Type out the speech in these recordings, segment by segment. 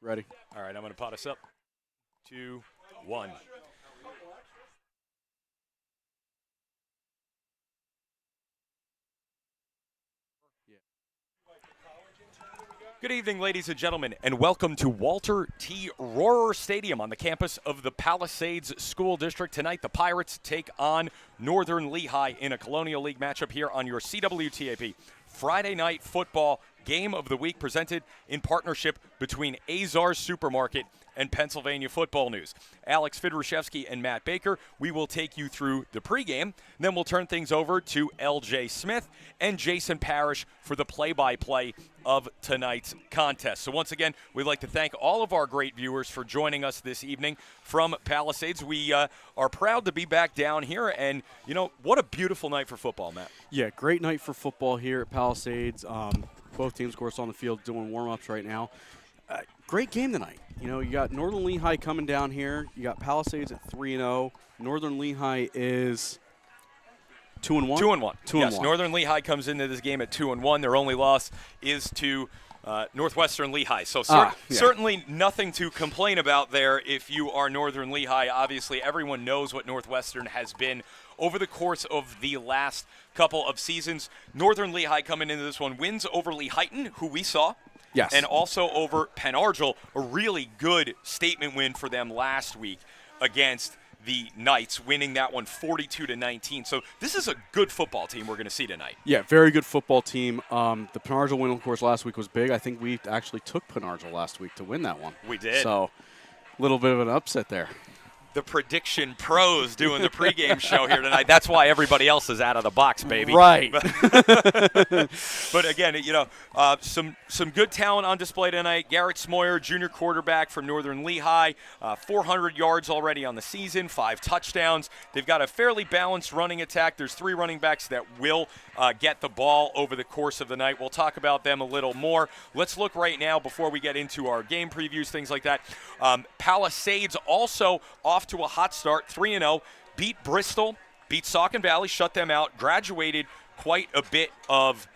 Ready. All right, I'm going to pot us up. 2, 1. Good evening, ladies and gentlemen, and welcome to Walter T. Rohrer Stadium on the campus of the Palisades School District. Tonight, the Pirates take on Northern Lehigh in a Colonial League matchup here on your CWTAP Friday Night Football Game of the Week, presented in partnership between Azar's Supermarket and Pennsylvania Football News. Alex Fidrushevsky and Matt Baker, we will take you through the pregame. Then we'll turn things over to L.J. Smith and Jason Parrish for the play-by-play of tonight's contest. So once again, we'd like to thank all of our great viewers for joining us this evening from Palisades. We are proud to be back down here, and, you know, what a beautiful night for football, Matt. Yeah, great night for football here at Palisades. Both teams, of course, on the field doing warm-ups right now. Great game tonight. You know, you got Northern Lehigh coming down here. You got Palisades at 3-0. Northern Lehigh is 2-1? 2-1. 2-1. Yes, Northern Lehigh comes into this game at 2-1. Their only loss is to Northwestern Lehigh. So certainly nothing to complain about there if you are Northern Lehigh. Obviously, everyone knows what Northwestern has been over the course of the last couple of seasons. Northern Lehigh coming into this one wins over Lehighton, who we saw. Yes. And also over Penn Argyl, a really good statement win for them last week against the Knights, winning that one 42-19. So this is a good football team we're going to see tonight. Yeah, very good football team. The Penn Argyl win, of course, last week was big. I think we actually took Penn Argyl last week to win that one. We did. So a little bit of an upset there. The prediction pros doing the pregame show here tonight. That's why everybody else is out of the box, baby. Right. But again, you know, some good talent on display tonight. Garrett Smoyer, junior quarterback from Northern Lehigh, 400 yards already on the season, 5 touchdowns. They've got a fairly balanced running attack. There's 3 running backs that will get the ball over the course of the night. We'll talk about them a little more. Let's look right now before we get into our game previews, things like that. Palisades also off to a hot start, 3-0, beat Bristol, beat Saucon Valley, shut them out, graduated quite a bit of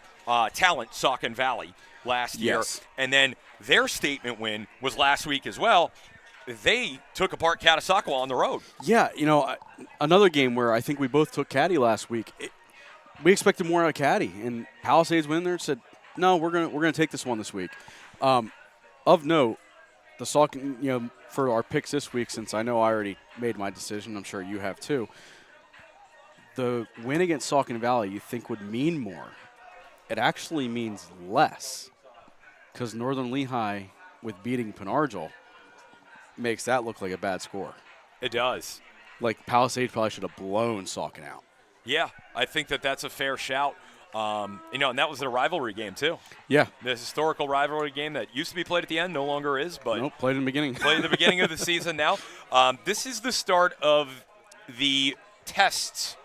talent, Saucon Valley, last year. And then their statement win was last week as well. They took apart Catasauqua on the road. Yeah, you know, another game where I think we both took Caddy last week. We expected more out of Caddy, and Palisades went there and said, no, we're gonna take this one this week. Of note, the Saucon, you know, for our picks this week, since I know I already made my decision, I'm sure you have too. The win against Saucon Valley you think would mean more. It actually means less, because Northern Lehigh, with beating Penn Argyl, makes that look like a bad score. It does. Like Palisades probably should have blown Saucon out. Yeah, I think that's a fair shout. You know, and that was a rivalry game, too. Yeah. The historical rivalry game that used to be played at the end, no longer is. But nope, played in the beginning. Played at the beginning of the season now. This is the start of the tests,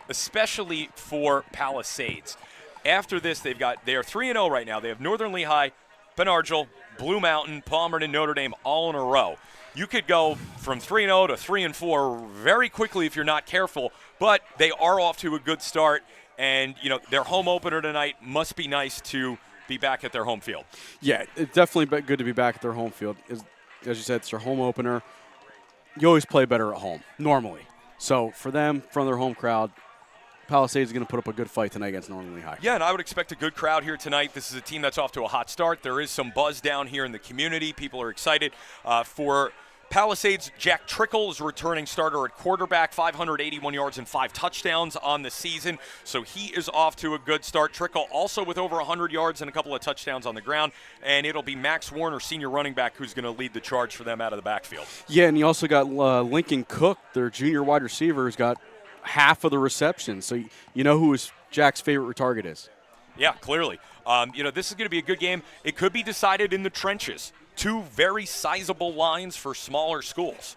especially for Palisades. After this, they are 3-0 right now. They have Northern Lehigh, Penn Argyl, Blue Mountain, Palmerton, and Notre Dame all in a row. You could go from 3-0 to 3-4 very quickly if you're not careful, but they are off to a good start. And, you know, their home opener tonight must be nice to be back at their home field. Yeah, it's definitely good to be back at their home field. As you said, it's their home opener. You always play better at home, normally. So for them, from their home crowd, Palisades is going to put up a good fight tonight against Northern Lehigh. Yeah, and I would expect a good crowd here tonight. This is a team that's off to a hot start. There is some buzz down here in the community. People are excited for Palisades. Jack Trickle is returning starter at quarterback, 581 yards and 5 touchdowns on the season. So he is off to a good start. Trickle also with over 100 yards and a couple of touchdowns on the ground. And it'll be Max Warner, senior running back, who's going to lead the charge for them out of the backfield. Yeah, and you also got Lincoln Cook, their junior wide receiver, who's got half of the reception. So you know who Jack's favorite target is. Yeah, clearly. You know, this is going to be a good game. It could be decided in the trenches. 2 very sizable lines for smaller schools.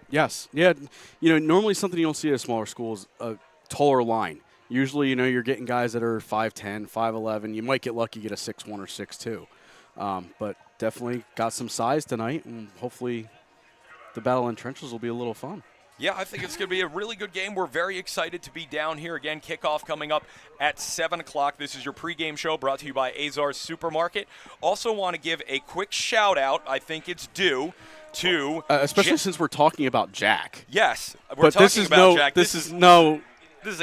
Yes. Yeah. You know, normally something you don't see at a smaller school is a taller line. Usually, you know, you're getting guys that are 5'10", 5'11". You might get lucky, get a 6'1" or 6'2". But definitely got some size tonight, and hopefully the battle in trenches will be a little fun. Yeah, I think it's going to be a really good game. We're very excited to be down here again. Kickoff coming up at 7 o'clock. This is your pregame show brought to you by Azar's Supermarket. Also want to give a quick shout out, I think it's due, to especially since we're talking about Jack. Yes, we're talking about Jack. This is a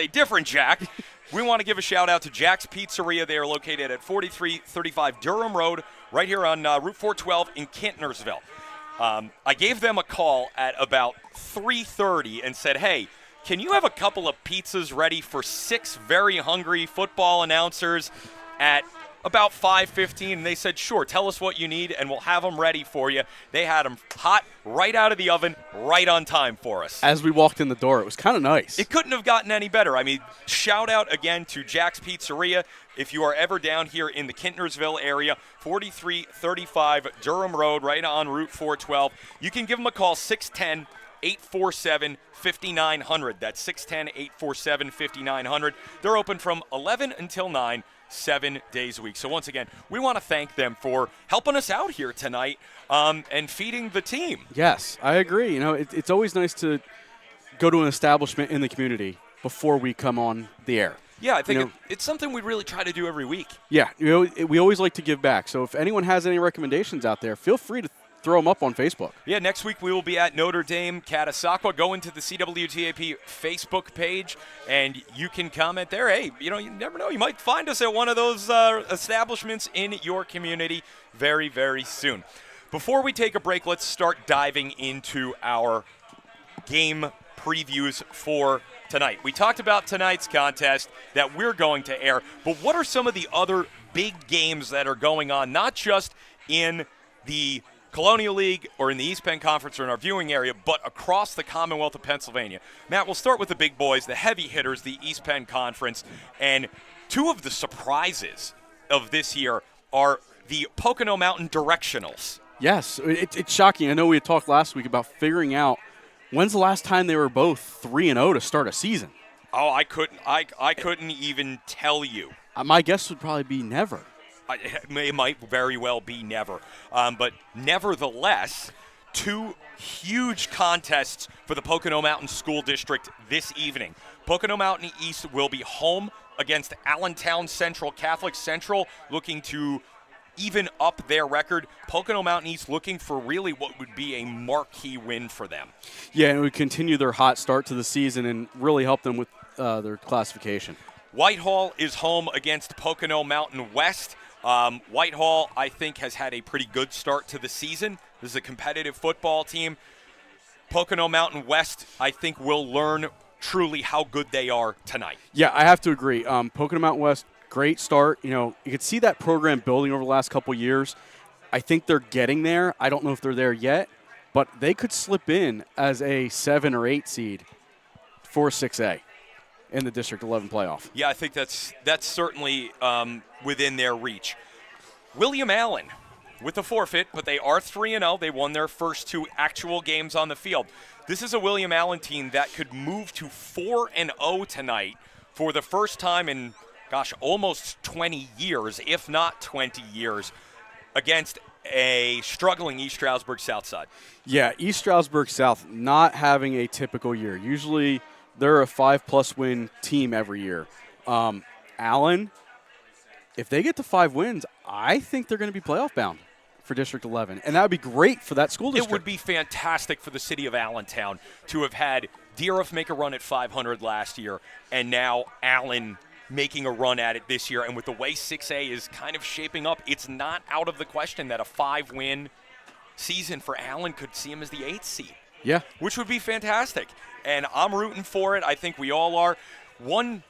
different Jack. We want to give a shout out to Jack's Pizzeria. They are located at 4335 Durham Road, right here on Route 412 in Kintnersville. I gave them a call at about 3:30 and said, hey, can you have a couple of pizzas ready for 6 very hungry football announcers at about 5:15? And they said, sure, tell us what you need and we'll have them ready for you. They had them hot right out of the oven, right on time for us. As we walked in the door, it was kind of nice. It couldn't have gotten any better. I mean, shout out again to Jack's Pizzeria. If you are ever down here in the Kintnersville area, 4335 Durham Road, right on Route 412, you can give them a call, 610-847-5900. That's 610-847-5900. They're open from 11 until 9, 7 days a week. So once again, we want to thank them for helping us out here tonight and feeding the team. Yes, I agree. You know, it's always nice to go to an establishment in the community before we come on the air. Yeah, I think it's something we really try to do every week. Yeah, we always like to give back. So if anyone has any recommendations out there, feel free to throw them up on Facebook. Yeah, next week we will be at Notre Dame, Catasauqua. Go into the CWTAP Facebook page, and you can comment there. Hey, you never know. You might find us at one of those establishments in your community very, very soon. Before we take a break, let's start diving into our game previews for tonight. We talked about tonight's contest that we're going to air, but what are some of the other big games that are going on, not just in the Colonial League or in the East Penn Conference or in our viewing area, but across the Commonwealth of Pennsylvania? Matt, we'll start with the big boys, the heavy hitters, the East Penn Conference, and two of the surprises of this year are the Pocono Mountain Directionals. Yes, it's shocking. I know we had talked last week about figuring out when's the last time they were both 3-0 to start a season. Oh, I couldn't even tell you. My guess would probably be never. It might very well be never. But nevertheless, two huge contests for the Pocono Mountain School District this evening. Pocono Mountain East will be home against Allentown Central Catholic. Central looking to even up their record. Pocono Mountain East looking for really what would be a marquee win for them. Yeah, and it would continue their hot start to the season and really help them with their classification. Whitehall is home against Pocono Mountain West. Whitehall, I think, has had a pretty good start to the season. This is a competitive football team. Pocono Mountain West, I think, will learn truly how good they are tonight. Yeah, I have to agree. Pocono Mountain West, great start. You could see that program building over the last couple years. I think they're getting there. I don't know if they're there yet, but they could slip in as a 7 or 8 seed for 6A in the District 11 playoff. Yeah, I think that's certainly within their reach. William Allen with a forfeit, but they are 3-0. They won their first 2 actual games on the field. This is a William Allen team that could move to 4-0 tonight for the first time in almost 20 years, if not 20 years, against a struggling East Stroudsburg South side. Yeah, East Stroudsburg South not having a typical year. Usually they're a 5+ win team every year. Allen, if they get to 5 wins, I think they're going to be playoff bound for District 11, and that would be great for that school district. It would be fantastic for the city of Allentown to have had Deeruff make a run at 500 last year, and now Allen making a run at it this year. And with the way 6A is kind of shaping up, it's not out of the question that a 5-win season for Allen could see him as the 8th seed. Yeah. Which would be fantastic. And I'm rooting for it. I think we all are. One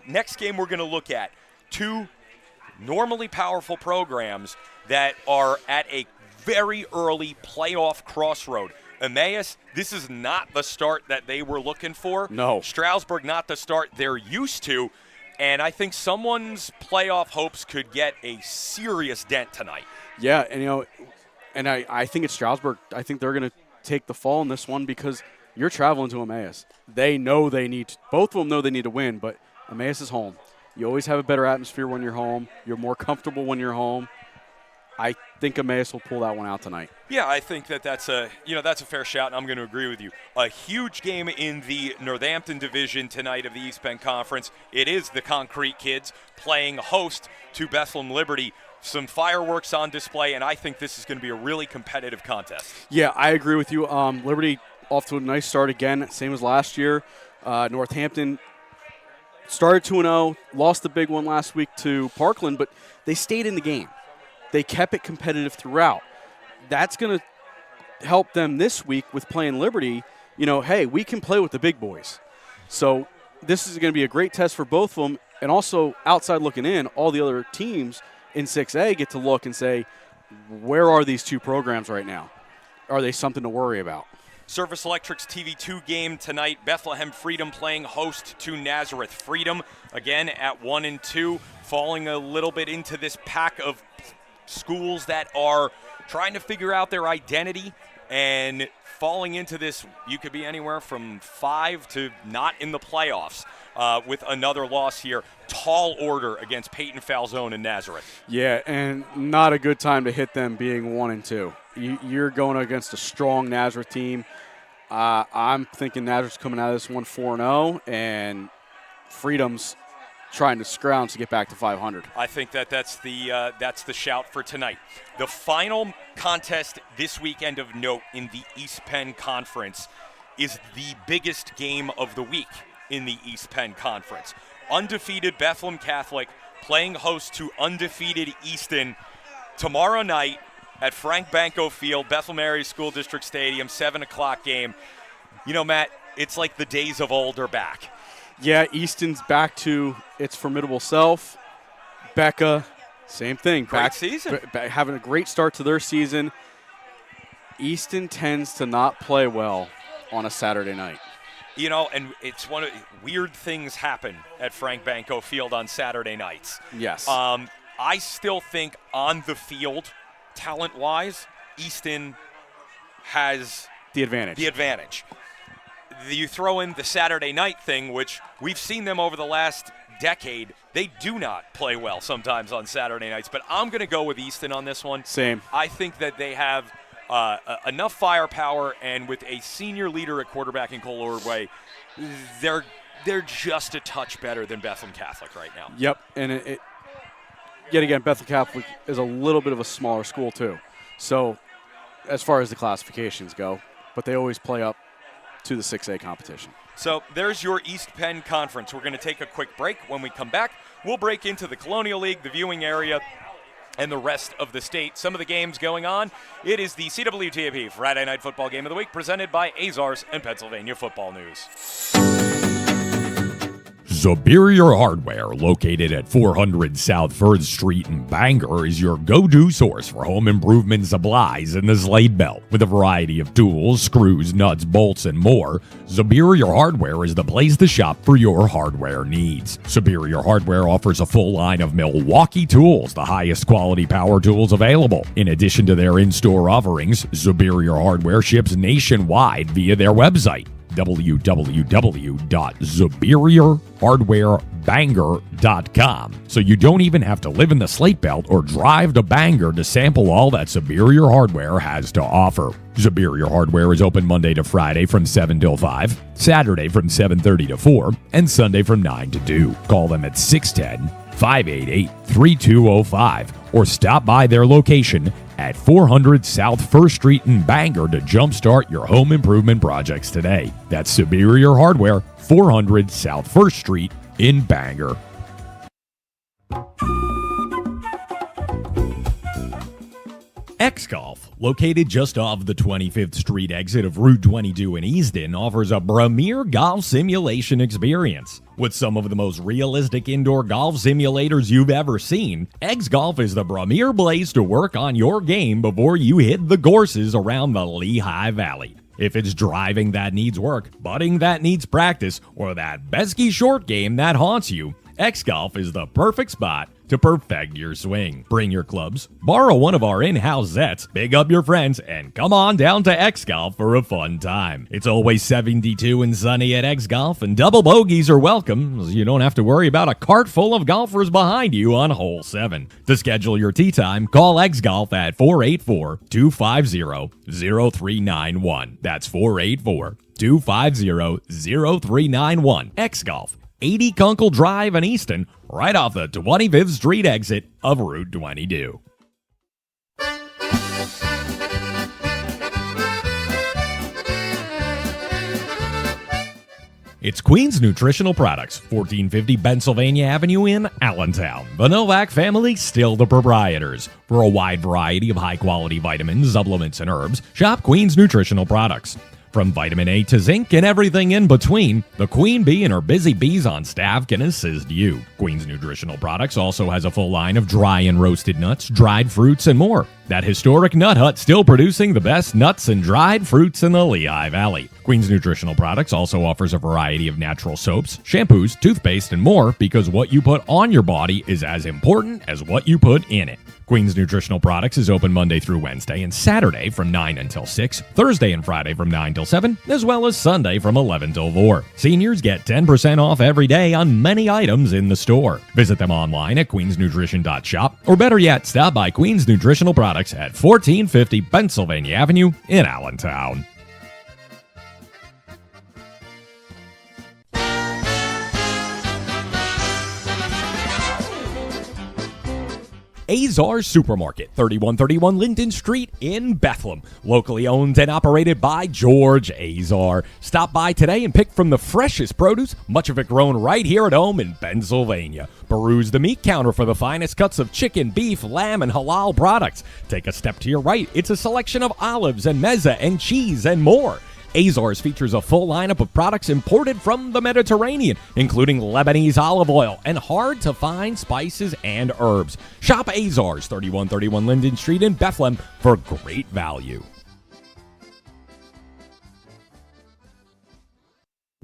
next game we're going to look at, 2 normally powerful programs that are at a very early playoff crossroad. Emmaus, this is not the start that they were looking for. No. Stroudsburg, not the start they're used to. And I think someone's playoff hopes could get a serious dent tonight. Yeah, and I think it's Stroudsburg. I think they're going to take the fall in this one because you're traveling to Emmaus. They know both of them know they need to win, but Emmaus is home. You always have a better atmosphere when you're home. You're more comfortable when you're home. I think Emmaus will pull that one out tonight. Yeah, I think that's a fair shout, and I'm going to agree with you. A huge game in the Northampton division tonight of the East Penn Conference. It is the Concrete Kids playing host to Bethlehem Liberty. Some fireworks on display, and I think this is going to be a really competitive contest. Yeah, I agree with you. Liberty off to a nice start again, same as last year. Northampton started 2-0, lost the big one last week to Parkland, but they stayed in the game. They kept it competitive throughout. That's going to help them this week with playing Liberty. Hey, we can play with the big boys. So this is going to be a great test for both of them. And also, outside looking in, all the other teams in 6A get to look and say, where are these two programs right now? Are they something to worry about? Service Electric's TV2 game tonight. Bethlehem Freedom playing host to Nazareth. Freedom, again, at 1-2, falling a little bit into this pack of schools that are trying to figure out their identity and falling into this. You could be anywhere from 5 to not in the playoffs with another loss here. Tall order against Peyton Falzone and Nazareth. Yeah, and not a good time to hit them being 1-2. You're going against a strong Nazareth team. I'm thinking Nazareth's coming out of this one 4-0, and Freedom's trying to scrounge to get back to 500. I think that's the shout for tonight. The final contest this weekend of note in the East Penn Conference is the biggest game of the week in the East Penn Conference. Undefeated Bethlehem Catholic playing host to undefeated Easton tomorrow night at Frank Banco Field, Bethlehem Area School District Stadium, 7 o'clock game. Matt, it's like the days of old are back. Yeah, Easton's back to its formidable self. Becca, same thing. Great season. Having a great start to their season. Easton tends to not play well on a Saturday night. And it's weird things happen at Frank Banco Field on Saturday nights. Yes. I still think on the field, talent-wise, Easton has the advantage. You throw in the Saturday night thing, which we've seen them over the last decade. They do not play well sometimes on Saturday nights, but I'm going to go with Easton on this one. Same. I think that they have enough firepower, and with a senior leader at quarterback in Cole Ordway, they're just a touch better than Bethlehem Catholic right now. Yep, and yet again, Bethlehem Catholic is a little bit of a smaller school too. So as far as the classifications go, but they always play up to the 6A competition. So there's your East Penn Conference. We're going to take a quick break. When we come back, we'll break into the Colonial League, the viewing area, and the rest of the state. Some of the games going on. It is the CWTAP Friday Night Football Game of the Week presented by Azars and Pennsylvania Football News. Superior Hardware, located at 400 South 3rd Street in Bangor, is your go-to source for home improvement supplies in the Slate Belt. With a variety of tools, screws, nuts, bolts, and more, Superior Hardware is the place to shop for your hardware needs. Superior Hardware offers a full line of Milwaukee tools, the highest quality power tools available. In addition to their in-store offerings, Superior Hardware ships nationwide via their website, www.superiorhardwarebangor.com. So you don't even have to live in the Slate Belt or drive to Bangor to sample all that Superior Hardware has to offer. Superior Hardware is open Monday to Friday from 7 till 5, Saturday from 7:30 to 4, and Sunday from 9 to 2. Call them at 610-588-3205 or stop by their location at 400 South 1st Street in Bangor to jumpstart your home improvement projects today. That's Superior Hardware, 400 South 1st Street in Bangor. X-Golf, located just off the 25th Street exit of Route 22 in Easton, offers a premier golf simulation experience. With some of the most realistic indoor golf simulators you've ever seen, X-Golf is the premier place to work on your game before you hit the courses around the Lehigh Valley. If it's driving that needs work, putting that needs practice, or that pesky short game that haunts you, X-Golf is the perfect spot to perfect your swing. Bring your clubs, borrow one of our in-house sets, big up your friends, and come on down to X Golf for a fun time. It's always 72 and sunny at X Golf, and double bogeys are welcome, so you don't have to worry about a cart full of golfers behind you on hole 7. To schedule your tee time, call X Golf at 484-250-0391. That's 484-250-0391. X Golf, 80 Kunkel Drive in Easton, right off the 25th Street exit of Route 22. It's Queen's Nutritional Products, 1450 Pennsylvania Avenue in Allentown. The Novak family, still the proprietors. For a wide variety of high-quality vitamins, supplements, and herbs, shop Queen's Nutritional Products. From vitamin A to zinc and everything in between, the Queen Bee and her busy bees on staff can assist you. Queen's Nutritional Products also has a full line of dry and roasted nuts, dried fruits, and more. That historic nut hut still producing the best nuts and dried fruits in the Lehigh Valley. Queen's Nutritional Products also offers a variety of natural soaps, shampoos, toothpaste, and more, because what you put on your body is as important as what you put in it. Queen's Nutritional Products is open Monday through Wednesday and Saturday from 9 until 6, Thursday and Friday from 9 till 7, as well as Sunday from 11 till 4. Seniors get 10% off every day on many items in the store. Visit them online at queensnutrition.shop, or better yet, stop by Queen's Nutritional Products at 1450 Pennsylvania Avenue in Allentown. Azar Supermarket, 3131 Linden Street in Bethlehem. Locally owned and operated by George Azar. Stop by today and pick from the freshest produce, much of it grown right here at home in Pennsylvania. Peruse the meat counter for the finest cuts of chicken, beef, lamb, and halal products. Take a step to your right. It's a selection of olives and mezza and cheese and more. Azars features a full lineup of products imported from the Mediterranean, including Lebanese olive oil and hard-to-find spices and herbs. Shop Azars, 3131 Linden Street in Bethlehem, for great value.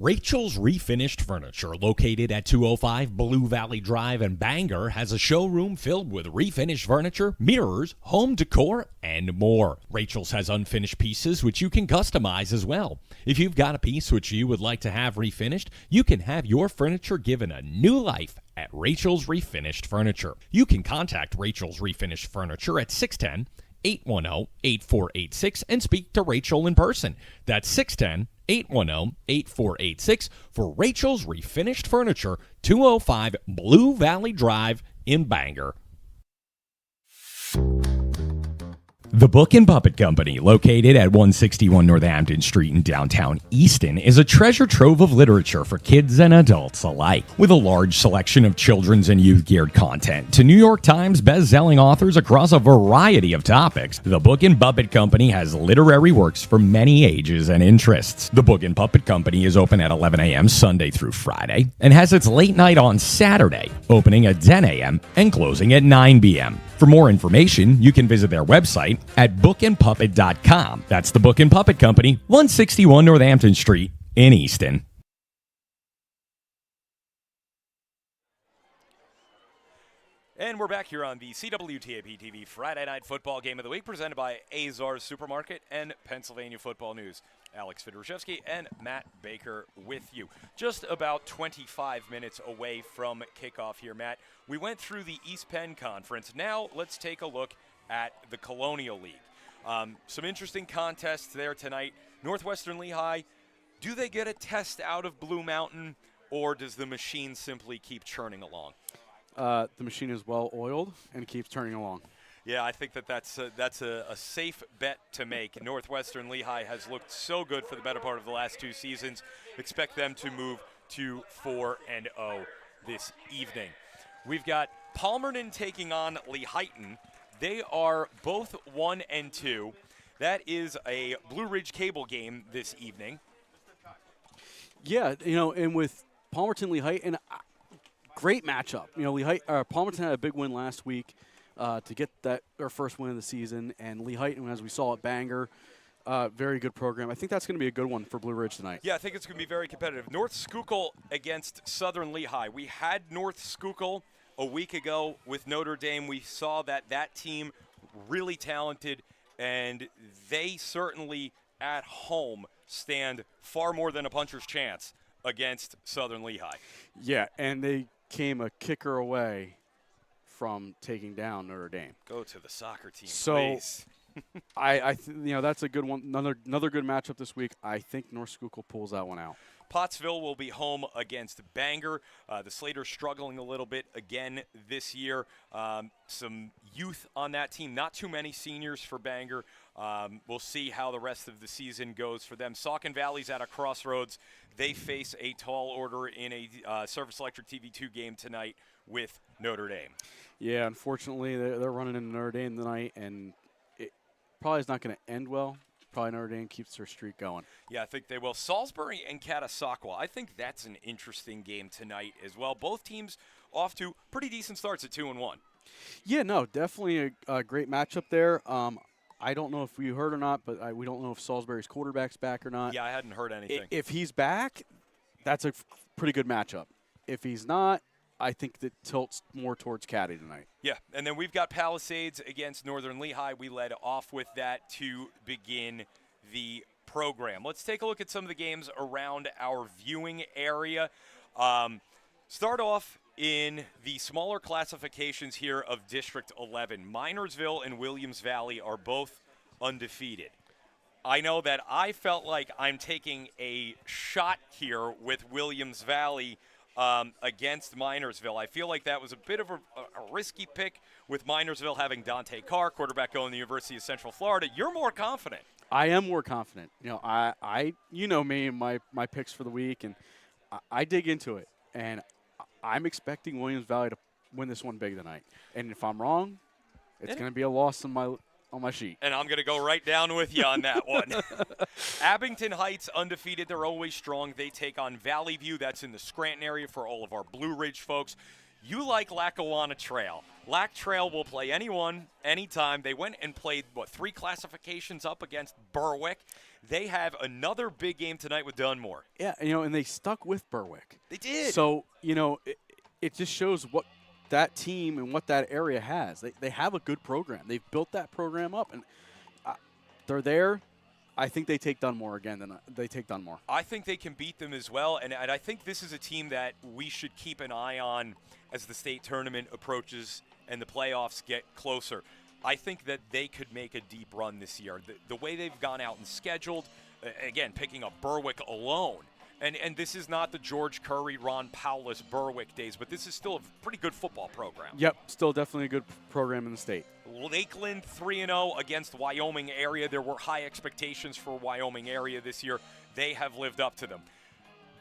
Rachel's Refinished Furniture, located at 205 Blue Valley Drive in Bangor, has a showroom filled with refinished furniture, mirrors, home decor, and more. Rachel's has unfinished pieces which you can customize as well. If you've got a piece which you would like to have refinished, you can have your furniture given a new life at Rachel's Refinished Furniture. You can contact Rachel's Refinished Furniture at 610-810-8486 and speak to Rachel in person. That's 610-810-8486 for Rachel's Refinished Furniture, 205 Blue Valley Drive in Bangor. The Book and Puppet Company, located at 161 Northampton Street in downtown Easton, is a treasure trove of literature for kids and adults alike. With a large selection of children's and youth-geared content to New York Times best-selling authors across a variety of topics, the Book and Puppet Company has literary works for many ages and interests. The Book and Puppet Company is open at 11 a.m. Sunday through Friday and has its late night on Saturday, opening at 10 a.m. and closing at 9 p.m. For more information, you can visit their website at bookandpuppet.com. That's the Book and Puppet Company, 161 Northampton Street in Easton. And we're back here on the CWTAP TV Friday Night Football Game of the Week, presented by Azar's Supermarket and Pennsylvania Football News. Alex Fedorchevsky and Matt Baker with you. Just about 25 minutes away from kickoff here, Matt. We went through the East Penn Conference. Now let's take a look at the Colonial League. Some interesting contests there tonight. Northwestern Lehigh, do they get a test out of Blue Mountain, or does the machine simply keep churning along? The machine is well oiled and keeps turning along. Yeah, I think that's a safe bet to make. Northwestern Lehigh has looked so good for the better part of the last two seasons. Expect them to move to 4-0 this evening. We've got Palmerton taking on Lehighton. They are both 1-2. That is a Blue Ridge Cable game this evening. Yeah, and with Palmerton Lehighton, great matchup. Palmerton had a big win last week to get their first win of the season, and Lehighton, as we saw at Bangor, very good program. I think that's going to be a good one for Blue Ridge tonight. Yeah, I think it's going to be very competitive. North Schuylkill against Southern Lehigh. We had North Schuylkill a week ago with Notre Dame, we saw that team really talented, and they certainly at home stand far more than a puncher's chance against Southern Lehigh. Yeah, and they came a kicker away from taking down Notre Dame. Go to the soccer team, So, please. That's a good one. Another good matchup this week. I think North Schuylkill pulls that one out. Pottsville will be home against Bangor. The Slaters struggling a little bit again this year. Some youth on that team, not too many seniors for Bangor. We'll see how the rest of the season goes for them. Saucon Valley's at a crossroads. They face a tall order in a Service Electric TV2 game tonight with Notre Dame. Yeah, unfortunately, they're running into Notre Dame tonight, and it probably is not going to end well. Probably Notre Dame keeps their streak going. Yeah, I think they will. Salisbury and Catasauqua. I think that's an interesting game tonight as well. Both teams off to pretty decent starts at 2-1. Yeah, no, definitely a great matchup there. I don't know if we heard or not, but we don't know if Salisbury's quarterback's back or not. Yeah, I hadn't heard anything. If he's back, that's a pretty good matchup. If he's not, I think that tilts more towards Caddy tonight. Yeah, and then we've got Palisades against Northern Lehigh. We led off with that to begin the program. Let's take a look at some of the games around our viewing area. Start off in the smaller classifications here of District 11. Minersville and Williams Valley are both undefeated. I know that I felt like I'm taking a shot here with Williams Valley against Minersville. I feel like that was a bit of a risky pick with Minersville having Dante Carr, quarterback going to the University of Central Florida. You're more confident. I am more confident. I you know me and my picks for the week, and I dig into it. And I'm expecting Williams Valley to win this one big tonight. And if I'm wrong, it's going to be a loss on my sheet. And I'm going to go right down with you on that one. Abington Heights, undefeated. They're always strong. They take on Valley View. That's in the Scranton area for all of our Blue Ridge folks. You like Lackawanna Trail. Lac Trail will play anyone, anytime. They went and played, 3 classifications up against Berwick. They have another big game tonight with Dunmore. Yeah, and they stuck with Berwick. They did. So, it just shows what that team and what that area has. They have a good program. They've built that program up, and they're there. I think they take Dunmore again. They take Dunmore. I think they can beat them as well, and I think this is a team that we should keep an eye on as the state tournament approaches and the playoffs get closer. I think that they could make a deep run this year. The way they've gone out and scheduled, again, picking up Berwick alone, and this is not the George Curry, Ron Powless, Berwick days, but this is still a pretty good football program. Yep, still definitely a good program in the state. Lakeland 3-0 against Wyoming area. There were high expectations for Wyoming area this year. They have lived up to them.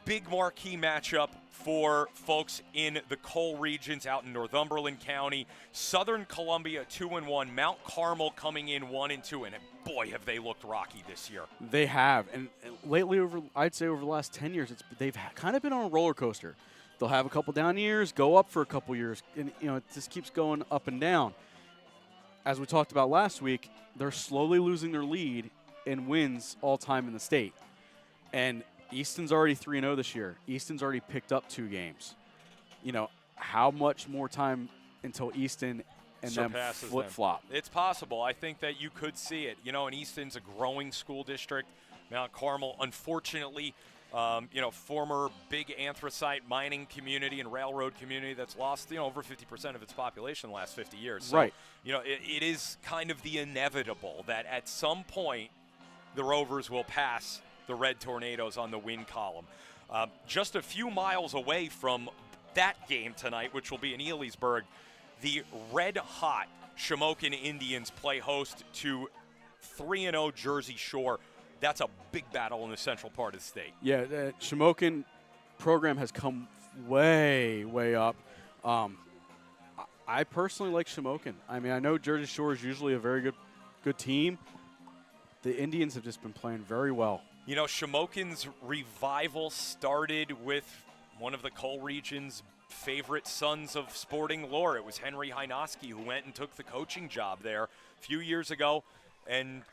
Big marquee matchup for folks in the coal regions out in Northumberland County. Southern Columbia 2-1. Mount Carmel coming in 1-2. And boy, have they looked rocky this year. They have. And lately, I'd say over the last 10 years, they've kind of been on a roller coaster. They'll have a couple down years, go up for a couple years. And, it just keeps going up and down. As we talked about last week, they're slowly losing their lead in wins all time in the state. And Easton's already 3-0 this year. Easton's already picked up 2 games. How much more time until Easton and them flip-flop? It's possible. I think that you could see it. And Easton's a growing school district. Mount Carmel, unfortunately, former big anthracite mining community and railroad community that's lost, over 50% of its population in the last 50 years. So, right. It is kind of the inevitable that at some point the Rovers will pass the Red Tornadoes on the win column. Just a few miles away from that game tonight, which will be in Elysburg, the red-hot Shamokin Indians play host to 3-0 Jersey Shore. That's a big battle in the central part of the state. Yeah, the Shamokin program has come way, way up. I personally like Shamokin. I mean, I know Jersey Shore is usually a very good team. The Indians have just been playing very well. Shamokin's revival started with one of the coal region's favorite sons of sporting lore. It was Henry Hynoski who went and took the coaching job there a few years ago and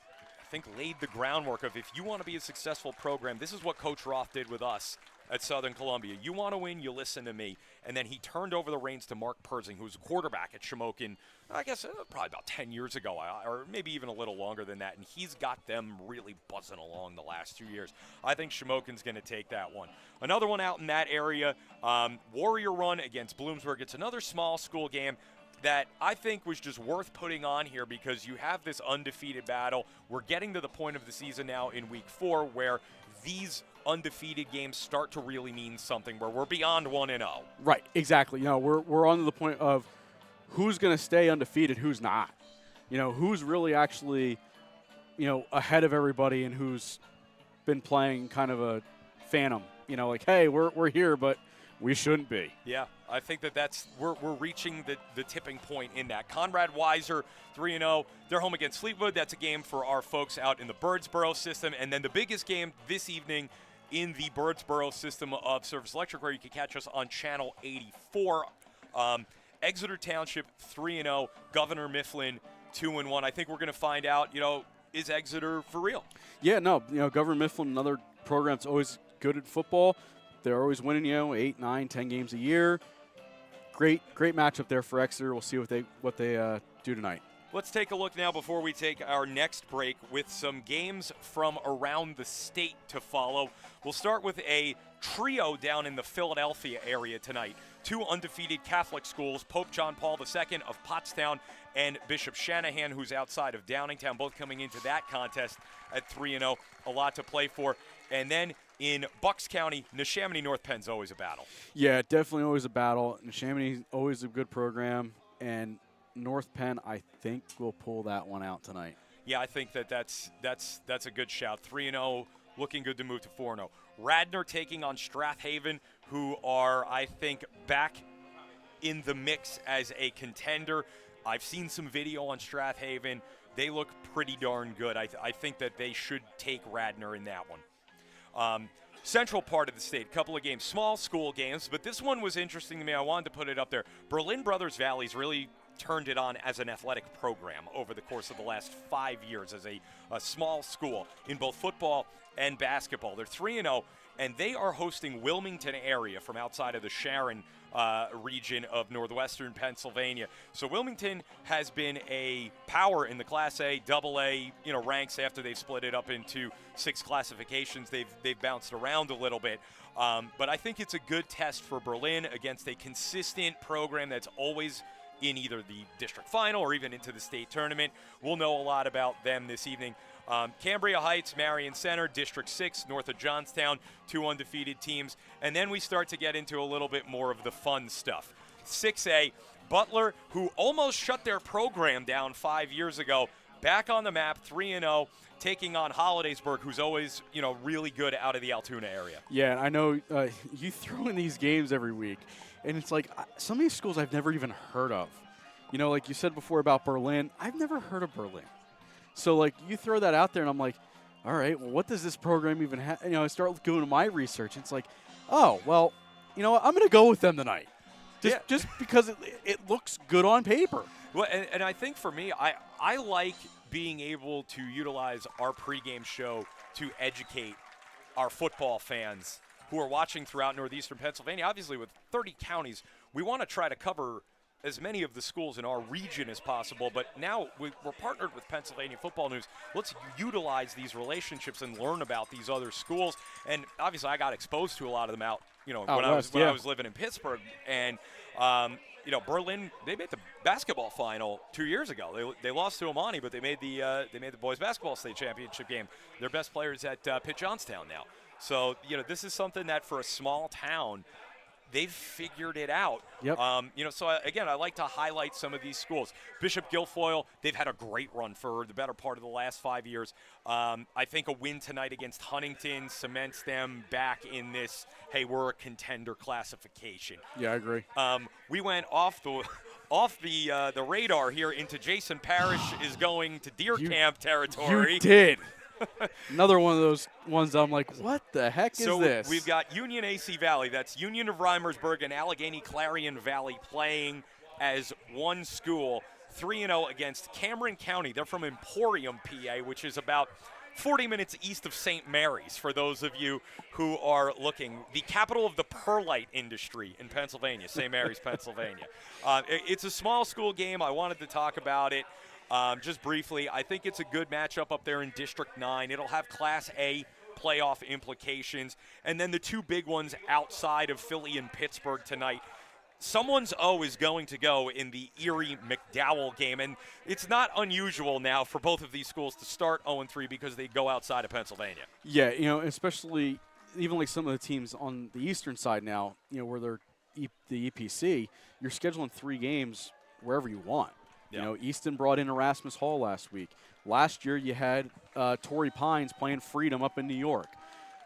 I think laid the groundwork of if you want to be a successful program, this is what Coach Roth did with us at Southern Columbia. You want to win, you listen to me. And then he turned over the reins to Mark Persing, who was a quarterback at Shamokin, I guess probably about 10 years ago, or maybe even a little longer than that. And he's got them really buzzing along the last 2 years. I think Shamokin's going to take that one. Another one out in that area, Warrior Run against Bloomsburg. It's another small school game that I think was just worth putting on here because you have this undefeated battle. We're getting to the point of the season now in week 4 where these undefeated games start to really mean something, where we're beyond 1-0. Right, exactly. We're on to the point of who's going to stay undefeated, who's not. Who's really actually, ahead of everybody and who's been playing kind of a phantom. Hey, we're here, but we shouldn't be. Yeah, I think that's we're reaching the tipping point in that. Conrad Weiser, 3-0. They're home against Fleetwood. That's a game for our folks out in the Birdsboro system. And then the biggest game this evening in the Birdsboro system of Service Electric, where you can catch us on Channel 84. Exeter Township, 3-0. Governor Mifflin, 2-1. I think we're going to find out, is Exeter for real? Yeah, no. Governor Mifflin, another program that's always good at football. They're always winning, 8, 9, 10 games a year. Great matchup there for Exeter. We'll see what they do tonight. Let's take a look now before we take our next break with some games from around the state to follow. We'll start with a trio down in the Philadelphia area tonight. 2 undefeated Catholic schools, Pope John Paul II of Pottstown and Bishop Shanahan, who's outside of Downingtown, both coming into that contest at 3-0. A lot to play for. And then in Bucks County, Neshaminy North Penn's always a battle. Yeah, definitely always a battle. Neshaminy always a good program, and North Penn, I think, will pull that one out tonight. Yeah, I think that's a good shout. 3-0, looking good to move to 4-0. Radnor taking on Strathaven, who are, I think, back in the mix as a contender. I've seen some video on Strathaven. They look pretty darn good. I think that they should take Radnor in that one. Central part of the state, couple of games, small school games, but this one was interesting to me. I wanted to put it up there. Berlin Brothers Valley's really turned it on as an athletic program over the course of the last 5 years as a small school in both football and basketball. They're 3-0, and they are hosting Wilmington area from outside of the Sharon region of northwestern Pennsylvania. So Wilmington has been a power in the Class A, AA, ranks after they've split it up into 6 classifications. They've bounced around a little bit. But I think it's a good test for Berlin against a consistent program that's always in either the district final or even into the state tournament. We'll know a lot about them this evening. Cambria Heights, Marion Center, District 6, north of Johnstown, 2 undefeated teams. And then we start to get into a little bit more of the fun stuff. 6A, Butler, who almost shut their program down 5 years ago, back on the map, 3-0, taking on Hollidaysburg, who's always, really good out of the Altoona area. Yeah, I know you throw in these games every week, and it's like some of these schools I've never even heard of. Like you said before about Berlin, I've never heard of Berlin. So, you throw that out there, and I'm like, all right, well, what does this program even have? I start doing my research. It's like, oh, well, I'm going to go with them tonight. Just because it looks good on paper. Well, and I think for me, I like being able to utilize our pregame show to educate our football fans who are watching throughout northeastern Pennsylvania. Obviously, with 30 counties, we want to try to cover as many of the schools in our region as possible. But now we're partnered with Pennsylvania Football News. Let's utilize these relationships and learn about these other schools. And obviously, I got exposed to a lot of them out, when I was living in Pittsburgh. And Berlin, they made the basketball final 2 years ago. They lost to Amani, but they made the boys basketball state championship game. Their best players at Pitt Johnstown now. So this is something that for a small town, they've figured it out. Yep. So again, I like to highlight some of these schools. Bishop Guilfoyle, they've had a great run for the better part of the last 5 years. I think a win tonight against Huntington cements them back in this, hey, we're a contender classification. Yeah, I agree. We went off the radar here into Jason Parrish is going to Deer Camp territory. You did. Another one of those ones I'm like, what the heck is this? So we've got Union AC Valley. That's Union of Reimersburg and Allegheny Clarion Valley playing as one school. 3-0 against Cameron County. They're from Emporium, PA, which is about 40 minutes east of St. Mary's, for those of you who are looking. The capital of the perlite industry in Pennsylvania, St. Mary's, Pennsylvania. It's a small school game. I wanted to talk about it just briefly. I think it's a good matchup up there in District 9. It'll have Class A playoff implications. And then the two big ones outside of Philly and Pittsburgh tonight. Someone's O is going to go in the Erie-McDowell game, and it's not unusual now for both of these schools to start 0-3 because they go outside of Pennsylvania. Yeah, especially even like some of the teams on the eastern side now, where they're the EPC, you're scheduling 3 games wherever you want. Yeah. Easton brought in Erasmus Hall last week. Last year you had Torrey Pines playing Freedom up in New York.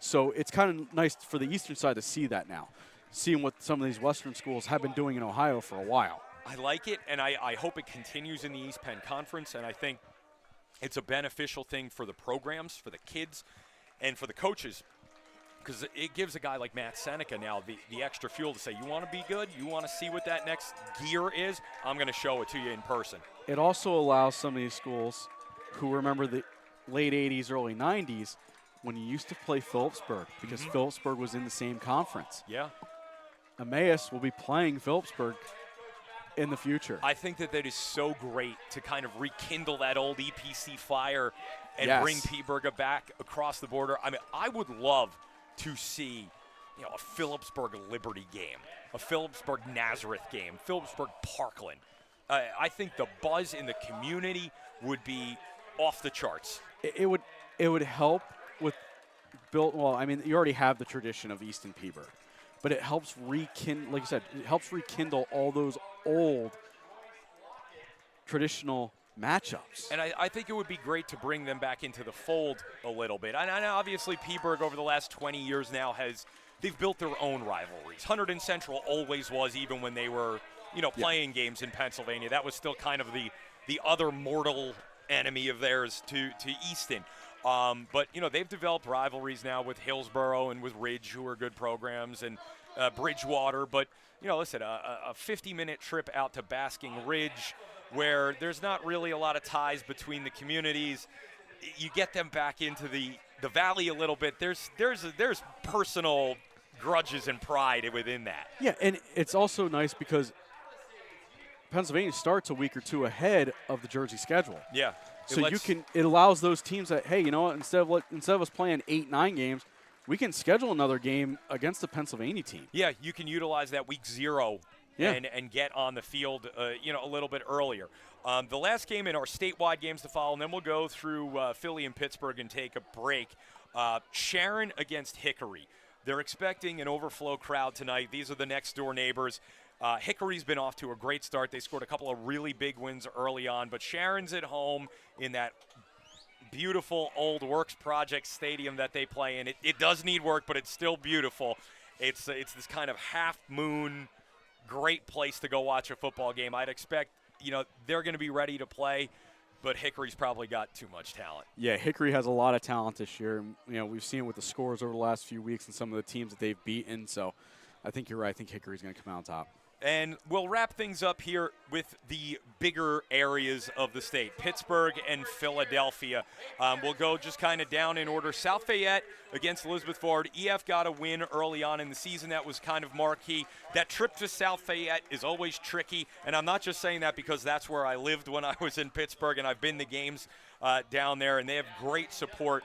So it's kind of nice for the eastern side to see that now, seeing what some of these western schools have been doing in Ohio for a while. I like it, and I hope it continues in the East Penn Conference, and I think it's a beneficial thing for the programs, for the kids, and for the coaches, because it gives a guy like Matt Seneca now the extra fuel to say, you want to be good, you want to see what that next gear is, I'm going to show it to you in person. It also allows some of these schools who remember the late 80s, early 90s, when you used to play Phillipsburg, because Phillipsburg was in the same conference. Yeah. Emmaus will be playing Phillipsburg in the future. I think that is so great to kind of rekindle that old EPC fire and bring Pittsburgh back across the border. I mean, I would love to see, a Phillipsburg Liberty game, a Phillipsburg Nazareth game, Phillipsburg Parkland. I think the buzz in the community would be off the charts. It would help with you already have the tradition of Easton Peaburg, but it helps rekindle, like you said, it helps rekindle all those old traditional matchups. And I think it would be great to bring them back into the fold a little bit. And obviously Peaburg over the last 20 years now they've built their own rivalries. Hunterdon Central always was, even when they were, playing games in Pennsylvania. That was still kind of the other mortal enemy of theirs to Easton. But, they've developed rivalries now with Hillsborough and with Ridge, who are good programs, and Bridgewater. But, listen, a 50-minute trip out to Basking Ridge, where there's not really a lot of ties between the communities, you get them back into the valley a little bit. There's personal grudges and pride within that. Yeah, and it's also nice because Pennsylvania starts a week or two ahead of the Jersey schedule. Yeah. So it allows those teams that, hey, instead of us playing 8-9 games, we can schedule another game against the Pennsylvania team. Yeah, you can utilize that week 0 and get on the field, a little bit earlier. The last game in our statewide games to follow, and then we'll go through Philly and Pittsburgh and take a break. Sharon against Hickory. They're expecting an overflow crowd tonight. These are the next-door neighbors. Hickory's been off to a great start. They scored a couple of really big wins early on, but Sharon's at home in that beautiful old Works Project stadium that they play in. It does need work, but it's still beautiful. It's this kind of half-moon, great place to go watch a football game. I'd expect, they're going to be ready to play, but Hickory's probably got too much talent. Yeah, Hickory has a lot of talent this year. We've seen it with the scores over the last few weeks and some of the teams that they've beaten. So I think you're right. I think Hickory's going to come out on top. And we'll wrap things up here with the bigger areas of the state, Pittsburgh and Philadelphia. We'll go just kind of down in order. South Fayette against Elizabeth Forward. EF got a win early on in the season. That was kind of marquee. That trip to South Fayette is always tricky, and I'm not just saying that because that's where I lived when I was in Pittsburgh, and I've been to games down there, and they have great support.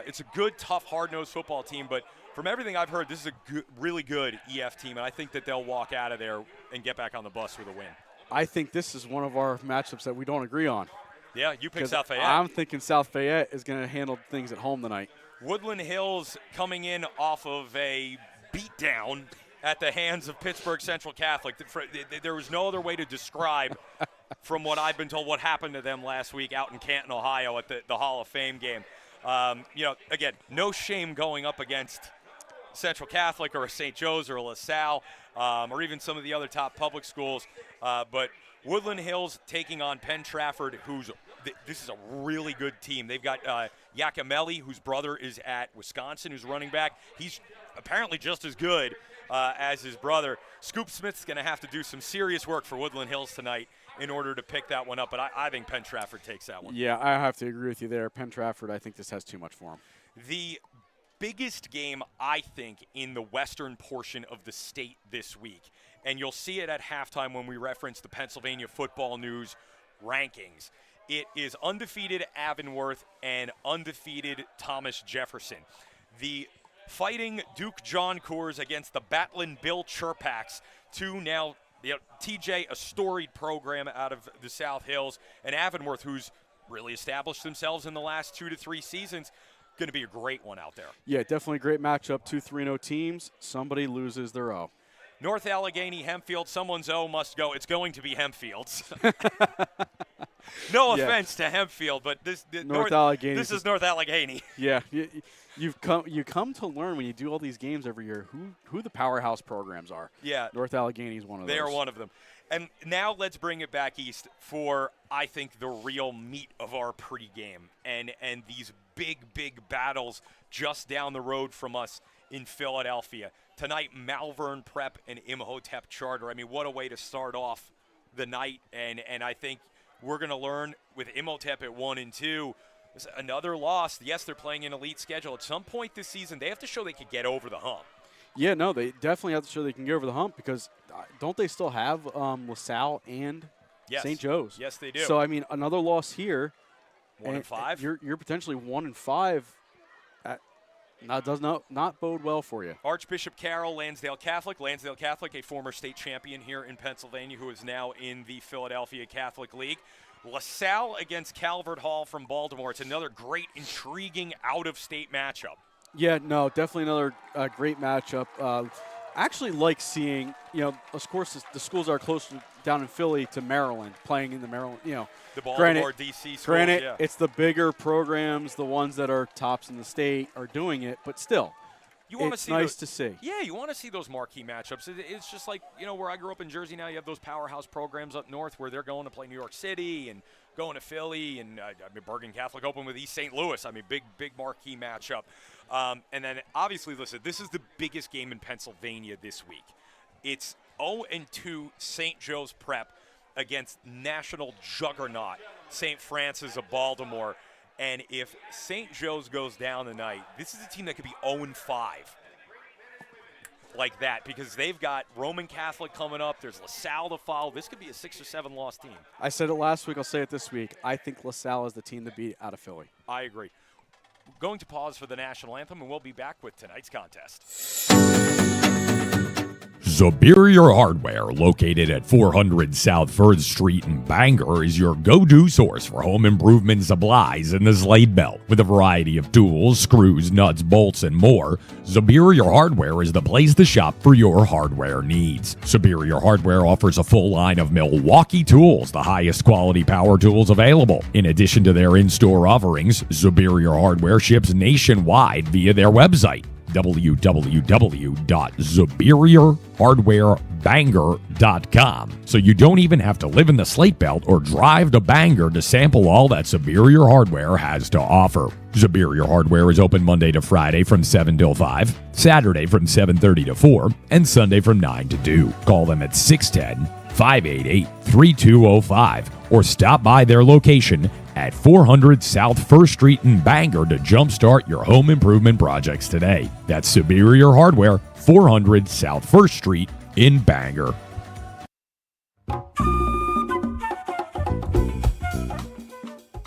It's a good, tough, hard-nosed football team, but from everything I've heard, this is a really good EF team, and I think that they'll walk out of there and get back on the bus with a win. I think this is one of our matchups that we don't agree on. Yeah, you pick South Fayette. I'm thinking South Fayette is going to handle things at home tonight. Woodland Hills coming in off of a beatdown at the hands of Pittsburgh Central Catholic. There was no other way to describe, from what I've been told, what happened to them last week out in Canton, Ohio at the Hall of Fame game. Again, no shame going up against Central Catholic or a St. Joe's or a LaSalle or even some of the other top public schools. But Woodland Hills taking on Penn Trafford, this is a really good team. They've got Yakimelli, whose brother is at Wisconsin, who's running back. He's apparently just as good as his brother. Scoop Smith's going to have to do some serious work for Woodland Hills tonight in order to pick that one up. But I think Penn Trafford takes that one. Yeah, I have to agree with you there. Penn Trafford, I think this has too much for him. The biggest game, I think, in the western portion of the state this week, and you'll see it at halftime when we reference the Pennsylvania Football News rankings. It is undefeated Avonworth and undefeated Thomas Jefferson. The Fighting Duke John Coors against the Battling Bill Chirpax, two now, TJ, a storied program out of the South Hills, and Avonworth, who's really established themselves in the last 2 to 3 seasons. Going to be a great one out there. Yeah, definitely a great matchup. 2 3-0 teams. Somebody loses their O. North Allegheny, Hempfield, someone's O must go. It's going to be Hempfield's. No offense to Hempfield, but this is North Allegheny. Yeah, you come to learn when you do all these games every year who the powerhouse programs are. Yeah, North Allegheny is one of those. They are one of them. And now let's bring it back east for, I think, the real meat of our pregame and these big battles just down the road from us in Philadelphia. Tonight, Malvern Prep and Imhotep Charter. I mean, what a way to start off the night. And I think we're going to learn with Imhotep at 1-2. Another loss. Yes, they're playing an elite schedule. At some point this season, they have to show they could get over the hump. Yeah, no, they definitely have to show they can get over the hump because don't they still have LaSalle and St. Joe's? Yes, they do. So, I mean, another loss here. 1-5? You're potentially 1-5. That does not bode well for you. Archbishop Carroll, Lansdale Catholic. Lansdale Catholic, a former state champion here in Pennsylvania who is now in the Philadelphia Catholic League. LaSalle against Calvert Hall from Baltimore. It's another great, intriguing out-of-state matchup. Yeah, no, definitely another great matchup. Actually like seeing, of course, the schools are close down in Philly to Maryland, playing in the Maryland, The Baltimore, D.C. schools, Granted, it's the bigger programs, the ones that are tops in the state are doing it, but still, it's nice to see. Yeah, you want to see those marquee matchups. It's just like, where I grew up in Jersey now, you have those powerhouse programs up north where they're going to play New York City and going to Philly, and Bergen Catholic Open with East St. Louis. I mean, big marquee matchup. And then, obviously, listen, this is the biggest game in Pennsylvania this week. It's 0-2 St. Joe's Prep against national juggernaut St. Francis of Baltimore. And if St. Joe's goes down tonight, this is a team that could be 0-5 like that because they've got Roman Catholic coming up. There's LaSalle to follow. This could be a 6 or 7 loss team. I said it last week. I'll say it this week. I think LaSalle is the team to beat out of Philly. I agree. We're going to pause for the national anthem, and we'll be back with tonight's contest. Superior Hardware, located at 400 South 3rd Street in Bangor, is your go-to source for home improvement supplies in the Slade Belt. With a variety of tools, screws, nuts, bolts, and more, Superior Hardware is the place to shop for your hardware needs. Superior Hardware offers a full line of Milwaukee tools, the highest quality power tools available. In addition to their in-store offerings, Superior Hardware ships nationwide via their website, www.superiorhardwarebangor.com. So you don't even have to live in the Slate Belt or drive to Bangor to sample all that Superior Hardware has to offer. Superior Hardware is open Monday to Friday from 7 till 5, Saturday from 7:30 to 4, and Sunday from 9 to 2. Call them at 610-588-3205 or stop by their location at 400 South 1st Street in Bangor to jumpstart your home improvement projects today. That's Superior Hardware, 400 South 1st Street in Bangor.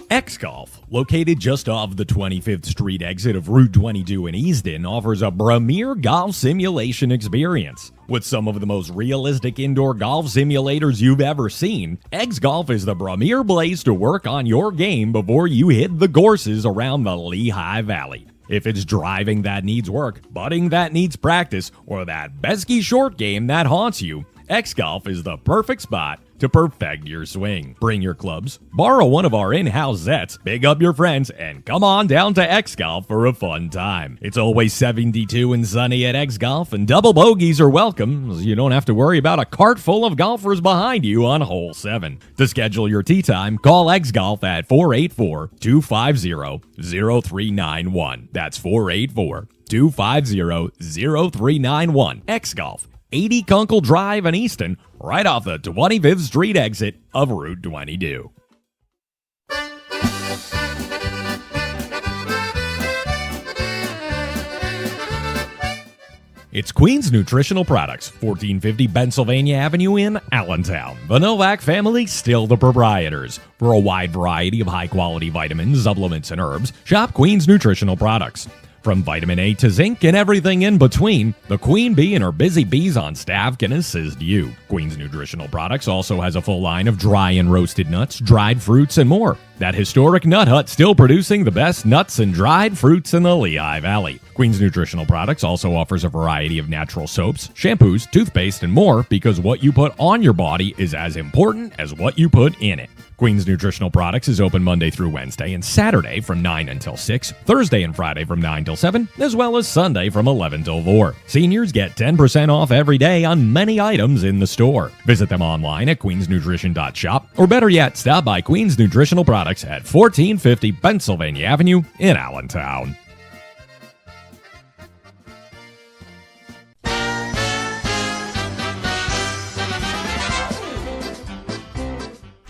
X-Golf, located just off the 25th Street exit of Route 22 in Easton, offers a premier golf simulation experience. With some of the most realistic indoor golf simulators you've ever seen, X-Golf is the premier place to work on your game before you hit the courses around the Lehigh Valley. If it's driving that needs work, putting that needs practice, or that pesky short game that haunts you, X-Golf is the perfect spot to perfect your swing. Bring your clubs, borrow one of our in-house sets, big up your friends, and come on down to X-Golf for a fun time. It's always 72 and sunny at X-Golf, and double bogeys are welcome, so you don't have to worry about a cart full of golfers behind you on hole 7. To schedule your tee time, call X-Golf at 484-250-0391. That's 484-250-0391. X-Golf, 80 Kunkel Drive in Easton, right off the 25th Street exit of Route 22. It's Queen's Nutritional Products, 1450 Pennsylvania Avenue in Allentown. The Novak family, still the proprietors. For a wide variety of high-quality vitamins, supplements, and herbs, shop Queen's Nutritional Products. From vitamin A to zinc and everything in between, the Queen Bee and her busy bees on staff can assist you. Queen's Nutritional Products also has a full line of dry and roasted nuts, dried fruits, and more. That historic nut hut still producing the best nuts and dried fruits in the Lehigh Valley. Queen's Nutritional Products also offers a variety of natural soaps, shampoos, toothpaste, and more because what you put on your body is as important as what you put in it. Queen's Nutritional Products is open Monday through Wednesday and Saturday from 9 until 6, Thursday and Friday from 9 till 7, as well as Sunday from 11 till 4. Seniors get 10% off every day on many items in the store. Visit them online at queensnutrition.shop, or better yet, stop by Queen's Nutritional Products at 1450 Pennsylvania Avenue in Allentown.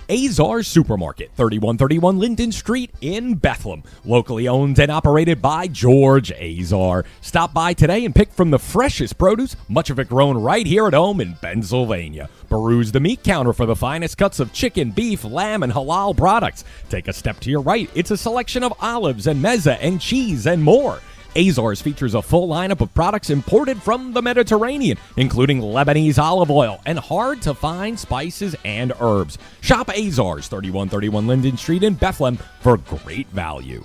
Azar Supermarket, 3131 Linden Street in Bethlehem. Locally owned and operated by George Azar. Stop by today and pick from the freshest produce, much of it grown right here at home in Pennsylvania. Peruse the meat counter for the finest cuts of chicken, beef, lamb, and halal products. Take a step to your right. It's a selection of olives and mezza and cheese and more. Azars features a full lineup of products imported from the Mediterranean, including Lebanese olive oil and hard-to-find spices and herbs. Shop Azars, 3131 Linden Street in Bethlehem, for great value.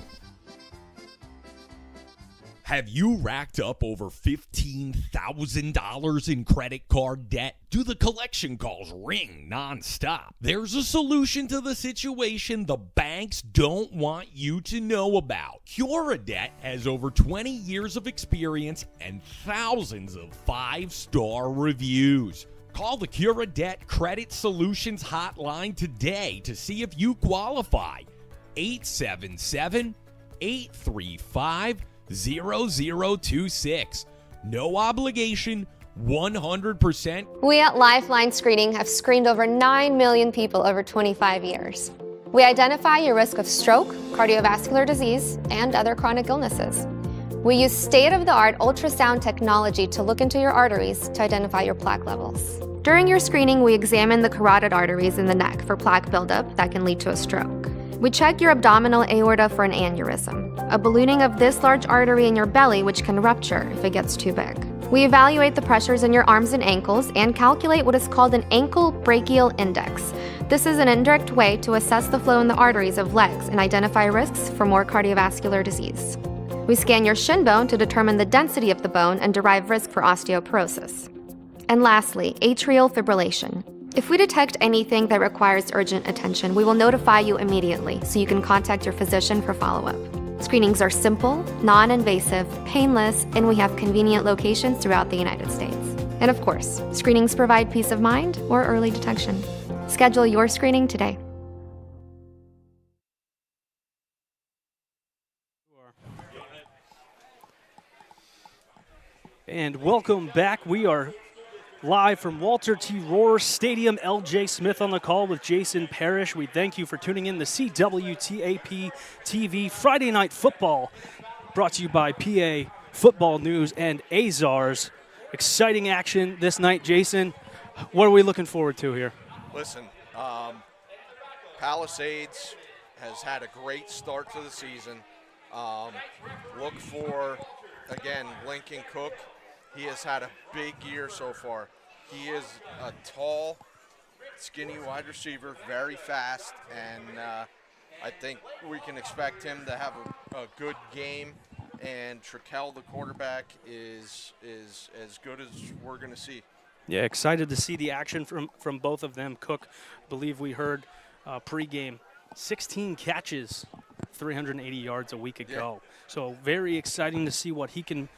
Have you racked up over $15,000 in credit card debt? Do the collection calls ring nonstop? There's a solution to the situation the banks don't want you to know about. CuraDebt has over 20 years of experience and thousands of 5-star reviews. Call the CuraDebt Credit Solutions hotline today to see if you qualify. 877-835-0026. No obligation, 100%. We at Lifeline Screening have screened over 9 million people over 25 years. We identify your risk of stroke, cardiovascular disease, and other chronic illnesses. We use state-of-the-art ultrasound technology to look into your arteries to identify your plaque levels. During your screening, we examine the carotid arteries in the neck for plaque buildup that can lead to a stroke. We check your abdominal aorta for an aneurysm, a ballooning of this large artery in your belly which can rupture if it gets too big. We evaluate the pressures in your arms and ankles and calculate what is called an ankle brachial index. This is an indirect way to assess the flow in the arteries of legs and identify risks for more cardiovascular disease. We scan your shin bone to determine the density of the bone and derive risk for osteoporosis. And lastly, atrial fibrillation. If we detect anything that requires urgent attention, we will notify you immediately so you can contact your physician for follow-up. Screenings are simple, non-invasive, painless, and we have convenient locations throughout the United States. And of course, screenings provide peace of mind or early detection. Schedule your screening today. And welcome back. We are live from Walter T. Rohrer Stadium. LJ Smith on the call with Jason Parrish. We thank you for tuning in to CWTAP TV Friday Night Football, brought to you by PA Football News and Azars. Exciting action this night, Jason. What are we looking forward to here? Listen, Palisades has had a great start to the season. Look for, again, Lincoln Cook. He has had a big year so far. He is a tall, skinny wide receiver, very fast, and I think we can expect him to have a good game. And Trikel, the quarterback, is as good as we're going to see. Yeah, excited to see the action from both of them. Cook, I believe we heard pregame, 16 catches, 380 yards a week ago. Yeah. So very exciting to see what he can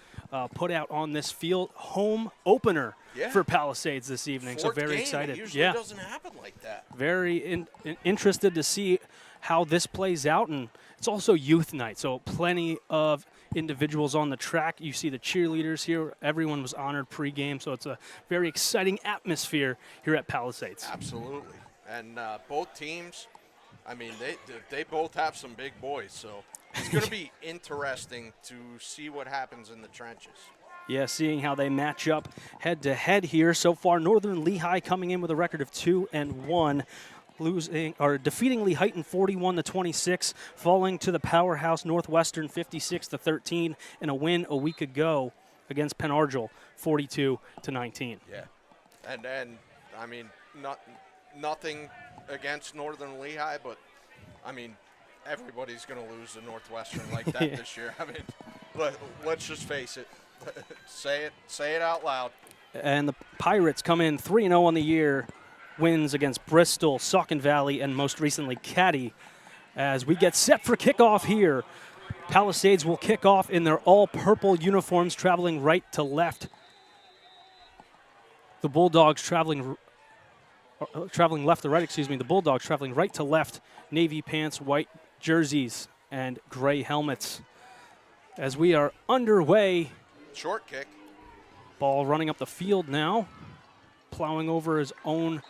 put out on this field. Home opener for Palisades this evening. Fourth so very game. excited. It usually doesn't happen like that. Very interested to see how this plays out. And it's also youth night, so plenty of individuals on the track. You see the cheerleaders here. Everyone was honored pregame, so it's a very exciting atmosphere here at Palisades. Absolutely. And both teams, I mean, they both have some big boys, so it's going to be interesting to see what happens in the trenches. Yeah, seeing how they match up head-to-head here. So far, Northern Lehigh coming in with a record of 2-1, defeating Lehigh 41-26, falling to the powerhouse Northwestern 56-13, and a win a week ago against Penn Argyl 42-19. Yeah, and I mean, nothing against Northern Lehigh, but I mean, everybody's going to lose to Northwestern like that Yeah. this year. I mean, let's just face it. Say it out loud. And the Pirates come in 3-0 on the year, wins against Bristol, Saucon Valley, and most recently Caddy. As we get set for kickoff here, Palisades will kick off in their all-purple uniforms, traveling right to left. The Bulldogs traveling left to right, The Bulldogs traveling right to left, navy pants, white jerseys, and gray helmets. As we are underway, Short kick. ball running up the field now, plowing over his own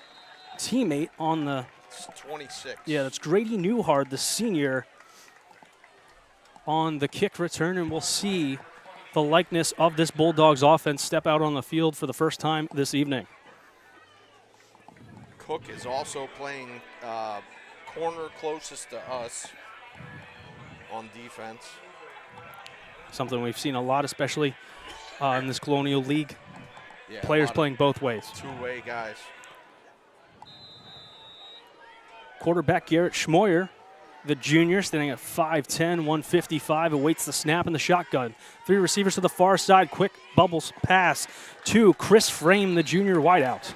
teammate on the... It's 26. Yeah, that's Grady Newhard, the senior, on the kick return, and we'll see the likeness of this Bulldogs offense step out on the field for the first time this evening. Cook is also playing corner closest to us on defense. Something we've seen a lot, especially in this Colonial League. Yeah, Players playing both ways. Two-way guys. Quarterback Garrett Schmoyer, the junior, standing at 5'10", 155, awaits the snap in the shotgun. Three receivers to the far side, quick bubbles pass to Chris Frame, the junior wideout.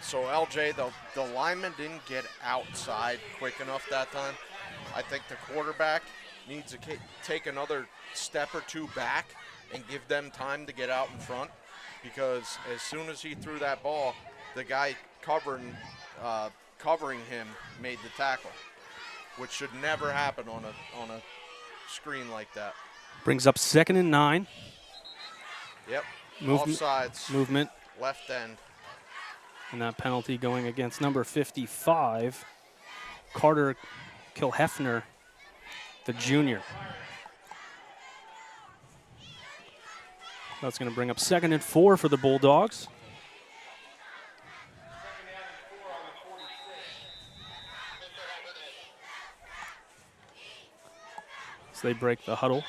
So LJ, the lineman didn't get outside quick enough that time. I think the quarterback needs to take another step or two back and give them time to get out in front, because as soon as he threw that ball, the guy covering him made the tackle, which should never happen on a screen like that. Brings up 2nd and 9. Yep. Offsides. Movement. Left end. And that penalty going against number 55, Carter Kilhefner, the junior. That's going to bring up 2nd and 4 for the Bulldogs. So they break the huddle.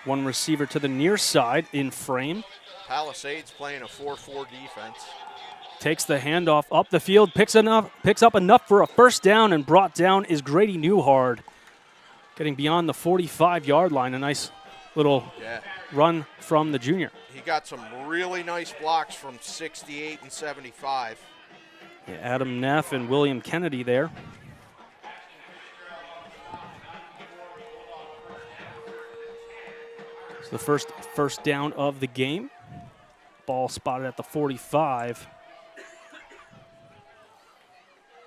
One receiver to the near side in Frame. Palisades playing a 4-4 defense. Takes the handoff up the field, picks up enough for a first down, and brought down is Grady Newhard. Getting beyond the 45-yard line, a nice little run from the junior. He got some really nice blocks from 68 and 75. Yeah, Adam Neff and William Kennedy there. So the first down of the game. Ball spotted at the 45.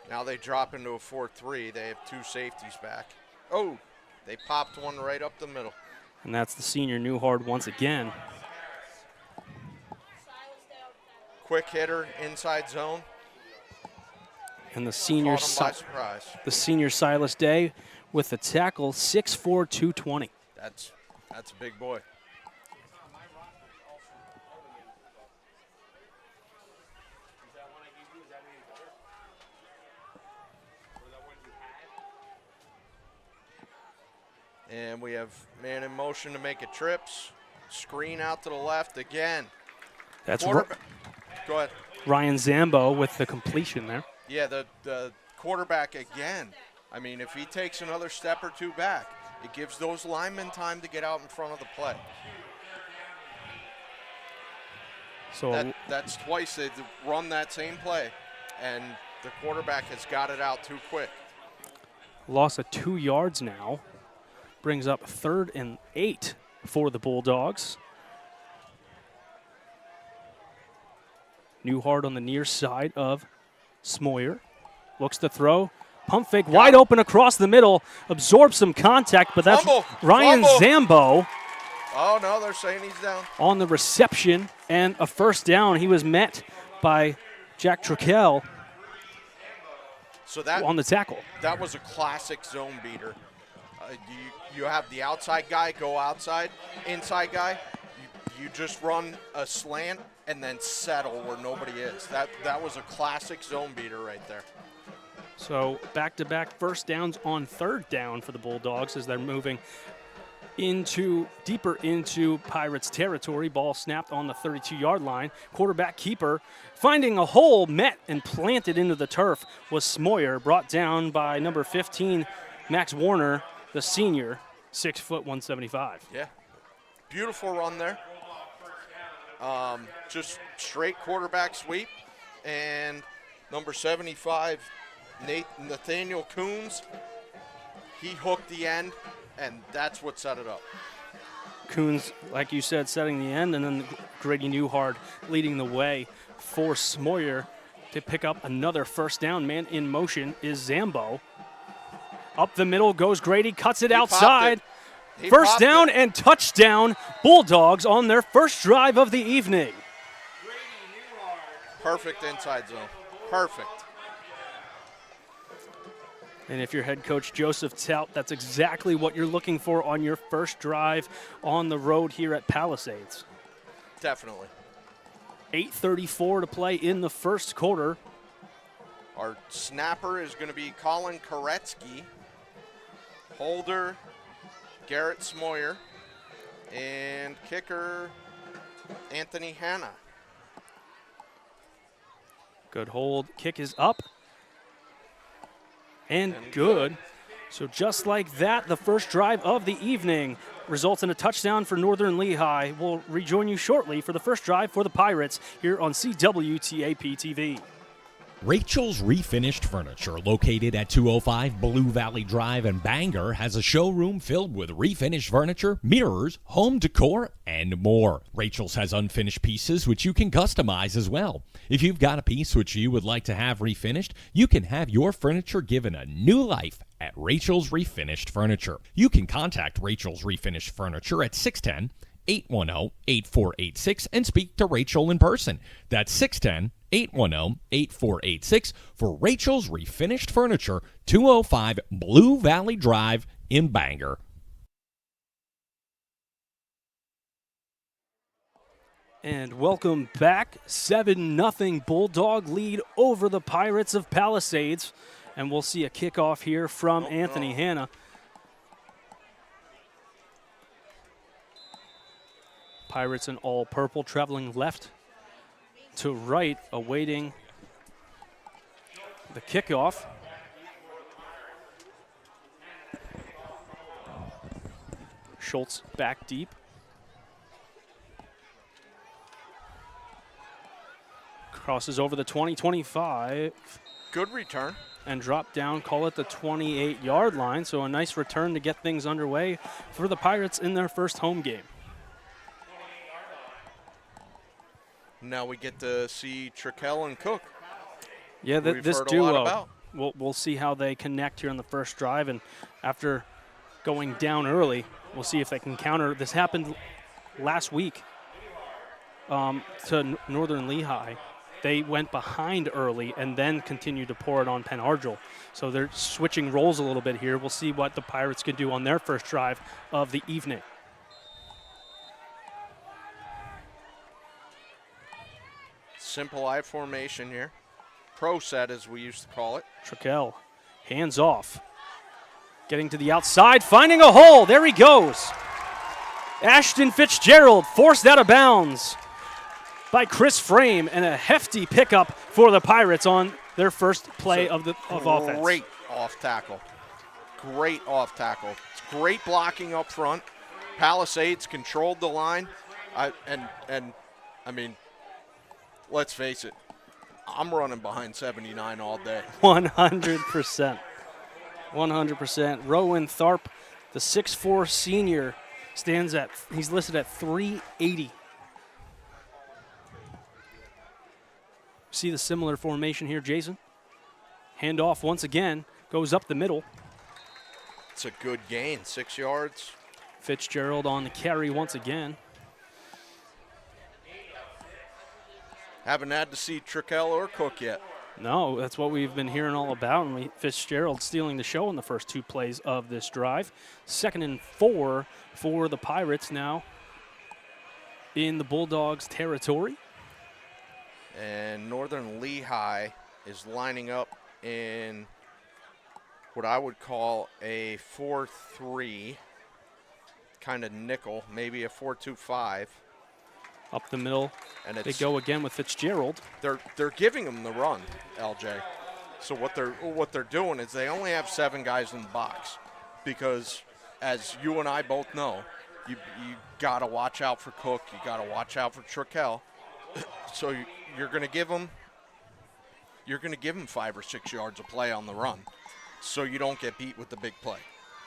Now they drop into a 4-3. They have two safeties back. Oh, they popped one right up the middle. And that's the senior Newhard once again. Quick hitter, inside zone. And the senior, Caught him by surprise. The senior Silas Day with the tackle, 6'4", 220. That's a big boy. And we have man in motion to make it trips. Screen out to the left again. That's Go ahead. Ryan Zambo with the completion there. Yeah, the quarterback again. I mean, if he takes another step or two back, it gives those linemen time to get out in front of the play. So that's twice they've run that same play, and the quarterback has got it out too quick. Loss of 2 yards now. Brings up 3rd and 8 for the Bulldogs. Newhart on the near side of Smoyer. Looks to throw. Pump fake wide open across the middle. Absorbs some contact, but that's Ryan Zambo. Oh, no, they're saying he's down. On the reception and a first down. He was met by Jack Trickell so that, on the tackle. That was a classic zone beater. You have the outside guy go outside, inside guy. You just run a slant and then settle where nobody is. That was a classic zone beater right there. So back-to-back first downs on third down for the Bulldogs as they're moving deeper into Pirates territory. Ball snapped on the 32-yard line. Quarterback keeper finding a hole, met and planted into the turf was Smoyer, brought down by number 15, Max Warner, the senior, 6 foot 175. Yeah, beautiful run there. Just straight quarterback sweep, and number 75, Nathaniel Coons, he hooked the end, and that's what set it up. Coons, like you said, setting the end, and then Grady Newhart leading the way for Smoyer to pick up another first down. Man in motion is Zambo. Up the middle goes Grady, cuts it outside. First down and touchdown, Bulldogs on their first drive of the evening. Perfect inside zone. Perfect. And if you're head coach Joseph Tout, that's exactly what you're looking for on your first drive on the road here at Palisades. Definitely. 8:34 to play in the first quarter. Our snapper is going to be Colin Koretsky. Holder, Garrett Smoyer. And kicker, Anthony Hanna. Good hold. Kick is up. And good. So just like that, the first drive of the evening results in a touchdown for Northern Lehigh. We'll rejoin you shortly for the first drive for the Pirates here on CWTAP TV. Rachel's Refinished Furniture, located at 205 Blue Valley Drive in Bangor, has a showroom filled with refinished furniture, mirrors, home decor, and more. Rachel's has unfinished pieces which you can customize as well. If you've got a piece which you would like to have refinished, you can have your furniture given a new life at Rachel's Refinished Furniture. You can contact Rachel's Refinished Furniture at 610-810-8486 and speak to Rachel in person. That's 610-810-8486 for Rachel's Refinished Furniture, 205 Blue Valley Drive in Bangor. And welcome back. 7-0 Bulldog lead over the Pirates of Palisades. And we'll see a kickoff here from Anthony Hanna. Pirates in all purple, traveling left to right, awaiting the kickoff. Schultz back deep. Crosses over the 20-25. Good return. And drop down, call it the 28-yard line. So a nice return to get things underway for the Pirates in their first home game. Now we get to see Trickell and Cook. Yeah, this heard a duo. lot about. We'll see how they connect here on the first drive. And after going down early, we'll see if they can counter. This happened last week to Northern Lehigh. They went behind early and then continued to pour it on Penn Argyl. So they're switching roles a little bit here. We'll see what the Pirates can do on their first drive of the evening. Simple I formation here. Pro set, as we used to call it. Trickell, hands off. Getting to the outside, finding a hole. There he goes. Ashton Fitzgerald forced out of bounds by Chris Frame, and a hefty pickup for the Pirates on their first play of offense. Great off tackle. Great off tackle. It's great blocking up front. Palisades controlled the line. I mean, let's face it, I'm running behind 79 all day. 100%. 100%. Rowan Tharp, the 6'4 senior, he's listed at 380. See the similar formation here, Jason. Handoff once again, goes up the middle. It's a good gain, 6 yards. Fitzgerald on the carry once again. Haven't had to see Trickell or Cook yet. No, that's what we've been hearing all about. And Fitzgerald stealing the show in the first 2 plays of this drive. 2nd and 4 for the Pirates now in the Bulldogs' territory. And Northern Lehigh is lining up in what I would call a 4-3, kind of nickel, maybe a 4-2-5. Up the middle, And they it's, go again with Fitzgerald. they're giving them the run, LJ. So what they're doing is they only have 7 guys in the box, because as you and I both know, you got to watch out for Cook, you got to watch out for Trickell. So you're going to give them 5 or 6 yards of play on the run, so you don't get beat with the big play.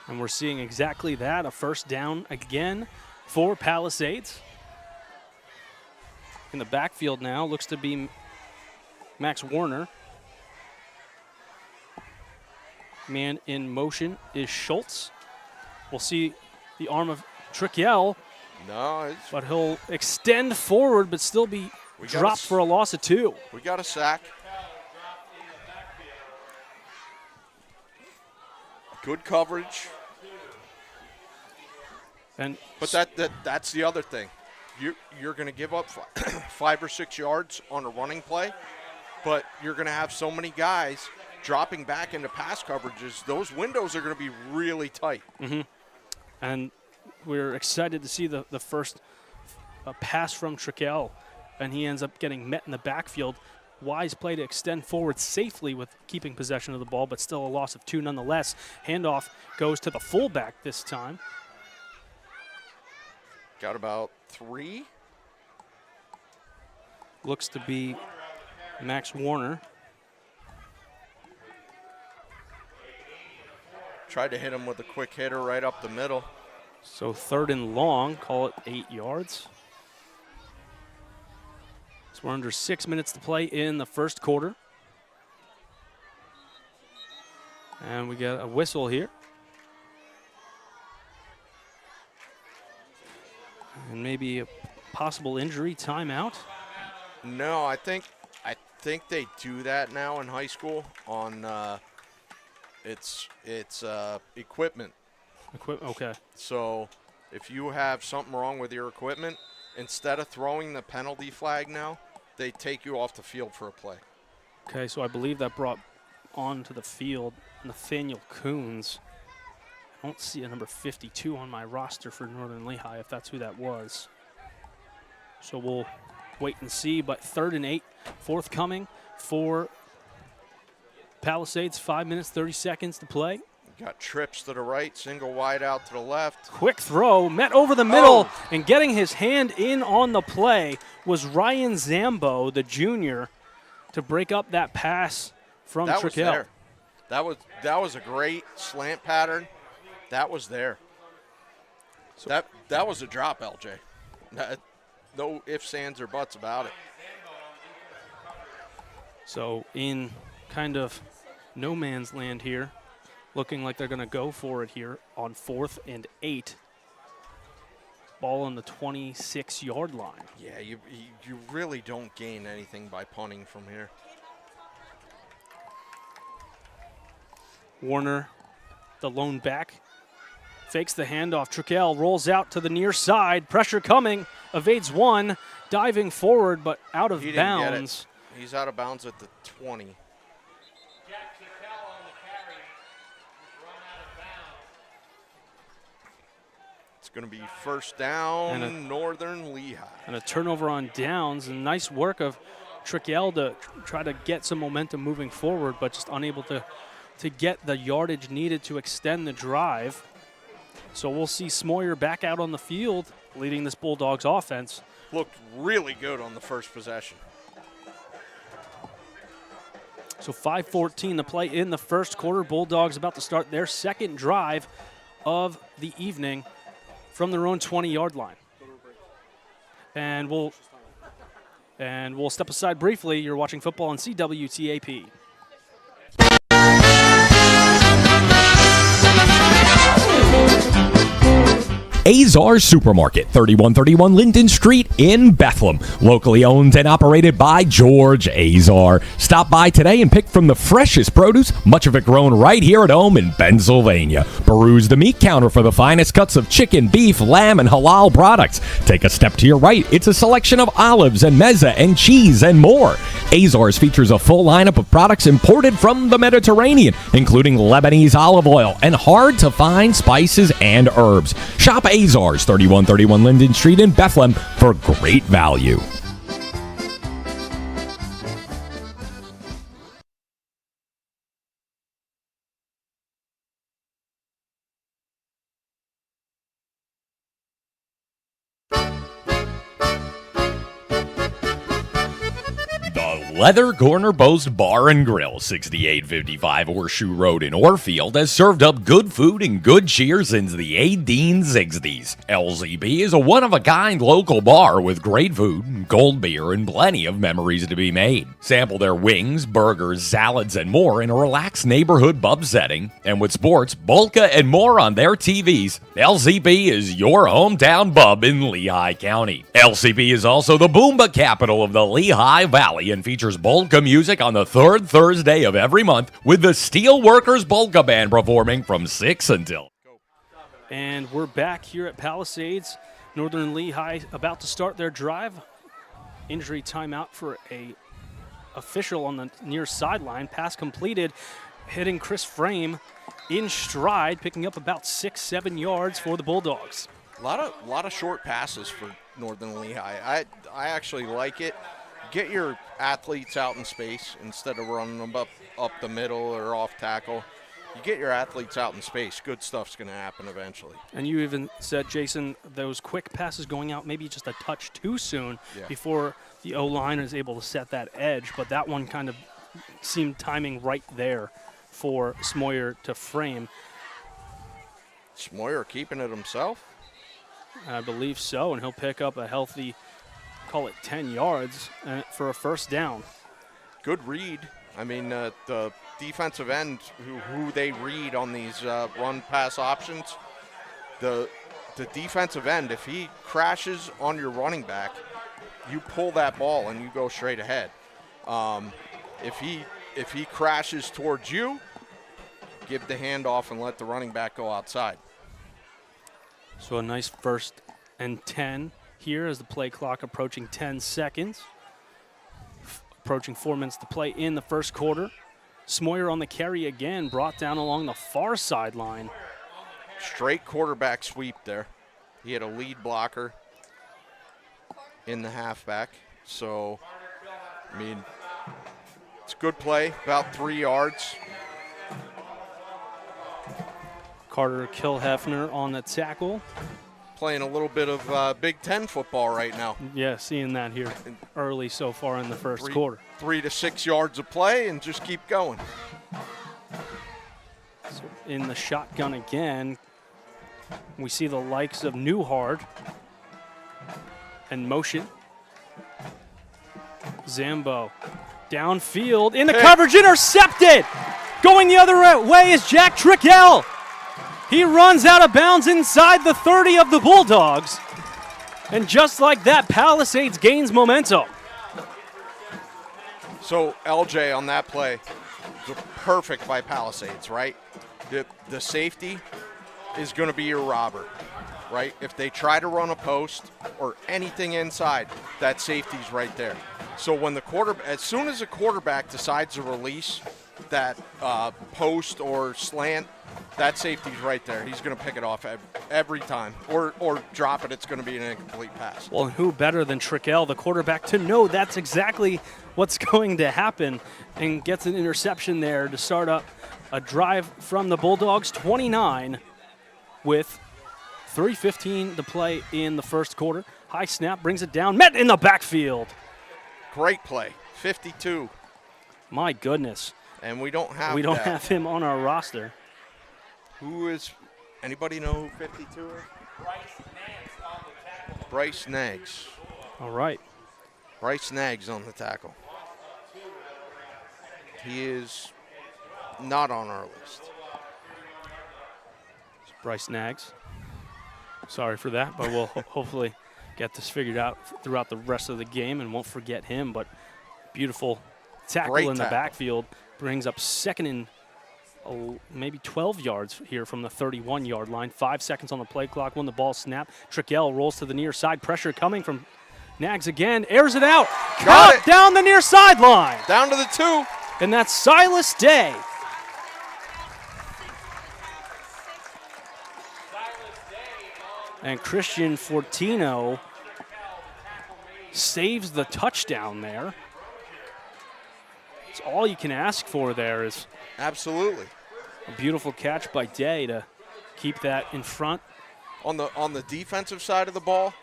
And we're seeing exactly that, a first down again for Palisades. In the backfield now looks to be Max Warner. Man in motion is Schultz. We'll see the arm of Trickell, No, but he'll extend forward but still be dropped for a loss of 2. we got a sack. Good coverage. But that's the other thing. You're going to give up 5 or 6 yards on a running play, but you're going to have so many guys dropping back into pass coverages. Those windows are going to be really tight. Mm-hmm. And we're excited to see the first pass from Trickell, and he ends up getting met in the backfield. Wise play to extend forward safely with keeping possession of the ball, but still a loss of 2 nonetheless. Handoff goes to the fullback this time. Got about 3. Looks to be Max Warner. Tried to hit him with a quick hitter right up the middle. So 3rd and long, call it 8 yards. So we're under 6 minutes to play in the first quarter. And we got a whistle here. And maybe a possible injury timeout. No, I think they do that now in high school on it's equipment. Okay. So if you have something wrong with your equipment, instead of throwing the penalty flag now, they take you off the field for a play. Okay, so I believe that brought onto the field Nathaniel Coons. I don't see a number 52 on my roster for Northern Lehigh, if that's who that was. So we'll wait and see, but 3rd and 8 forthcoming for Palisades. 5 minutes, 30 seconds to play. Got trips to the right, single wide out to the left. Quick throw, met over the middle, and getting his hand in on the play was Ryan Zambo, the junior, to break up that pass from Trickell. That was a great slant pattern. That was there. So that was a drop, LJ. No ifs, ands, or buts about it. So in kind of no man's land here, looking like they're going to go for it here on 4th and 8. Ball on the 26-yard line. Yeah, you really don't gain anything by punting from here. Warner, the lone back, fakes the handoff. Trickell rolls out to the near side. Pressure coming. Evades 1. Diving forward, but out of bounds. He's out of bounds at the 20. It's going to be first down, and Northern Lehigh. And a turnover on downs. And nice work of Trickell to try to get some momentum moving forward, but just unable to get the yardage needed to extend the drive. So we'll see Smoyer back out on the field leading this Bulldogs offense. Looked really good on the first possession. So 5:14 to play in the first quarter. Bulldogs about to start their second drive of the evening from their own 20-yard line. And we'll And we'll step aside briefly. You're watching football on CWTAP. Azar Supermarket, 3131 Linden Street in Bethlehem. Locally owned and operated by George Azar. Stop by today and pick from the freshest produce, much of it grown right here at home in Pennsylvania. Peruse the meat counter for the finest cuts of chicken, beef, lamb, and halal products. Take a step to your right. It's a selection of olives and mezza and cheese and more. Azar's features a full lineup of products imported from the Mediterranean, including Lebanese olive oil and hard-to-find spices and herbs. Shop Azar's, 3131 Linden Street in Bethlehem for great value. Leather Corner Post Bar and Grill, 6855 Horseshoe Road in Orfield, has served up good food and good cheer since the 1860s. LZB is a one-of-a-kind local bar with great food, cold beer, and plenty of memories to be made. Sample their wings, burgers, salads, and more in a relaxed neighborhood pub setting. And with sports, Bolka, and more on their TVs, LZB is your hometown pub in Lehigh County. LCB is also the Boomba capital of the Lehigh Valley and features Bolka music on the third Thursday of every month, with the Steelworkers Bolka Band performing from 6 until. And we're back here at Palisades. Northern Lehigh about to start their drive. Injury timeout for a official on the near sideline. Pass completed, hitting Chris Frame in stride, picking up about 6-7 yards for the Bulldogs. A lot of short passes for Northern Lehigh. I actually like it. Get your athletes out in space instead of running them up the middle or off tackle. You get your athletes out in space, good stuff's going to happen eventually. And you even said, Jason, those quick passes going out maybe just a touch too soon before the O-line is able to set that edge, but that one kind of seemed timing right there for Smoyer to Frame. Smoyer keeping it himself? I believe so, and he'll pick up a healthy, call it 10 yards for a first down. Good read. I mean, the defensive end who they read on these run-pass options, the defensive end, if he crashes on your running back, you pull that ball and you go straight ahead. If he crashes towards you, give the handoff and let the running back go outside. So a nice 1st and 10 here as the play clock approaching 10 seconds. Approaching 4 minutes to play in the first quarter. Smoyer on the carry again, brought down along the far sideline. Straight quarterback sweep there. He had a lead blocker in the halfback. So, I mean, it's a good play, about 3 yards. Carter Kilhefner on the tackle. Playing a little bit of Big Ten football right now. Yeah, seeing that here early so far in the first quarter. 3 to 6 yards of play and just keep going. So in the shotgun again, we see the likes of Newhard and motion. Zambo downfield in the coverage, intercepted. Going the other way is Jack Trickel. He runs out of bounds inside the 30 of the Bulldogs. And just like that, Palisades gains momentum. So LJ on that play, perfect by Palisades, right? The safety is going to be your robber, right? If they try to run a post or anything inside, that safety's right there. So when as soon as the quarterback decides to release that post or slant, that safety's right there. He's going to pick it off every time. Or drop it. It's going to be an incomplete pass. Well, who better than Trickel, the quarterback, to know that's exactly what's going to happen, and gets an interception there to start up a drive from the Bulldogs, 29 with 3:15 to play in the first quarter. High snap, brings it down, met in the backfield. Great play, 52. My goodness. And we don't have him on our roster. Who is, anybody know who 52 is? Bryce Nags. All right. Bryce Nags on the tackle. He is not on our list. Bryce Nags. Sorry for that, but we'll hopefully get this figured out throughout the rest of the game and won't forget him. But beautiful tackle Great in the tackle. backfield. Brings up second and maybe 12 yards here from the 31-yard line. 5 seconds on the play clock when the ball snapped. Trickell rolls to the near side. Pressure coming from Nags again. Airs it out. Got Caught it. down the near sideline. Down to the 2. And that's Silas Day. And Christian Fortino saves the touchdown there. It's all you can ask for there is Absolutely. a beautiful catch by Day to keep that in front. On the defensive side of the ball,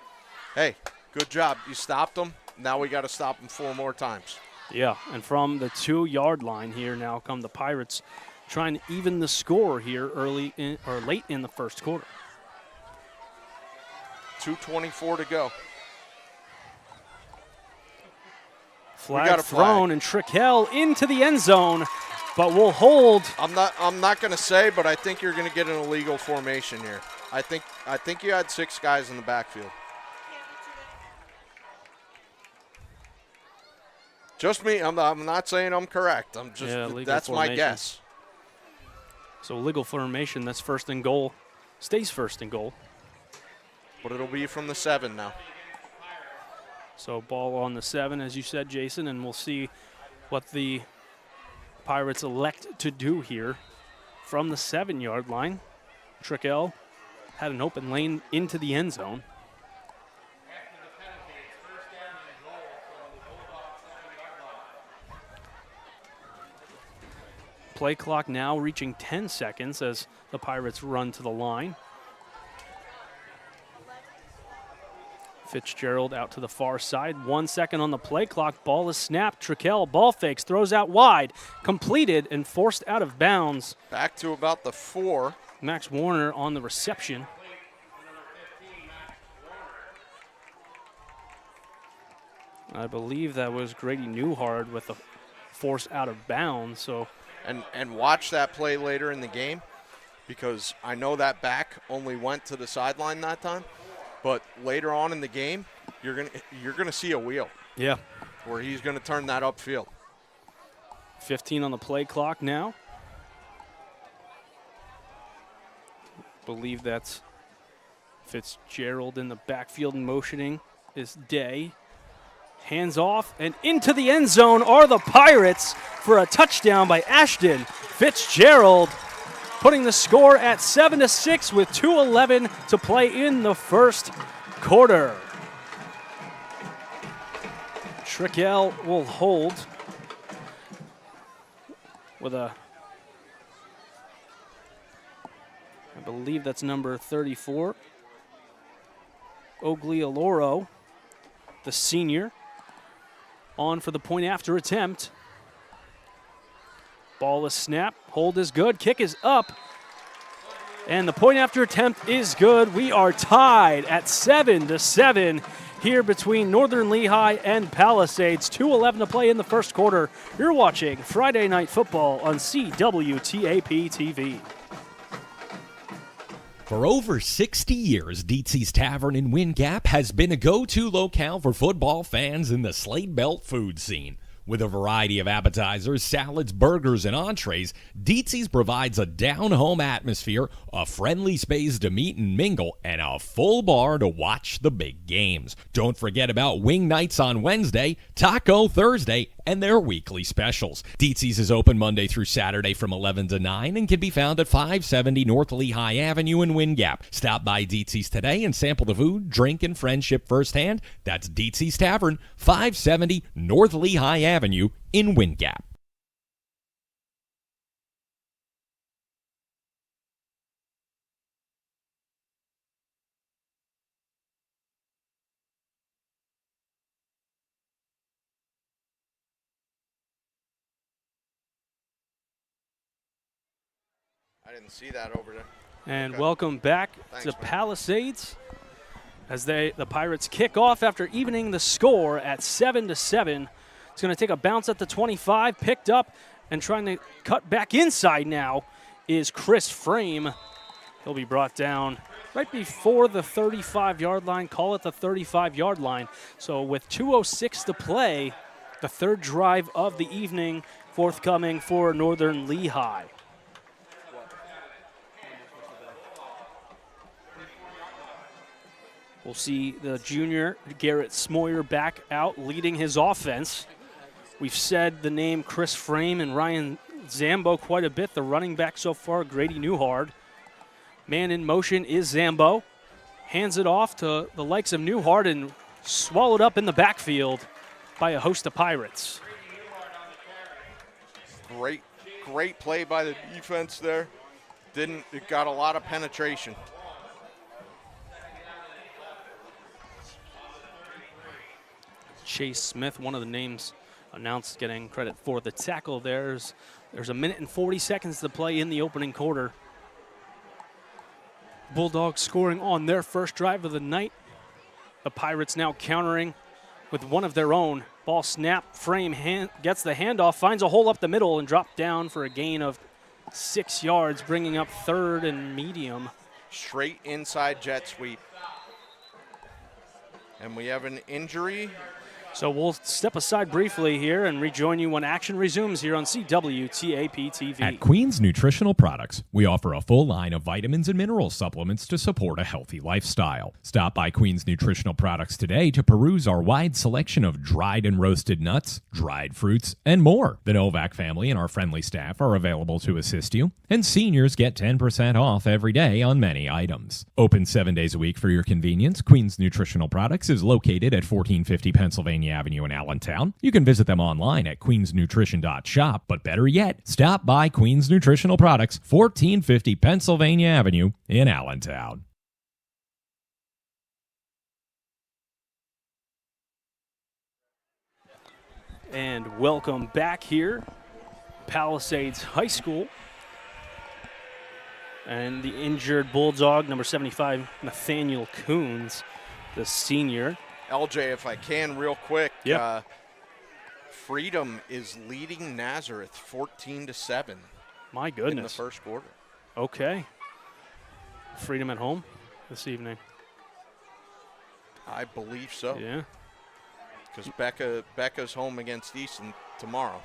hey, good job. You stopped them. Now we got to stop them 4 more times. Yeah, and from the 2-yard line here now come the Pirates trying to even the score here late in the first quarter. 2:24 to go. Flag got a thrown and Trickell into the end zone, but will hold. I'm not going to say, but I think you're going to get an illegal formation here. I think you had 6 guys in the backfield. Just me. I'm not saying I'm correct. I'm just legal that's my formation. guess. So legal formation, that's first and goal. Stays first and goal. But it'll be from the 7 now. So ball on the 7, as you said, Jason, and we'll see what the Pirates elect to do here from the 7-yard line. Trickell had an open lane into the end zone. Play clock now reaching 10 seconds as the Pirates run to the line. Fitzgerald out to the far side. 1 second on the play clock. Ball is snapped. Trickell ball fakes, throws out wide. Completed and forced out of bounds. Back to about the 4. Max Warner on the reception. I believe that was Grady Newhard with the force out of bounds. So, And watch that play later in the game, because I know that back only went to the sideline that time. But later on in the game, you're gonna see a wheel yeah, where he's gonna turn that upfield. 15 on the play clock now. Believe that's Fitzgerald in the backfield motioning is Day. Hands off and into the end zone are the Pirates for a touchdown by Ashton Fitzgerald, putting the score at 7-6 with 2:11 to play in the first quarter. Trickell will hold with I believe that's number 34, Oglialoro, the senior, on for the point after attempt. Ball is snapped, hold is good, kick is up, and the point after attempt is good. We are tied at 7-7 here between Northern Lehigh and Palisades. 2:11 to play in the first quarter. You're watching Friday Night Football on CWTAP TV. For over 60 years, Dietz's Tavern in Wind Gap has been a go-to locale for football fans in the Slate Belt food scene. With a variety of appetizers, salads, burgers, and entrees, Dietz's provides a down-home atmosphere, a friendly space to meet and mingle, and a full bar to watch the big games. Don't forget about wing nights on Wednesday, taco Thursday, and their weekly specials. Dietz's is open Monday through Saturday from 11 to 9 and can be found at 570 North Lehigh Avenue in Wind Gap. Stop by Dietz's today and sample the food, drink, and friendship firsthand. That's Dietz's Tavern, 570 North Lehigh Avenue in Wind Gap. I didn't see that over there. And Okay. welcome back Thanks, to man. Palisades. as the Pirates kick off after evening the score at 7-7. It's going to take a bounce at the 25, picked up, and trying to cut back inside now is Chris Frame. He'll be brought down right before the 35-yard line, call it the 35-yard line. So with 2:06 to play, the third drive of the evening forthcoming for Northern Lehigh. We'll see the junior Garrett Smoyer back out leading his offense. We've said the name Chris Frame and Ryan Zambo quite a bit, the running back so far, Grady Newhard. Man in motion is Zambo. Hands it off to the likes of Newhard and swallowed up in the backfield by a host of Pirates. Great play by the defense there. It got a lot of penetration. Chase Smith, one of the names announced getting credit for the tackle. There's a minute and 40 seconds to play in the opening quarter. Bulldogs scoring on their first drive of the night. The Pirates now countering with one of their own. Ball snap, Frame gets the handoff, finds a hole up the middle and dropped down for a gain of 6 yards, bringing up third and medium. Straight inside jet sweep. And we have an injury. So we'll step aside briefly here and rejoin you when action resumes here on CWTAP TV. At Queen's Nutritional Products, we offer a full line of vitamins and mineral supplements to support a healthy lifestyle. Stop by Queen's Nutritional Products today to peruse our wide selection of dried and roasted nuts, dried fruits, and more. The Novak family and our friendly staff are available to assist you, and seniors get 10% off every day on many items. Open 7 days a week for your convenience, Queen's Nutritional Products is located at 1450 Pennsylvania Avenue in Allentown. You can visit them online at queensnutrition.shop, but better yet, stop by Queen's Nutritional Products, 1450 Pennsylvania Avenue in Allentown. And welcome back here, Palisades High School. And the injured Bulldog, number 75, Nathaniel Coons, the senior. LJ, if I can real quick, Yep. Freedom is leading Nazareth 14-7 My goodness. in the first quarter. Okay. Freedom at home this evening. I believe so. Yeah. Because Becca's home against Easton tomorrow.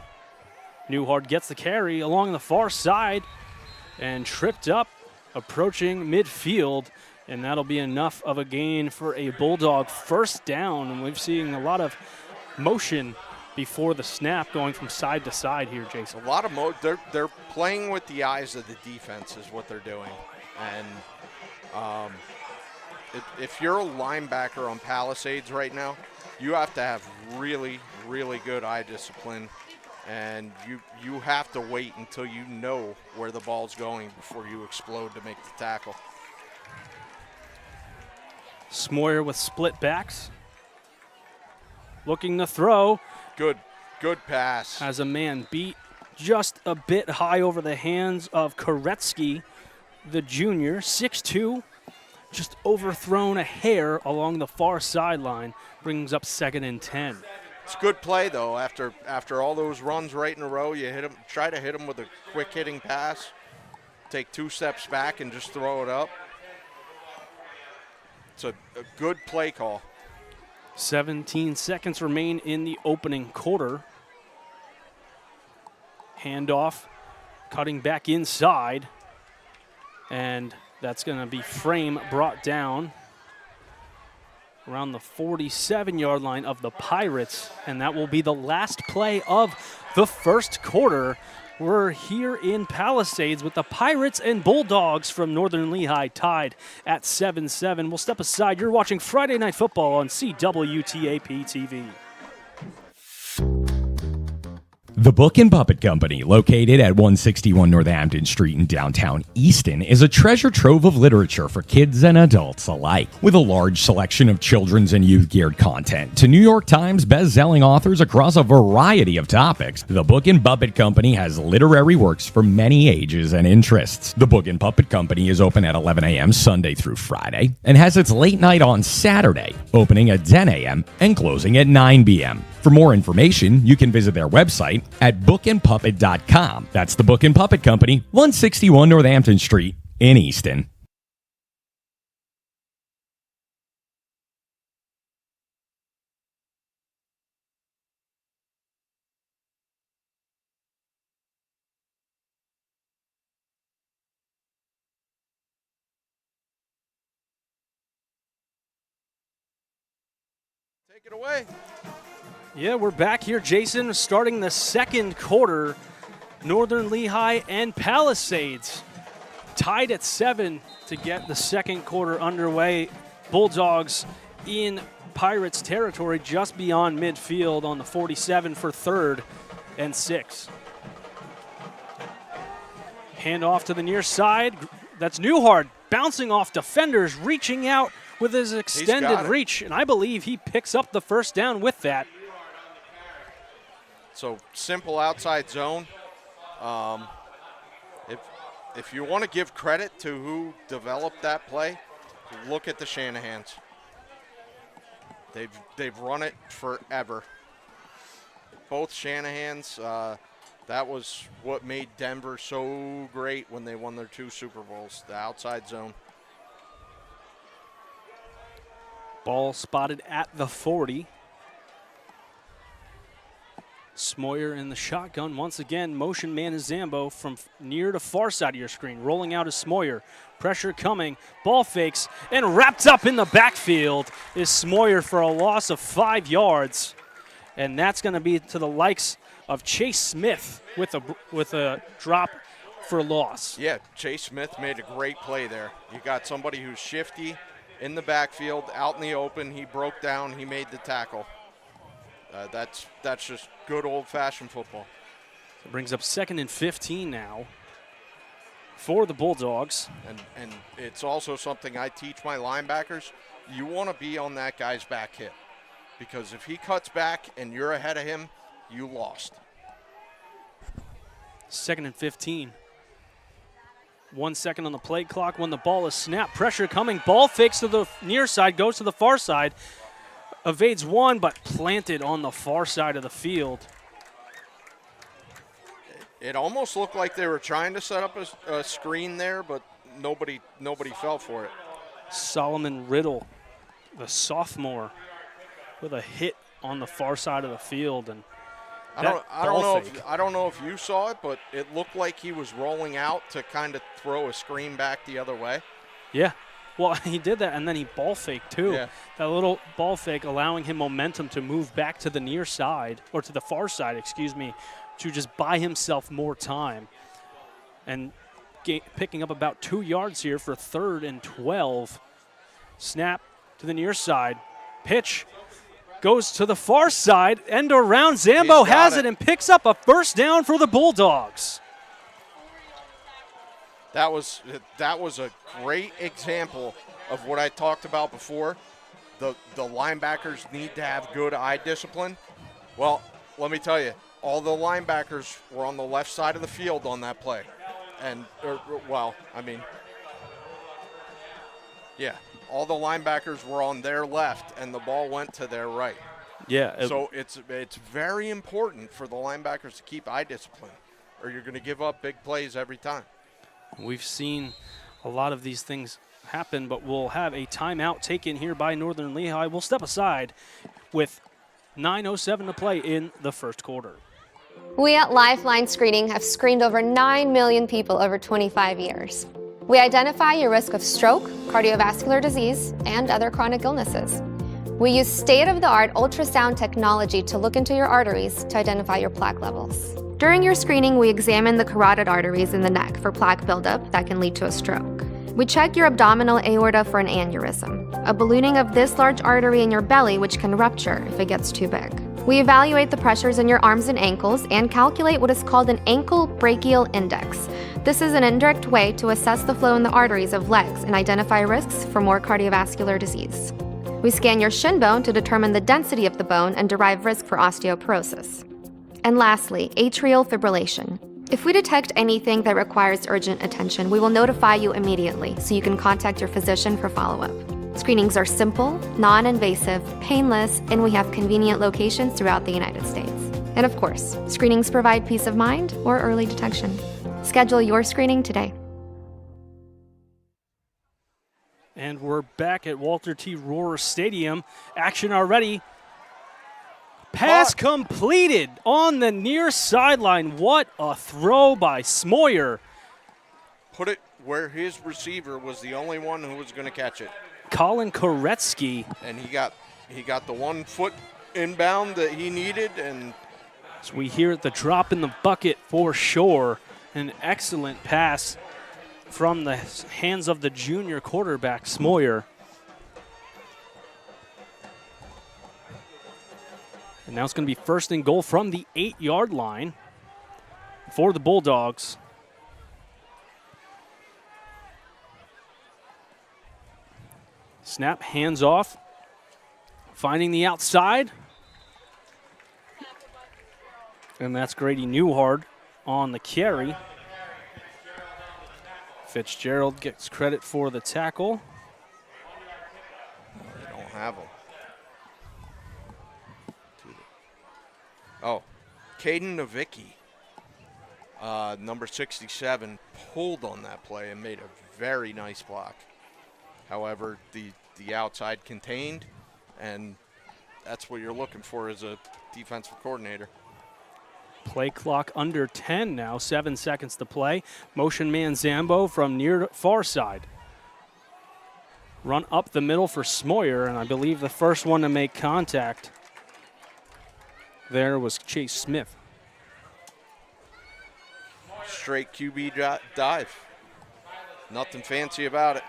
Newhard gets the carry along the far side and tripped up approaching midfield. And that'll be enough of a gain for a Bulldog first down. And we've seen a lot of motion before the snap going from side to side here, Jason. A lot of they're playing with the eyes of the defense is what they're doing. And if you're a linebacker on Palisades right now, you have to have really, really good eye discipline. And you have to wait until you know where the ball's going before you explode to make the tackle. Smoyer with split backs. Looking to throw. Good pass. Has a man beat just a bit high over the hands of Koretsky, the junior, 6'2", just overthrown a hair along the far sideline, brings up 2nd and 10. It's a good play, though. After all those runs right in a row, you try to hit him with a quick hitting pass, take 2 steps back and just throw it up. It's a good play call. 17 seconds remain in the opening quarter. Handoff, cutting back inside. And that's going to be Frame brought down around the 47-yard line of the Pirates. And that will be the last play of the first quarter. We're here in Palisades with the Pirates and Bulldogs from Northern Lehigh tied at 7-7. We'll step aside. You're watching Friday Night Football on CWTAP TV. The Book and Puppet Company, located at 161 Northampton Street in downtown Easton, is a treasure trove of literature for kids and adults alike. With a large selection of children's and youth-geared content to New York Times best-selling authors across a variety of topics, the Book and Puppet Company has literary works for many ages and interests. The Book and Puppet Company is open at 11 a.m. Sunday through Friday and has its late night on Saturday, opening at 10 a.m. and closing at 9 p.m. For more information, you can visit their website at bookandpuppet.com. That's the Book and Puppet Company, 161 Northampton Street in Easton. Take it away. Yeah, we're back here, Jason, starting the second quarter. Northern Lehigh and Palisades tied at 7 to get the second quarter underway. Bulldogs in Pirates territory just beyond midfield on the 47 for 3rd and 6. Hand off to the near side. That's Newhart bouncing off defenders, reaching out with his extended reach, and I believe he picks up the first down with that. So simple outside zone. If you want to give credit to who developed that play, look at the Shanahans. They've run it forever. Both Shanahans. That was what made Denver so great when they won their 2 Super Bowls. The outside zone. Ball spotted at the 40. Smoyer in the shotgun once again. Motion man is Zambo from near to far side of your screen. Rolling out is Smoyer. Pressure coming. Ball fakes and wrapped up in the backfield is Smoyer for a loss of 5 yards. And that's going to be to the likes of Chase Smith with a drop for a loss. Yeah, Chase Smith made a great play there. You got somebody who's shifty in the backfield, out in the open. He broke down. He made the tackle. That's just good old-fashioned football. It brings up 2nd and 15 now for the Bulldogs. And it's also something I teach my linebackers. You want to be on that guy's back hip, because if he cuts back and you're ahead of him, you lost. 2nd and 15. 1 second on the play clock when the ball is snapped. Pressure coming. Ball fakes to the near side, goes to the far side. Evades one, but planted on the far side of the field. It almost looked like they were trying to set up a screen there, but nobody fell for it. Solomon Riddle, the sophomore, with a hit on the far side of the field, and I don't know if you saw it, but it looked like he was rolling out to kind of throw a screen back the other way. Yeah. Well, he did that, and then he ball faked, too. Yeah. That little ball fake allowing him momentum to move back to the near side, or to the far side, to just buy himself more time. And picking up about 2 yards here for 3rd and 12. Snap to the near side. Pitch goes to the far side. End around. Zambo has it and picks up a first down for the Bulldogs. That was a great example of what I talked about before. The linebackers need to have good eye discipline. Well, let me tell you, all the linebackers were on the left side of the field on that play. All the linebackers were on their left, and the ball went to their right. Yeah. So it's very important for the linebackers to keep eye discipline, or you're going to give up big plays every time. We've seen a lot of these things happen, but we'll have a timeout taken here by Northern Lehigh. We'll step aside with 9:07 to play in the first quarter. We at Lifeline Screening have screened over 9 million people over 25 years. We identify your risk of stroke, cardiovascular disease, and other chronic illnesses. We use state-of-the-art ultrasound technology to look into your arteries to identify your plaque levels. During your screening, we examine the carotid arteries in the neck for plaque buildup that can lead to a stroke. We check your abdominal aorta for an aneurysm, a ballooning of this large artery in your belly which can rupture if it gets too big. We evaluate the pressures in your arms and ankles and calculate what is called an ankle brachial index. This is an indirect way to assess the flow in the arteries of legs and identify risks for more cardiovascular disease. We scan your shin bone to determine the density of the bone and derive risk for osteoporosis. And lastly, atrial fibrillation. If we detect anything that requires urgent attention, we will notify you immediately so you can contact your physician for follow-up. Screenings are simple, non-invasive, painless, and we have convenient locations throughout the United States. And of course, screenings provide peace of mind or early detection. Schedule your screening today. And we're back at Walter T. Rohrer Stadium. Action already. Pass completed on the near sideline. What a throw by Smoyer. Put it where his receiver was the only one who was going to catch it. Colin Koretsky. And he got the 1 foot inbound that he needed. And So we hear the drop in the bucket for sure. An excellent pass from the hands of the junior quarterback, Smoyer. And now it's going to be first and goal from the 8-yard line for the Bulldogs. Snap, hands off, finding the outside. And that's Grady Newhart on the carry. Fitzgerald gets credit for the tackle. they don't have him. Oh, Caden Novicki, number 67, pulled on that play and made a very nice block. However, the outside contained, and that's what you're looking for as a defensive coordinator. Play clock under 10 now, 7 seconds to play. Motion man Zambo from near far side. Run up the middle for Smoyer, and I believe the first one to make contact there was Chase Smith. Straight QB dive. Nothing fancy about it.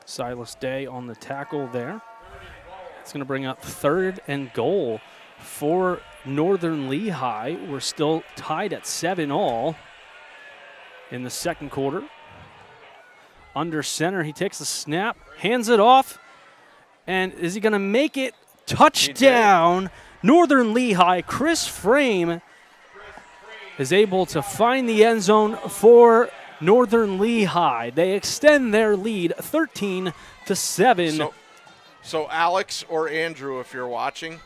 Silas Day on the tackle there. It's going to bring up third and goal for Northern Lehigh. We're still tied at 7-all in the second quarter. Under center, he takes the snap, hands it off, and is he going to make it? Touchdown, Northern Lehigh. Chris Frame is able to find the end zone for Northern Lehigh. They extend their lead 13-7. So Alex or Andrew, if you're watching,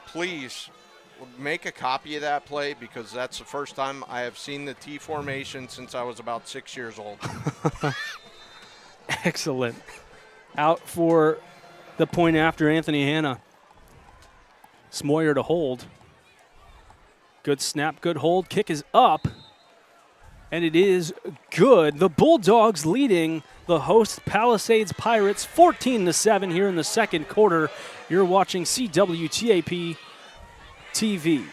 please make a copy of that play, because that's the first time I have seen the T formation since I was about 6 years old. Excellent. Out for the point after Anthony Hanna. Smoyer to hold. Good snap, good hold. Kick is up. And it is good. The Bulldogs leading the host Palisades Pirates 14-7 here in the second quarter. You're watching CWTAP TV.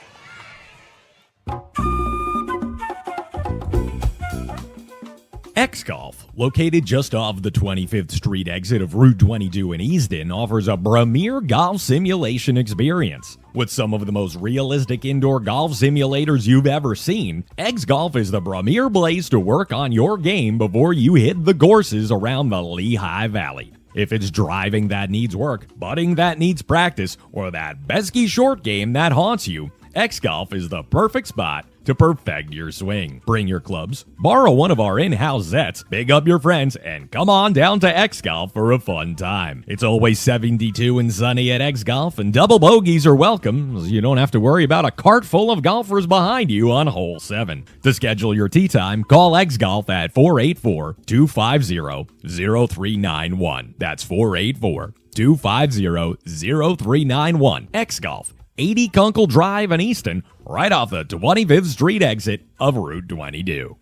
X Golf, located just off the 25th Street exit of Route 22 in Easton, offers a premier golf simulation experience. With some of the most realistic indoor golf simulators you've ever seen, X Golf is the premier place to work on your game before you hit the courses around the Lehigh Valley. If it's driving that needs work, putting that needs practice, or that pesky short game that haunts you, X Golf is the perfect spot to perfect your swing. Bring your clubs, borrow one of our in-house sets, big up your friends, and come on down to X Golf for a fun time. It's always 72 and sunny at X Golf, and double bogeys are welcome, so you don't have to worry about a cart full of golfers behind you on hole 7. To schedule your tee time, call X Golf at 484-250-0391. That's 484-250-0391. X Golf. 80 Kunkel Drive in Easton, right off the 25th Street exit of Route 22.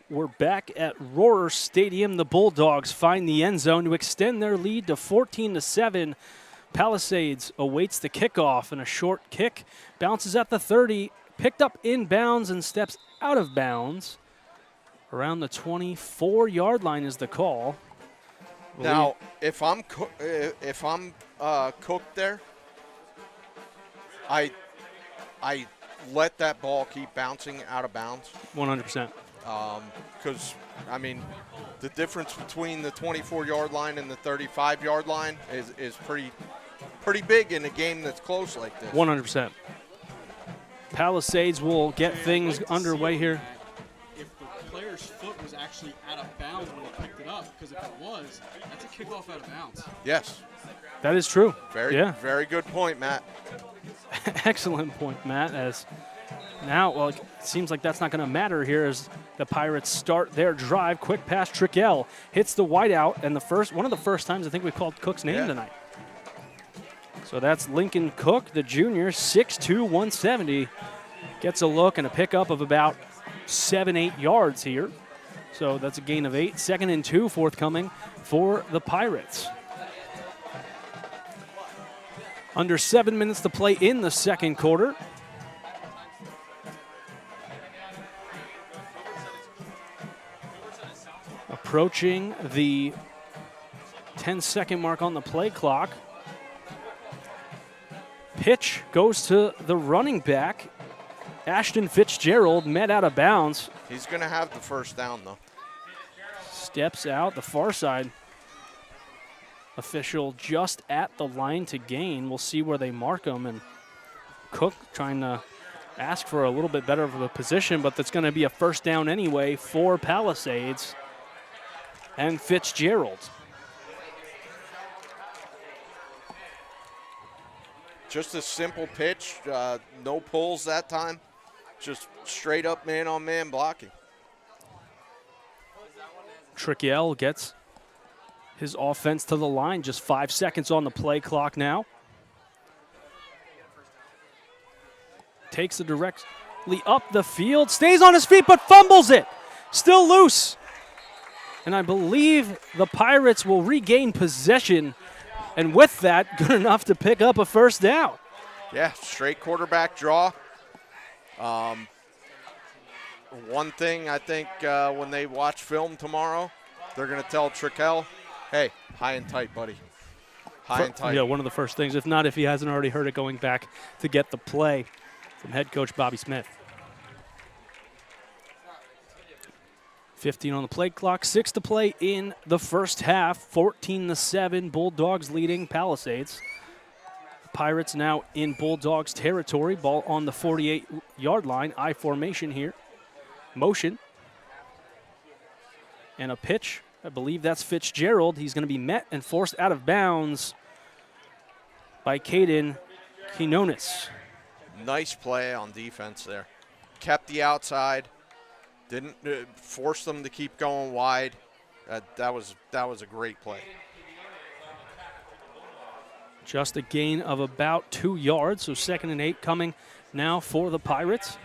We're back at Rohrer Stadium. The Bulldogs find the end zone to extend their lead to 14-7. Palisades awaits the kickoff, and a short kick bounces at the 30, picked up in bounds and steps out of bounds. Around the 24-yard line is the call. Now, if I'm cooked there, I let that ball keep bouncing out of bounds. 100%. Because, I mean, the difference between the 24-yard line and the 35-yard line is pretty big in a game that's close like this. 100%. Palisades will get things underway here. If the player's foot was actually out of bounds when he picked it up, because if it was, that's a kickoff out of bounds. Yes. That is true. Very good point, Matt. Excellent point, Matt. As now, well, it seems like that's not going to matter here as the Pirates start their drive. Quick pass, Trickell hits the wideout, and one of the first times I think we called Cook's name tonight. So that's Lincoln Cook, the junior, 6'2", 170. Gets a look and a pickup of about 7-8 yards here. So that's a gain of 8. 2nd and 2 forthcoming for the Pirates. Under 7 minutes to play in the second quarter. Approaching the 10-second mark on the play clock. Pitch goes to the running back. Ashton Fitzgerald met out of bounds. He's going to have the first down, though. Steps out the far side. Official just at the line to gain. We'll see where they mark him. And Cook trying to ask for a little bit better of a position, but that's going to be a first down anyway for Palisades and Fitzgerald. Just a simple pitch, no pulls that time. Just straight up man-on-man blocking. Trickell gets his offense to the line. Just 5 seconds on the play clock now. Takes it directly up the field. Stays on his feet but fumbles it. Still loose. And I believe the Pirates will regain possession. And with that, good enough to pick up a first down. Yeah, straight quarterback draw. One thing I think when they watch film tomorrow, they're going to tell Trickell, hey, high and tight, buddy. High and tight. Yeah, one of the first things, if not if he hasn't already heard it going back to get the play from head coach Bobby Smith. 15 on the play clock, 6 to play in the first half, 14-7, Bulldogs leading Palisades. Pirates now in Bulldogs territory, ball on the 48-yard line, I formation here. Motion. And a pitch, I believe that's Fitzgerald. He's going to be met and forced out of bounds by Caden Quinones. Nice play on defense there. Kept the outside. Didn't force them to keep going wide. That was a great play. Just a gain of about 2 yards, so 2nd and 8 coming now for the Pirates.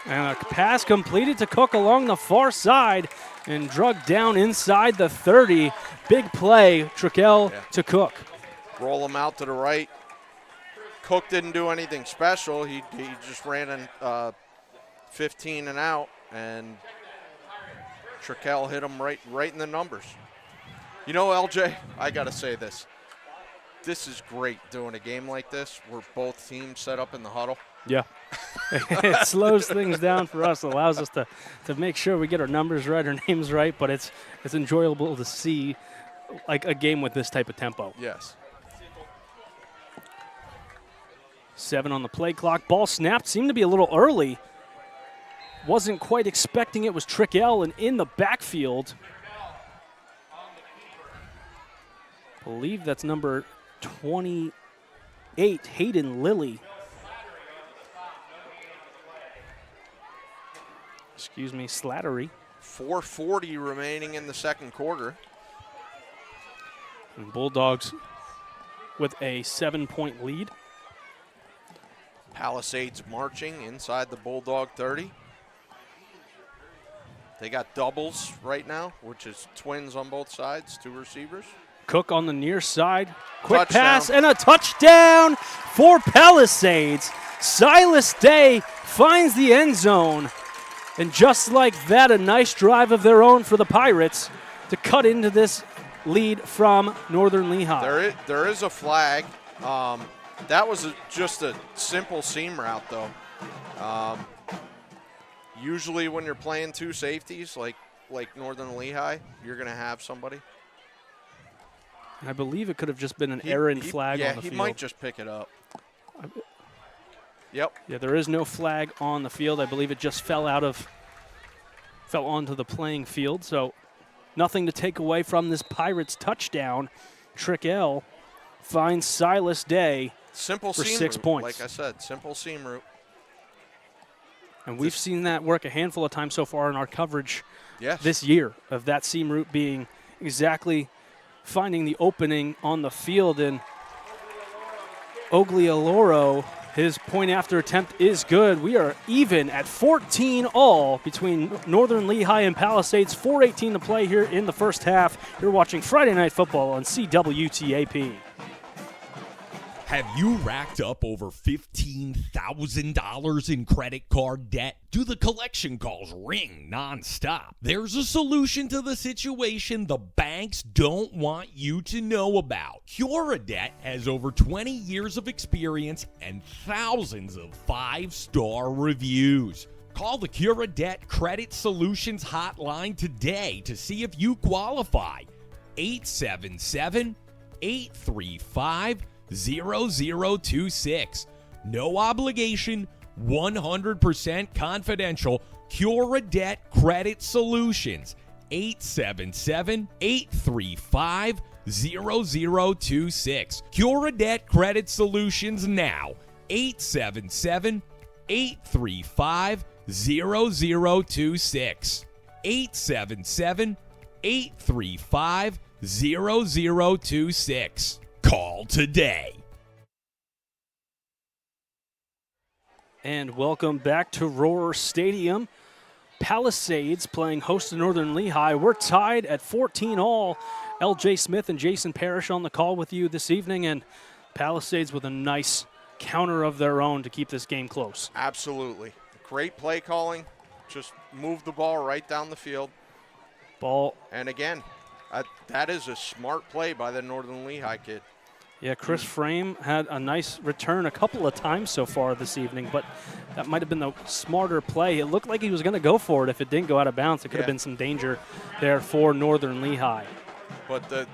And a pass completed to Cook along the far side and drugged down inside the 30. Big play, Trickell to Cook. Roll him out to the right. Cook didn't do anything special. He just ran in 15 and out, and Trickell hit him right in the numbers. You know, LJ, I got to say this. This is great doing a game like this where both teams set up in the huddle. Yeah. It slows things down for us, allows us to make sure we get our numbers right, our names right, but it's enjoyable to see like a game with this type of tempo. Yes. 7 on the play clock. Ball snapped, seemed to be a little early. Wasn't quite expecting it. Was Trickell and in the backfield. I believe that's number 28, Hayden Lilly. Excuse me, Slattery. 4:40 remaining in the second quarter. And Bulldogs with a 7-point lead. Palisades marching inside the Bulldog 30. They got doubles right now, which is twins on both sides, 2 receivers. Cook on the near side. Quick Touchdown. pass and a touchdown for Palisades. Silas Day finds the end zone. And just like that, a nice drive of their own for the Pirates to cut into this lead from Northern Lehigh. There is a flag. That was just a simple seam route, though. Usually when you're playing 2 safeties, like Northern Lehigh, you're going to have somebody. I believe it could have just been an errant flag on the field. Yeah, he might just pick it up. Yep. Yeah, there is no flag on the field. I believe it just fell onto the playing field. So nothing to take away from this Pirates touchdown. Trickell finds Silas Day Simple for seam 6 route, points. like I said, simple seam route. And we've seen that work a handful of times so far in our coverage Yes. this year, of that seam route being exactly finding the opening on the field. And Oglialoro, his point after attempt is good. We are even at 14 all between Northern Lehigh and Palisades. 4:18 to play here in the first half. You're watching Friday Night Football on CWTAP. Have you racked up over $15,000 in credit card debt? Do the collection calls ring nonstop? There's a solution to the situation the banks don't want you to know about. CuraDebt has over 20 years of experience and thousands of 5-star reviews. Call the CuraDebt Credit Solutions hotline today to see if you qualify. 877-835-0026. No obligation, 100% confidential. CuraDebt Credit Solutions. 877-835-0026. CuraDebt Credit Solutions now. 877-835-0026. 877-835-0026. Call today. And welcome back to Roar Stadium. Palisades playing host to Northern Lehigh. We're tied at 14 all. LJ Smith and Jason Parrish on the call with you this evening, and Palisades with a nice counter of their own to keep this game close. Absolutely. Great play calling. Just move the ball right down the field. Ball. And again, that is a smart play by the Northern Lehigh kid. Yeah, Chris Frame had a nice return a couple of times so far this evening, but that might have been the smarter play. It looked like he was going to go for it. If it didn't go out of bounds, it could have been some danger there for Northern Lehigh. But the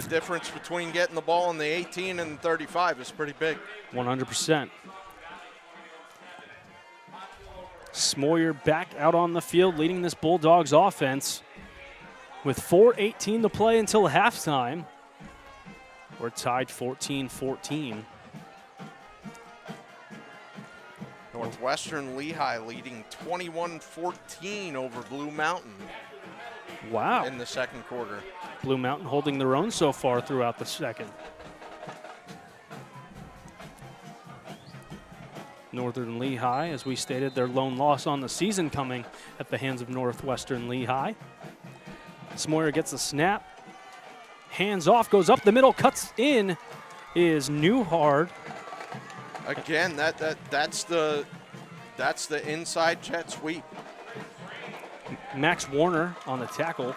difference between getting the ball in the 18 and 35 is pretty big. 100%. Smoyer back out on the field leading this Bulldogs offense with 4:18 to play until halftime. We're tied 14-14. Northwestern Lehigh leading 21-14 over Blue Mountain. Wow. In the second quarter. Blue Mountain holding their own so far throughout the second. Northern Lehigh, as we stated, their lone loss on the season coming at the hands of Northwestern Lehigh. Smoyer gets the snap. Hands off, goes up the middle, cuts in, is Newhard. Again, that's the inside jet sweep. Max Warner on the tackle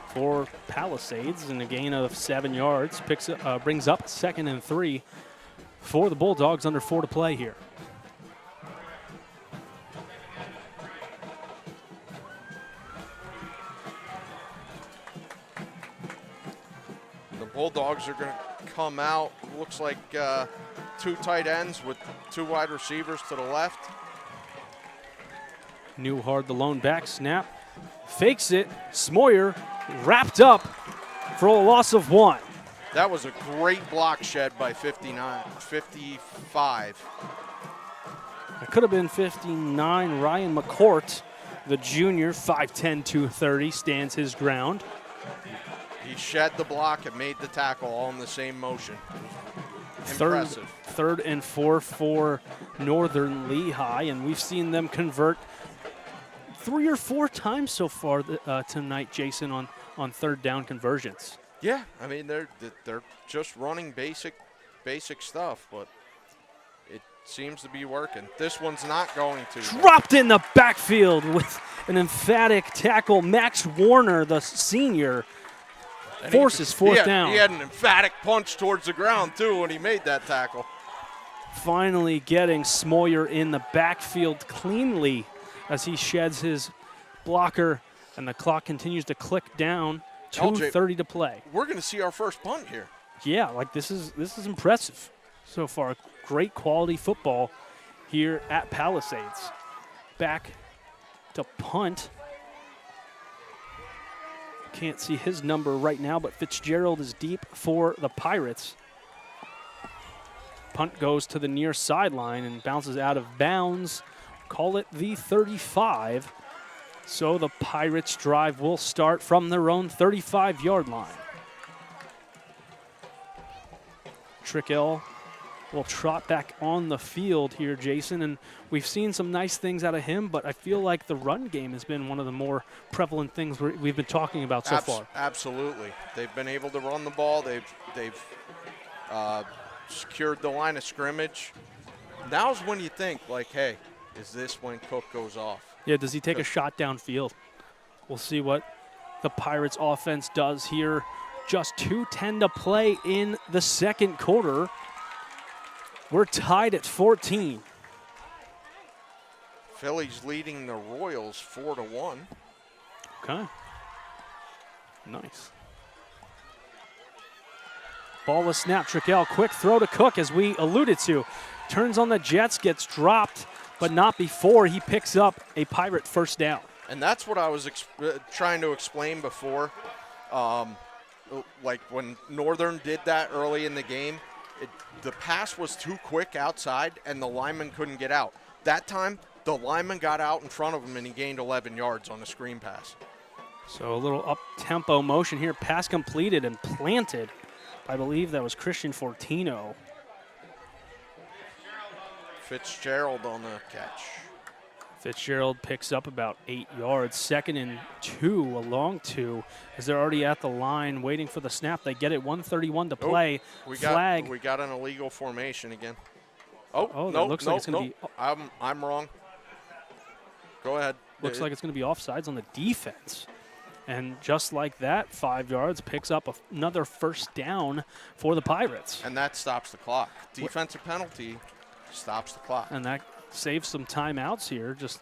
for Palisades, and a gain of 7 yards. Brings up 2nd and 3 for the Bulldogs, under 4 to play here. Bulldogs are going to come out. Looks like 2 tight ends with 2 wide receivers to the left. Newhard, the lone back, snap, fakes it. Smoyer wrapped up for a loss of 1. That was a great block shed by 55. It could have been 59. Ryan McCourt, the junior, 5'10", 230, stands his ground. He shed the block and made the tackle all in the same motion. Impressive. Third and 4 for Northern Lehigh, and we've seen them convert 3 or 4 times so far tonight, Jason, on third down conversions. Yeah, I mean they're just running basic stuff, but it seems to be working. This one's not going to. Dropped in the backfield with an emphatic tackle. Max Warner, the senior, forces fourth down. He had an emphatic punch towards the ground too when he made that tackle. Finally getting Smoyer in the backfield cleanly as he sheds his blocker, and the clock continues to click down. 2:30 to play. We're going to see our first punt here. Yeah, like this is impressive so far. Great quality football here at Palisades. Back to punt. Can't see his number right now, but Fitzgerald is deep for the Pirates. Punt goes to the near sideline and bounces out of bounds. Call it the 35. So the Pirates' drive will start from their own 35-yard line. Trickell will trot back on the field here, Jason, and we've seen some nice things out of him, but I feel like the run game has been one of the more prevalent things we've been talking about so far. Absolutely. They've been able to run the ball. They've secured the line of scrimmage. Now's when you think, like, hey, is this when Cook goes off? Yeah, does he take a shot downfield? We'll see what the Pirates offense does here. Just 2:10 to play in the second quarter. We're tied at 14. Phillies leading the Royals 4-1. Okay. Nice. Ball was snapped. Trickell, quick throw to Cook, as we alluded to. Turns on the Jets, gets dropped, but not before he picks up a Pirate first down. And that's what I was trying to explain before. Like when Northern did that early in the game, the pass was too quick outside and the lineman couldn't get out. That time, the lineman got out in front of him and he gained 11 yards on a screen pass. So a little up-tempo motion here. Pass completed and planted. I believe that was Christian Fortino. Fitzgerald on the catch. Fitzgerald picks up about 8 yards. 2nd and 2, a long 2, as they're already at the line waiting for the snap. They get it, 1:31 to play. Flag. We got an illegal formation again. That looks like it's going to be. I'm wrong. Go ahead. Looks like it's going to be offsides on the defense. And just like that, 5 yards, picks up another first down for the Pirates. And that stops the clock. Defensive penalty stops the clock. And that saves some timeouts here. Just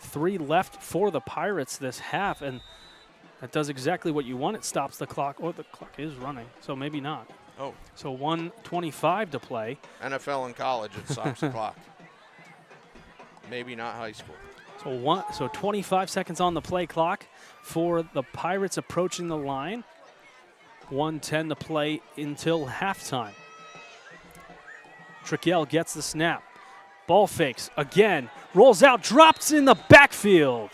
3 left for the Pirates this half, and that does exactly what you want. It stops the clock. Or the clock is running, so maybe not. Oh. So 1:25 to play. NFL and college, it stops the clock. Maybe not high school. So 25 seconds on the play clock for the Pirates approaching the line. 1:10 to play until halftime. Trickell gets the snap. Ball fakes again. Rolls out, drops in the backfield.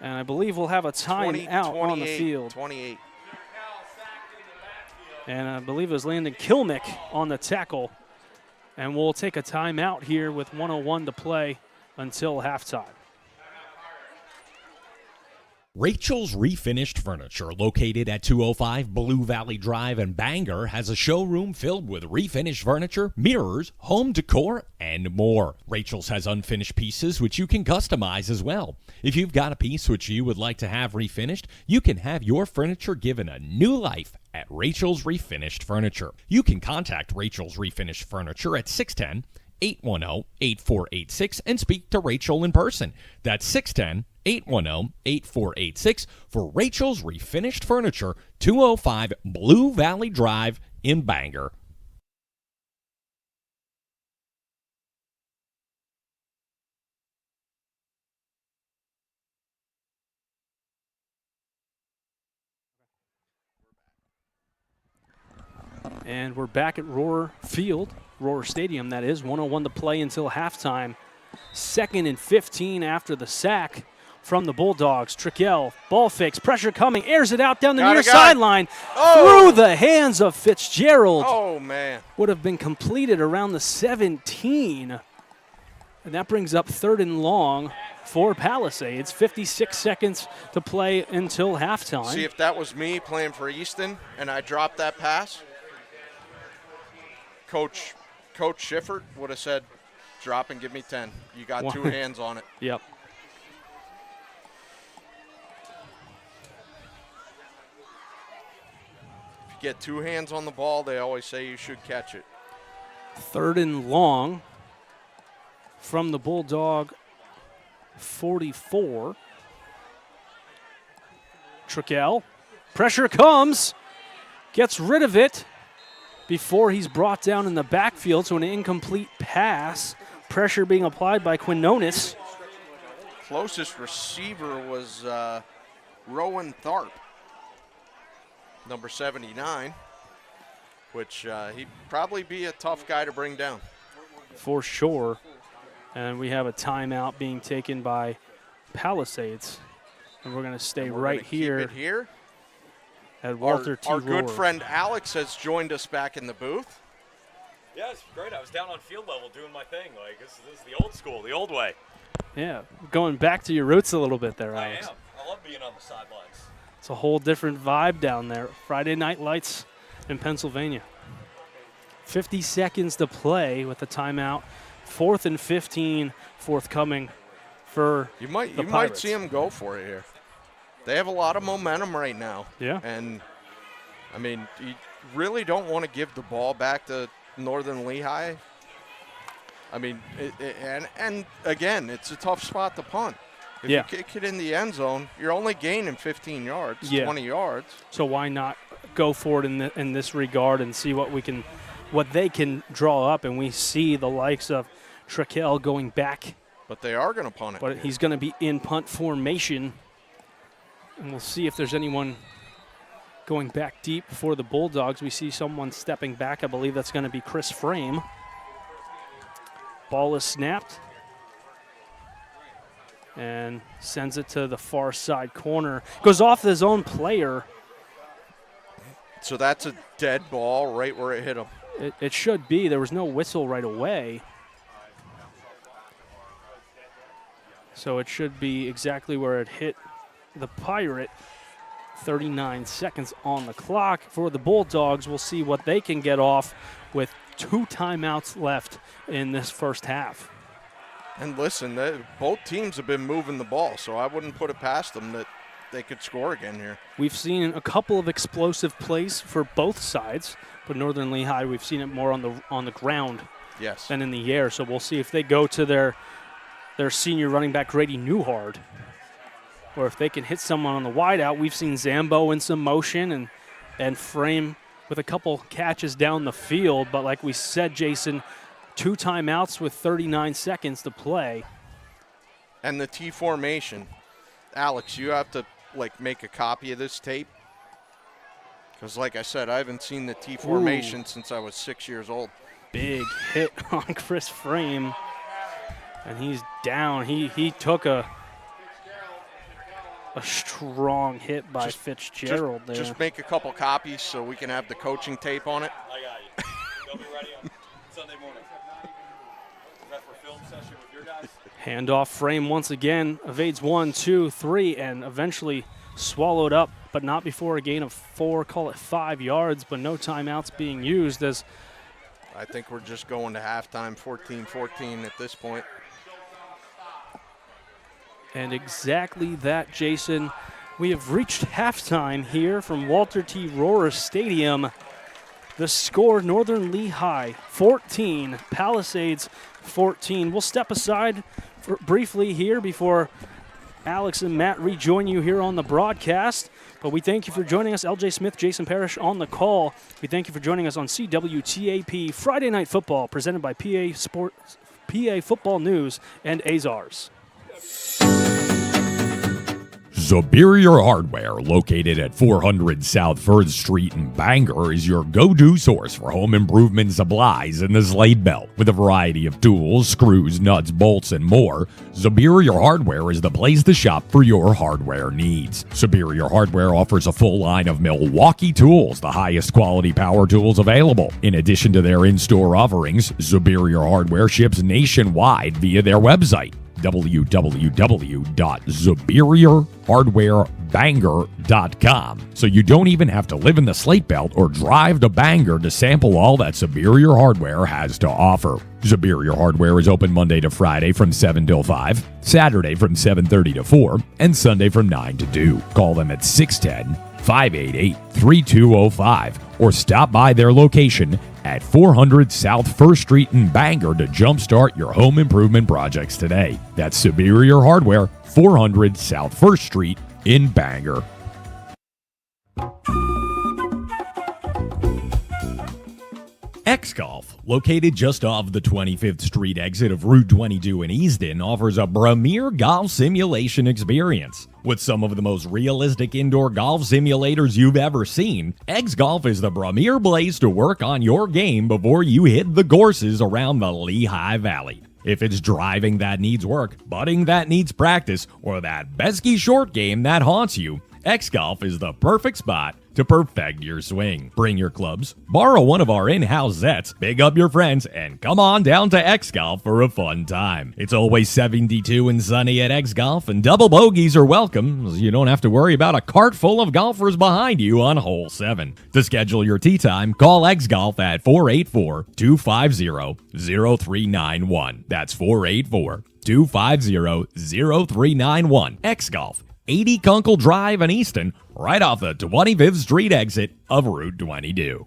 And I believe we'll have a timeout on the field. 28. And I believe it was Landon Kilmick on the tackle. And we'll take a timeout here with 1:01 to play until halftime. Rachel's Refinished Furniture, located at 205 Blue Valley Drive in Bangor, has a showroom filled with refinished furniture, mirrors, home decor, and more. Rachel's has unfinished pieces which you can customize as well. If you've got a piece which you would like to have refinished, you can have your furniture given a new life at Rachel's Refinished Furniture. You can contact Rachel's Refinished Furniture at 610-810-8486 and speak to Rachel in person. That's 610-810-8486 for Rachel's Refinished Furniture, 205 Blue Valley Drive in Bangor. And we're back at Roar Stadium, that is. 1:01 to play until halftime. 2nd and 15 after the sack from the Bulldogs. Trickell, ball fakes, pressure coming, airs it out down the near sideline. Through the hands of Fitzgerald. Oh, man. Would have been completed around the 17. And that brings up 3rd and long for Palisades. 56 seconds to play until halftime. See, if that was me playing for Easton and I dropped that pass, Coach Schiffert would have said, drop and give me 10. You got 2 hands on it. Yep. If you get 2 hands on the ball, they always say you should catch it. 3rd and long from the Bulldog 44. Trickell. Pressure comes. Gets rid of it before he's brought down in the backfield. So an incomplete pass. Pressure being applied by Quinones. Closest receiver was Rowan Tharp, number 79, which he'd probably be a tough guy to bring down. For sure. And we have a timeout being taken by Palisades. And we're going to stay right here, Keep it here. at Walter T. Our good Rohrer. friend Alex has joined us back in the booth. Yeah, it's great. I was down on field level doing my thing. Like this is the old school, the old way. Yeah, going back to your roots a little bit there, Alex. I am. I love being on the sidelines. It's a whole different vibe down there. Friday Night Lights in Pennsylvania. 50 seconds to play with the timeout. 4th and 15 forthcoming for You might Pirates. see him go for it here. They have a lot of momentum right now. Yeah. And, I mean, you really don't want to give the ball back to Northern Lehigh. I mean, and again, it's a tough spot to punt. If Yeah. you kick it in the end zone, you're only gaining 15 yards, Yeah. 20 yards. So why not go for it in this regard and see what they can draw up? And we see the likes of Trickell going back, But they are going to punt it. but he's going to be in punt formation. And we'll see if there's anyone going back deep for the Bulldogs. We see someone stepping back. I believe that's going to be Chris Frame. Ball is snapped and sends it to the far side corner. Goes off his own player. So that's a dead ball right where it hit him. It should be. There was no whistle right away. So it should be exactly where it hit the Pirate. 39 seconds on the clock for the Bulldogs. We'll see what they can get off with 2 timeouts left in this first half. And listen, both teams have been moving the ball, so I wouldn't put it past them that they could score again here. We've seen a couple of explosive plays for both sides, but Northern Lehigh, we've seen it more on the ground Yes. than in the air. So we'll see if they go to their senior running back Grady Newhard, or if they can hit someone on the wideout. We've seen Zambo in some motion and Frame with a couple catches down the field. But like we said, Jason, 2 timeouts with 39 seconds to play. And the T formation. Alex, you have to make a copy of this tape. Because like I said, I haven't seen the T formation since I was 6 years old. Big hit on Chris Frame. And he's down. He took a strong hit by Fitzgerald there. Just make a couple copies so we can have the coaching tape on it. I got you. They'll be ready on Sunday morning. Is that for film session with your guys? Handoff. Frame once again evades 1, 2, 3, and eventually swallowed up, but not before a gain of 4, call it 5 yards, but no timeouts being used as I think we're just going to halftime 14-14 at this point. And exactly that, Jason. We have reached halftime here from Walter T. Rohrer Stadium. The score, Northern Lehigh 14, Palisades 14. We'll step aside briefly here before Alex and Matt rejoin you here on the broadcast. But we thank you for joining us. LJ Smith, Jason Parrish on the call. We thank you for joining us on CWTAP Friday Night Football, presented by PA Football News and Azars. Superior Hardware, located at 400 South 3rd Street in Bangor, is your go-to source for home improvement supplies in the Slade Belt. With a variety of tools, screws, nuts, bolts, and more, Superior Hardware is the place to shop for your hardware needs. Superior Hardware offers a full line of Milwaukee tools, the highest quality power tools available. In addition to their in-store offerings, Superior Hardware ships nationwide via their website, www.superiorhardwarebangor.com. So you don't even have to live in the Slate Belt or drive to Bangor to sample all that Superior Hardware has to offer. Superior Hardware is open Monday to Friday from 7 till 5, Saturday from 7:30 to 4, and Sunday from 9 to 2. Call them at 610-588-3205 or stop by their location at 400 South 1st Street in Bangor to jumpstart your home improvement projects today. That's Superior Hardware, 400 South 1st Street in Bangor. X-Golf, located just off the 25th Street exit of Route 22 in Easton, offers a premier golf simulation experience. With some of the most realistic indoor golf simulators you've ever seen, X-Golf is the premier place to work on your game before you hit the courses around the Lehigh Valley. If it's driving that needs work, putting that needs practice, or that pesky short game that haunts you, X-Golf is the perfect spot to perfect your swing. Bring your clubs, borrow one of our in-house sets, big up your friends, and come on down to X-Golf for a fun time. It's always 72 and sunny at X-Golf, and double bogeys are welcome, so you don't have to worry about a cart full of golfers behind you on hole 7. To schedule your tee time, call X-Golf at 484-250-0391. That's 484-250-0391. X-Golf, 80 Kunkel Drive in Easton, right off the 25th Street exit of Route 22.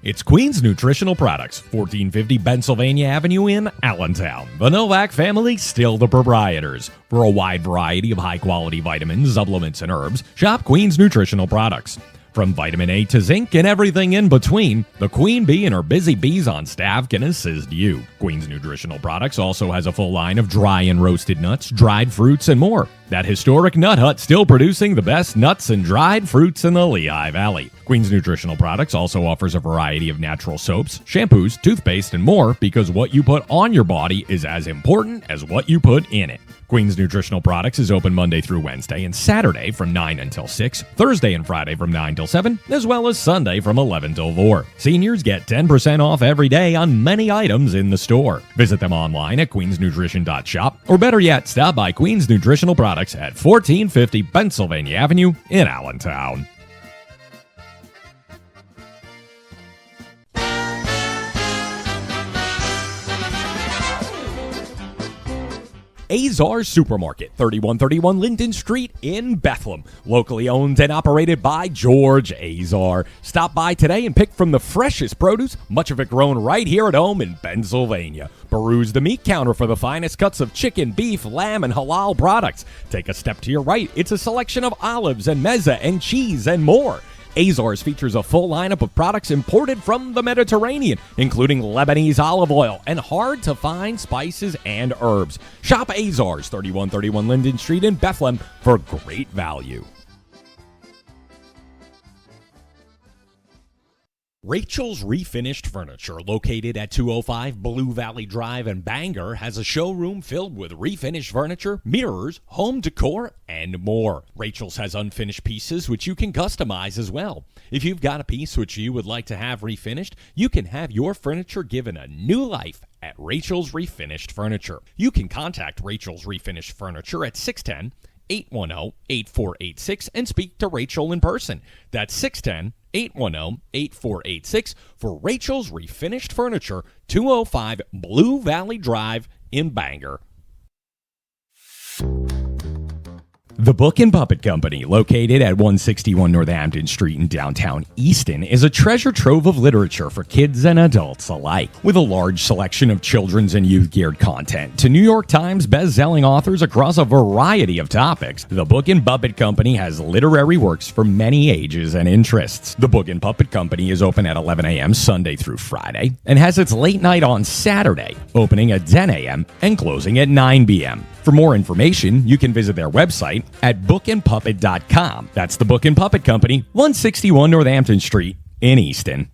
It's Queen's Nutritional Products, 1450 Pennsylvania Avenue in Allentown. The Novak family, still the proprietors. For a wide variety of high-quality vitamins, supplements, and herbs, shop Queen's Nutritional Products. From vitamin A to zinc and everything in between, the Queen Bee and her busy bees on staff can assist you. Queen's Nutritional Products also has a full line of dry and roasted nuts, dried fruits, and more. That historic nut hut still producing the best nuts and dried fruits in the Lehigh Valley. Queen's Nutritional Products also offers a variety of natural soaps, shampoos, toothpaste, and more, because what you put on your body is as important as what you put in it. Queen's Nutritional Products is open Monday through Wednesday and Saturday from 9 until 6, Thursday and Friday from 9 till 7, as well as Sunday from 11 till 4. Seniors get 10% off every day on many items in the store. Visit them online at queensnutrition.shop, or better yet, stop by Queen's Nutritional Products at 1450 Pennsylvania Avenue in Allentown. Azar Supermarket, 3131 Linden Street in Bethlehem. Locally owned and operated by George Azar. Stop by today and pick from the freshest produce, much of it grown right here at home in Pennsylvania. Peruse the meat counter for the finest cuts of chicken, beef, lamb, and halal products. Take a step to your right. It's a selection of olives and mezza and cheese and more. Azars features a full lineup of products imported from the Mediterranean, including Lebanese olive oil and hard-to-find spices and herbs. Shop Azars, 3131 Linden Street in Bethlehem, for great value. Rachel's Refinished Furniture, located at 205 Blue Valley Drive in Bangor, has a showroom filled with refinished furniture, mirrors, home decor, and more. Rachel's has unfinished pieces which you can customize as well. If you've got a piece which you would like to have refinished, you can have your furniture given a new life at Rachel's Refinished Furniture. You can contact Rachel's Refinished Furniture at 610-810-8486 and speak to Rachel in person. That's 610-810-8486 for Rachel's Refinished Furniture, 205 Blue Valley Drive in Bangor. The Book and Puppet Company, located at 161 Northampton Street in downtown Easton, is a treasure trove of literature for kids and adults alike. With a large selection of children's and youth-geared content to New York Times best-selling authors across a variety of topics, the Book and Puppet Company has literary works for many ages and interests. The Book and Puppet Company is open at 11 a.m. Sunday through Friday and has its late night on Saturday, opening at 10 a.m. and closing at 9 p.m. For more information, you can visit their website at bookandpuppet.com. That's the Book and Puppet Company, 161 Northampton Street in Easton.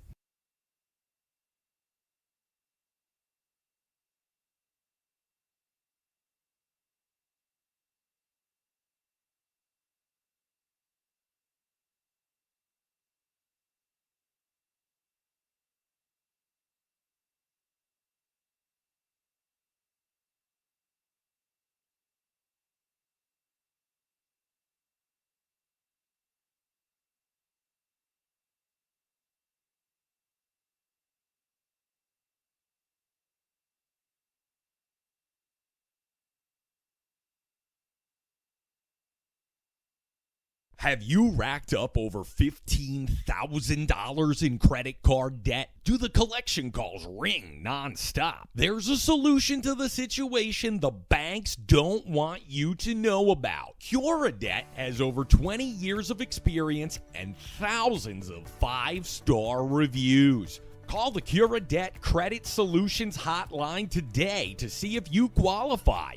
Have you racked up over $15,000 in credit card debt? Do the collection calls ring nonstop? There's a solution to the situation the banks don't want you to know about. CuraDebt has over 20 years of experience and thousands of 5-star reviews. Call the CuraDebt Credit Solutions hotline today to see if you qualify.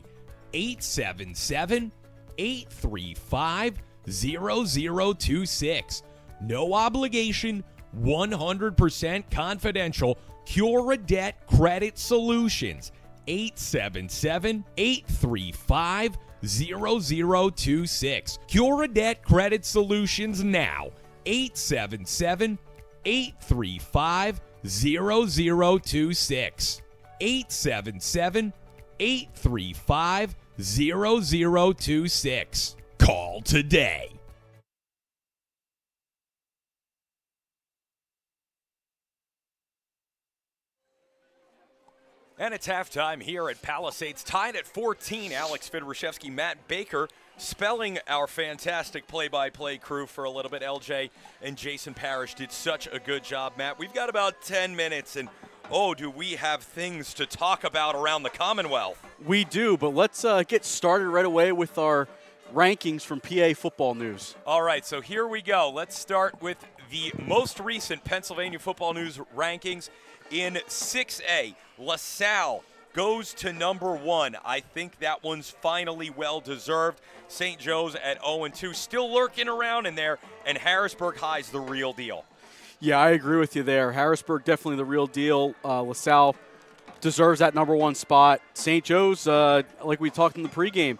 877-835-0026. No obligation, 100% confidential. CuraDebt Credit Solutions. 877-835-0026. CuraDebt Credit Solutions now. 877-835-0026. 877-835-0026. Call today. And it's halftime here at Palisades, tied at 14. Alex Fidorashevsky, Matt Baker, spelling our fantastic play-by-play crew for a little bit. LJ and Jason Parrish did such a good job, Matt. We've got about 10 minutes, and oh, do we have things to talk about around the Commonwealth. We do, but let's get started right away with our rankings from PA football news. All right, so here we go. Let's start with the most recent Pennsylvania football news rankings. In 6A, LaSalle goes to number 1. I think that one's finally well-deserved. St. Joe's at 0-2, still lurking around in there, and Harrisburg High's the real deal. Yeah, I agree with you there. Harrisburg, definitely the real deal. LaSalle deserves that number 1 spot. St. Joe's, like we talked in the pregame,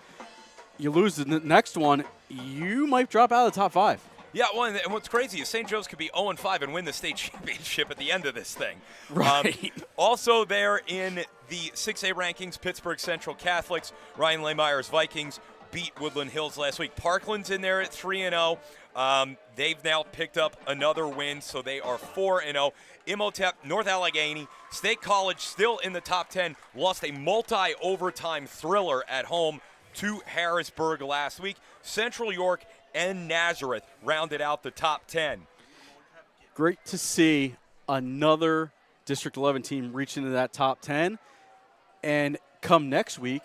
you lose the next one, you might drop out of the top 5. Yeah, well, and what's crazy is St. Joe's could be 0-5 and win the state championship at the end of this thing. Right. Also there in the 6A rankings, Pittsburgh Central Catholics, Ryan Leymeyer's Vikings beat Woodland Hills last week. Parkland's in there at 3-0. They've now picked up another win, so they are 4-0. Imhotep, North Allegheny, State College still in the top 10, lost a multi-overtime thriller at home to Harrisburg last week. Central York and Nazareth rounded out the top 10. Great to see another District 11 team reach into that top 10. And come next week,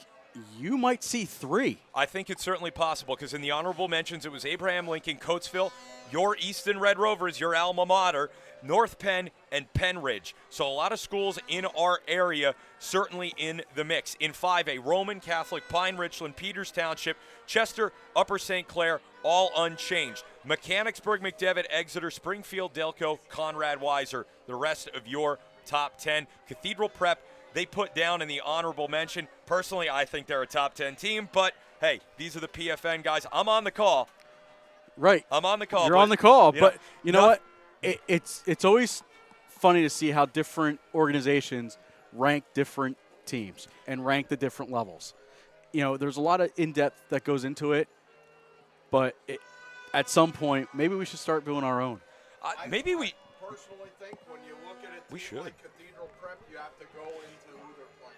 you might see 3. I think it's certainly possible because in the honorable mentions, it was Abraham Lincoln, Coatesville, your Easton Red Rovers, your alma mater, North Penn, and Penn Ridge. So a lot of schools in our area certainly in the mix. In 5A, Roman Catholic, Pine Richland, Peters Township, Chester, Upper St. Clair, all unchanged. Mechanicsburg, McDevitt, Exeter, Springfield, Delco, Conrad Weiser, the rest of your top 10. Cathedral Prep, they put down in the honorable mention. Personally, I think they're a top 10 team, but hey, these are the PFN guys. I'm on the call. Right. I'm on the call. You're on the call, but you know what? It's always funny to see how different organizations rank different teams and rank the different levels. You know, there's a lot of in-depth that goes into it, but at some point, maybe we should start doing our own. Maybe we personally think when you look at it, we should. Like Cathedral Prep, you have to go into who they're playing.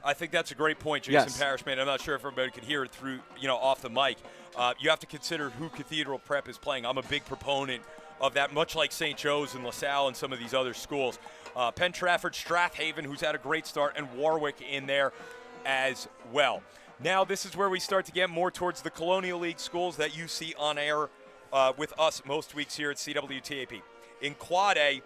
I think that's a great point, Jason Yes. Parrish, man. I'm not sure if everybody could hear it through, off the mic. You have to consider who Cathedral Prep is playing. I'm a big proponent of that, much like St. Joe's and LaSalle and some of these other schools. Penn Trafford, Strathaven, who's had a great start, and Warwick in there as well. Now this is where we start to get more towards the Colonial League schools that you see on air with us most weeks here at CWTAP. In Quad A,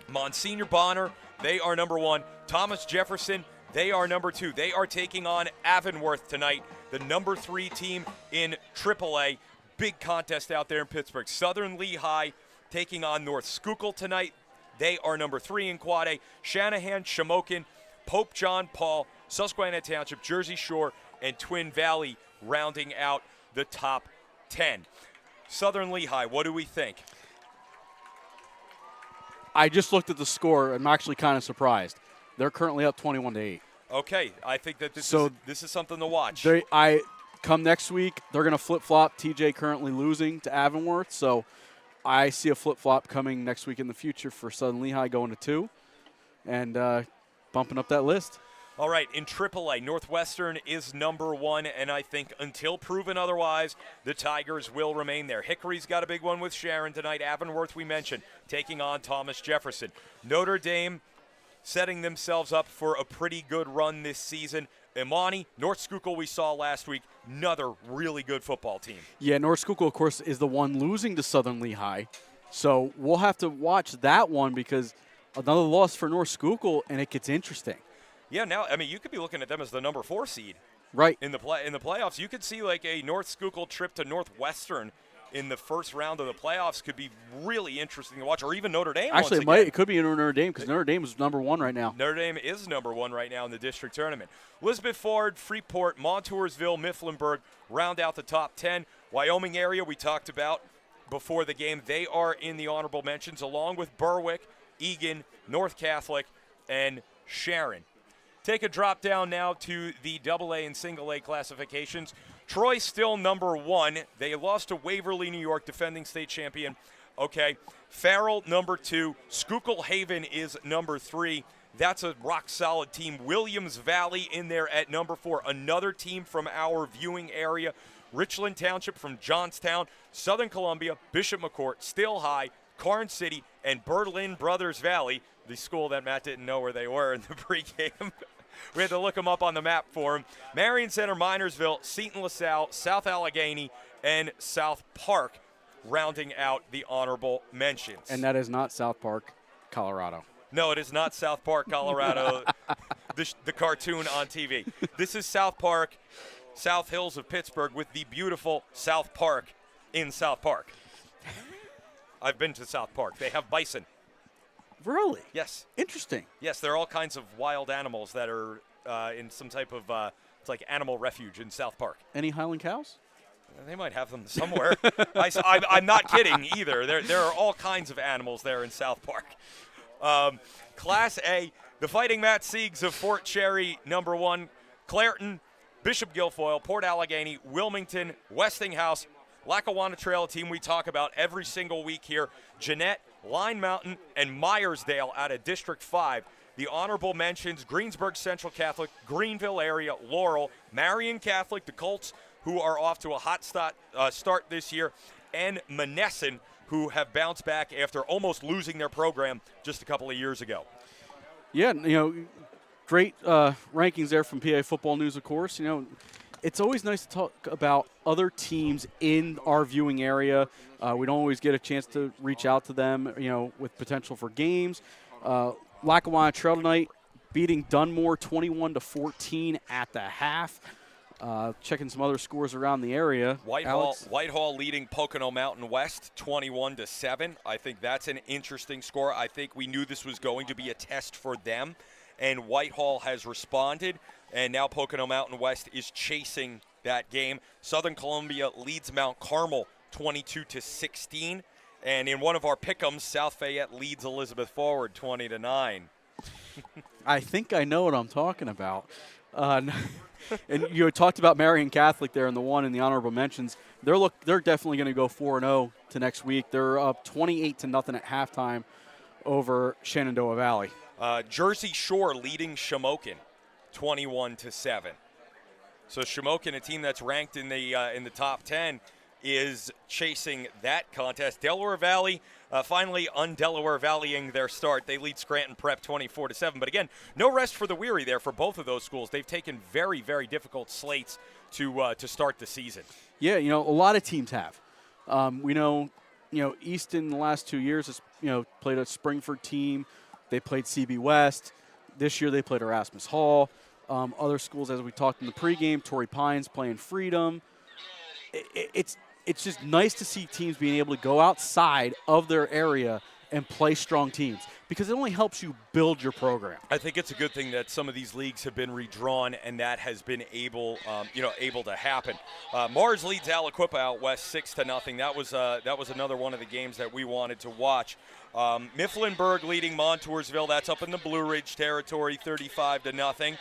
Monsignor Bonner, they are number 1. Thomas Jefferson, they are number 2. They are taking on Avonworth tonight, the number 3 team in AAA. Big contest out there in Pittsburgh. Southern Lehigh taking on North Schuylkill tonight. They are number 3 in Quad A. Shanahan, Shamokin, Pope John Paul, Susquehanna Township, Jersey Shore, and Twin Valley rounding out the top 10. Southern Lehigh, what do we think? I just looked at the score. I'm actually kind of surprised. They're currently up 21-8. Okay, I think that this is something to watch. Come next week, they're going to flip-flop. TJ currently losing to Avonworth, so I see a flip-flop coming next week in the future for Southern Lehigh going to 2 and bumping up that list. All right, in AAA, Northwestern is number 1, and I think until proven otherwise, the Tigers will remain there. Hickory's got a big one with Sharon tonight. Avonworth, we mentioned, taking on Thomas Jefferson. Notre Dame setting themselves up for a pretty good run this season. Imani, North Schuylkill we saw last week, another really good football team. Yeah, North Schuylkill, of course, is the one losing to Southern Lehigh. So we'll have to watch that one because another loss for North Schuylkill, and it gets interesting. Yeah, now, I mean, you could be looking at them as the number 4 seed. Right. In the playoffs. You could see like a North Schuylkill trip to Northwestern in the first round of the playoffs could be really interesting to watch, or even Notre Dame. Actually, it could be Notre Dame because Notre Dame is number 1 right now. Notre Dame is number 1 right now in the district tournament. Elizabeth Ford, Freeport, Montoursville, Mifflinburg round out the top 10. Wyoming area we talked about before the game. They are in the honorable mentions along with Berwick, Egan, North Catholic, and Sharon. Take a drop down now to the AA and single A classifications. Troy still number 1. They lost to Waverly, New York, defending state champion. Okay. Farrell, number 2. Schuylkill Haven is number 3. That's a rock-solid team. Williams Valley in there at number 4. Another team from our viewing area. Richland Township from Johnstown. Southern Columbia, Bishop McCourt, Still High, Karn City, and Berlin Brothers Valley, the school that Matt didn't know where they were in the pregame. We had to look them up on the map for him. Marion Center, Minersville, Seton LaSalle, South Allegheny, and South Park rounding out the honorable mentions. And that is not South Park, Colorado. No, it is not South Park, Colorado, the cartoon on TV. This is South Park, South Hills of Pittsburgh, with the beautiful South Park in South Park. I've been to South Park. They have bison. Really? Yes. Interesting. Yes, there are all kinds of wild animals that are in some type of it's like animal refuge in South Park. Any Highland cows? They might have them somewhere. I'm not kidding either. There are all kinds of animals there in South Park. Class A, the Fighting Matt Siegs of Fort Cherry, number 1. Clairton, Bishop Guilfoyle, Port Allegheny, Wilmington, Westinghouse, Lackawanna Trail, a team we talk about every single week here. Jeanette, Line Mountain, and Myersdale out of District 5. The honorable mentions, Greensburg Central Catholic, Greenville area, Laurel, Marion Catholic, the Colts, who are off to a hot start this year, and Monessen, who have bounced back after almost losing their program just a couple of years ago. Yeah, great rankings there from PA Football News, of course. It's always nice to talk about other teams in our viewing area. We don't always get a chance to reach out to them, with potential for games. Lackawanna Trail tonight beating Dunmore 21-14 at the half. Checking some other scores around the area. Whitehall leading Pocono Mountain West 21-7. I think that's an interesting score. I think we knew this was going to be a test for them, and Whitehall has responded. And now Pocono Mountain West is chasing that game. Southern Columbia leads Mount Carmel 22-16. And in one of our pick'ems, South Fayette leads Elizabeth Forward 20-9. I think I know what I'm talking about. And you talked about Marion Catholic there in the one in the honorable mentions. They're definitely going to go 4-0 to next week. They're up 28-0 at halftime over Shenandoah Valley. Jersey Shore leading Shamokin 21-7. So Shamokin, a team that's ranked in the top 10, is chasing that contest. Delaware Valley finally un-Delaware Valleying their start. They lead Scranton Prep 24-7. But again, no rest for the weary there for both of those schools. They've taken very, very difficult slates to start the season. Yeah, a lot of teams have. We know, Easton in the last 2 years has, played a Springford team. They played CB West. This year they played Erasmus Hall. Other schools, as we talked in the pregame, Torrey Pines playing Freedom. It's just nice to see teams being able to go outside of their area and play strong teams because it only helps you build your program. I think it's a good thing that some of these leagues have been redrawn and that has been able to happen. Mars leads Aliquippa out west 6-0. That was another one of the games that we wanted to watch. Mifflinburg leading Montoursville. That's up in the Blue Ridge territory, 35-0.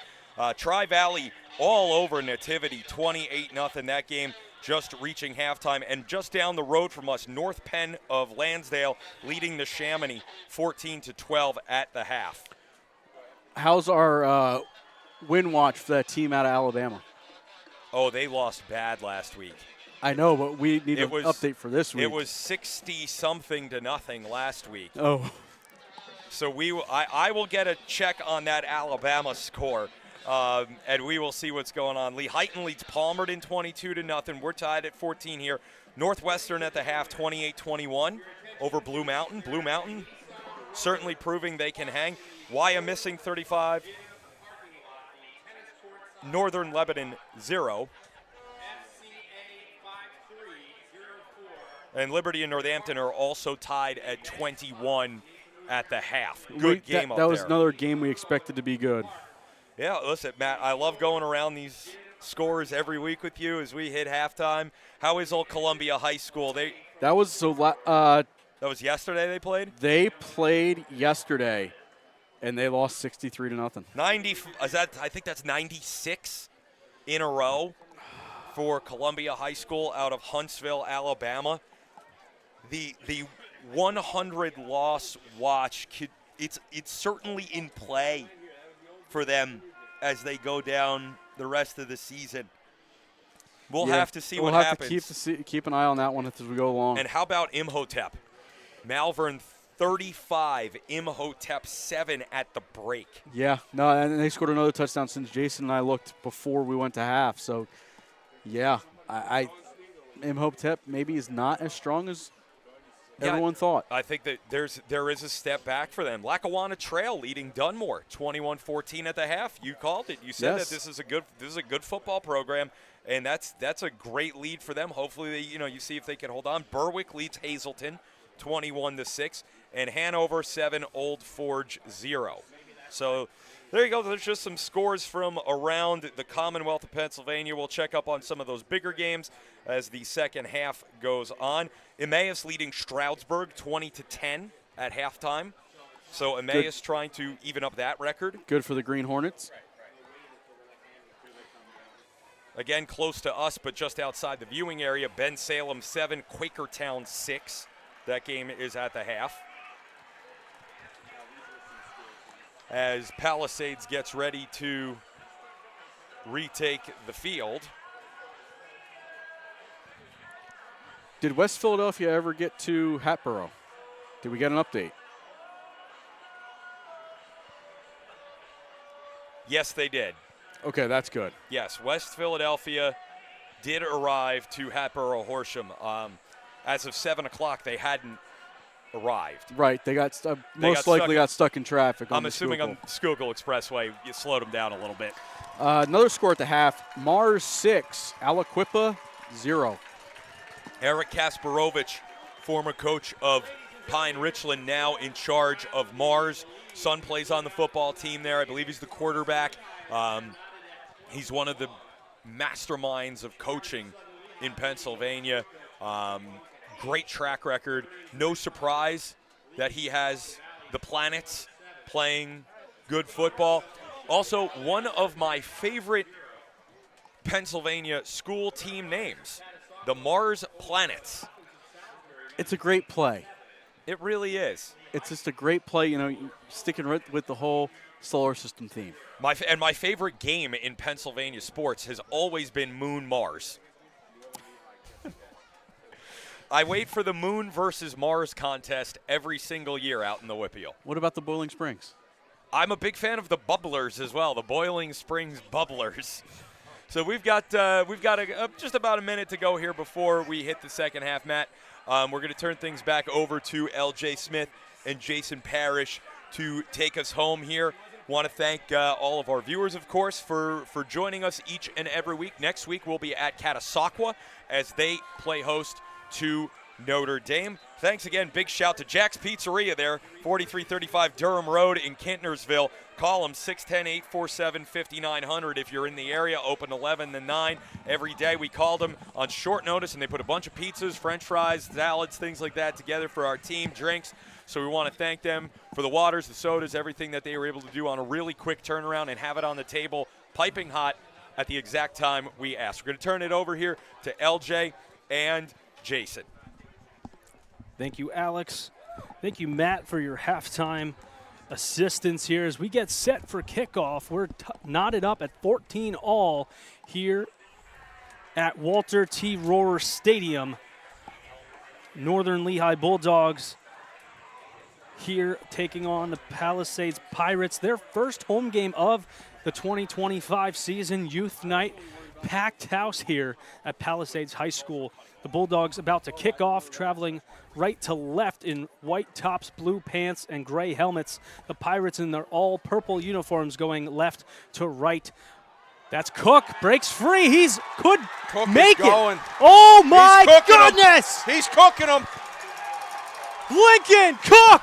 Tri-Valley all over Nativity, 28-0. That game just reaching halftime. And just down the road from us, North Penn of Lansdale leading the Chamonix 14-12 at the half. How's our win watch for that team out of Alabama? Oh, they lost bad last week. I know, but we need an update for this week. It was 60-something last week. Oh. So I will get a check on that Alabama score. And we will see what's going on. Lehigh leads Palmerton 22-0. We're tied at 14 here. Northwestern at the half, 28-21 over Blue Mountain. Blue Mountain certainly proving they can hang. Waya missing 35. Northern Lebanon 0. And Liberty and Northampton are also tied at 21 at the half. Good game up there. That was another game we expected to be good. Yeah, listen, Matt, I love going around these scores every week with you as we hit halftime. How is Old Columbia High School? That was yesterday they played? They played yesterday, and they lost 63-0. I think that's 96 in a row for Columbia High School out of Huntsville, Alabama. The 100 loss watch, it's certainly in play for them as they go down the rest of the season. We'll have to see what happens. We'll have to keep an eye on that one as we go along. And how about Imhotep? Malvern 35, Imhotep 7 at the break. Yeah, no, and they scored another touchdown since Jason and I looked before we went to half. So, yeah, Imhotep maybe is not as strong as everyone thought. I think that there is a step back for them. Lackawanna Trail leading Dunmore 21-14 at the half. You called it. You said that this is a good football program, and that's a great lead for them. Hopefully, you see if they can hold on. Berwick leads Hazleton 21-6, and Hanover 7, Old Forge 0. So there you go. There's just some scores from around the Commonwealth of Pennsylvania. We'll check up on some of those bigger games as the second half goes on. Emmaus leading Stroudsburg 20-10 at halftime. So Emmaus trying to even up that record. Good for the Green Hornets. Again, close to us, but just outside the viewing area. Ben Salem 7, Quakertown 6. That game is at the half. As Palisades gets ready to retake the field. Did West Philadelphia ever get to Hatboro? Did we get an update? Yes, they did. Okay, that's good. Yes, West Philadelphia did arrive to Hatboro Horsham. As of 7 o'clock, they hadn't arrived. Right, they got most likely got stuck in traffic. I'm assuming on Schuylkill Expressway, you slowed them down a little bit. Another score at the half: Mars 6, Aliquippa 0. Eric Kasparovich, former coach of Pine Richland, now in charge of Mars. Son plays on the football team there. I believe he's the quarterback. He's one of the masterminds of coaching in Pennsylvania. Great track record. No surprise that he has the Planets playing good football. Also, one of my favorite Pennsylvania school team names, the Mars Planets. It's a great play. It really is. It's just a great play, sticking with the whole solar system theme. My favorite game in Pennsylvania sports has always been Moon Mars. I wait for the Moon versus Mars contest every single year out in the Whippeal. What about the Boiling Springs? I'm a big fan of the bubblers as well, the Boiling Springs bubblers. So we've got just about a minute to go here before we hit the second half, Matt. We're going to turn things back over to LJ Smith and Jason Parrish to take us home here. Want to thank all of our viewers, of course, for joining us each and every week. Next week we'll be at Catasauqua as they play host to Notre Dame. Thanks again. Big shout to Jack's Pizzeria there, 4335 Durham Road in Kintnersville. Call them 610-847-5900 if you're in the area. Open 11 to 9 every day. We called them on short notice, and they put a bunch of pizzas, french fries, salads, things like that together for our team, drinks. So we want to thank them for the waters, the sodas, everything that they were able to do on a really quick turnaround and have it on the table, piping hot at the exact time we asked. We're going to turn it over here to LJ and Jason. Thank you, Alex. Thank you, Matt, for your halftime assistance here as we get set for kickoff. We're knotted up at 14 all here at Walter T. Rohrer Stadium. Northern Lehigh Bulldogs here taking on the Palisades Pirates. Their first home game of the 2025 season, youth night. Packed house here at Palisades High School. The Bulldogs about to kick off, traveling right to left in white tops, blue pants, and gray helmets. The Pirates in their all-purple uniforms going left to right. That's Cook, breaks free. He's could Cook make is going. it. Oh my He's cooking 'em. goodness! He's cooking them. Lincoln Cook,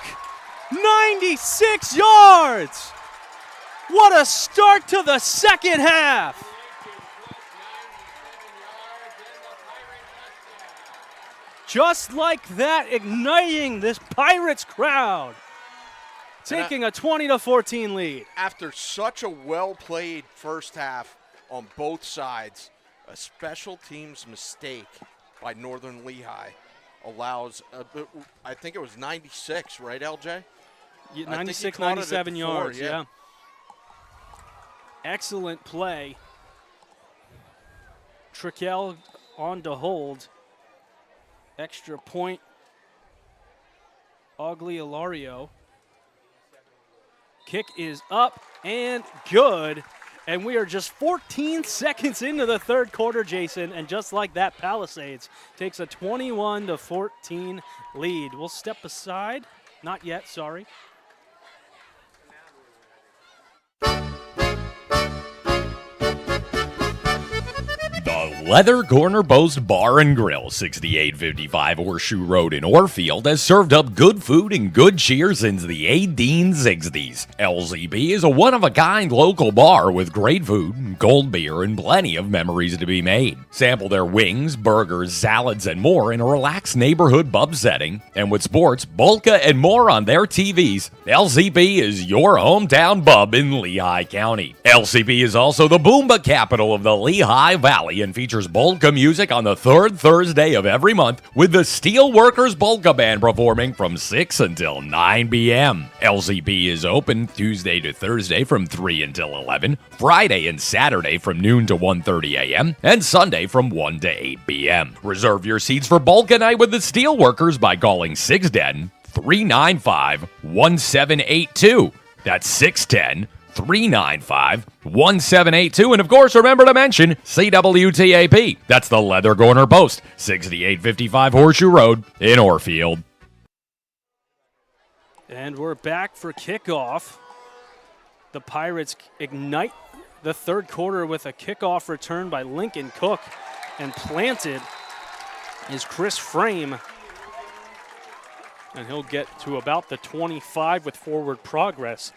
96 yards. What a start to the second half. Just like that, igniting this Pirates crowd, taking a 20-14 lead. After such a well-played first half on both sides, a special teams mistake by Northern Lehigh allows, I think it was 96, right, LJ? 96, 97 yards, yeah. Excellent play. Trickell on to hold. Extra point, Aglialario. Kick is up and good. And we are just 14 seconds into the third quarter, Jason. And just like that, Palisades takes a 21-14 lead. We'll step aside. Not yet, sorry. The Leather Corner Post Bar and Grill, 6855 Horseshoe Road in Orfield, has served up good food and good cheer since the 1860s. LZB is a one-of-a-kind local bar with great food, cold beer, and plenty of memories to be made. Sample their wings, burgers, salads, and more in a relaxed neighborhood pub setting. And with sports, Bolka, and more on their TVs, LZB is your hometown pub in Lehigh County. LCB is also the Boomba capital of the Lehigh Valley and features Bolka music on the third Thursday of every month, with the Steelworkers Bolka Band performing from 6 until 9 p.m. LCB is open Tuesday to Thursday from 3 until 11, Friday and Saturday from noon to 1:30 a.m., and Sunday from 1 to 8 p.m. Reserve your seats for Bolka Night with the Steelworkers by calling 610-395-1782. That's 610-395-1782. And of course, remember to mention CWTAP. That's the Leather Corner Post, 6855 Horseshoe Road in Orfield. And we're back for kickoff. The Pirates ignite the third quarter with a kickoff return by Lincoln Cook, and planted is Chris Frame. And he'll get to about the 25 with forward progress,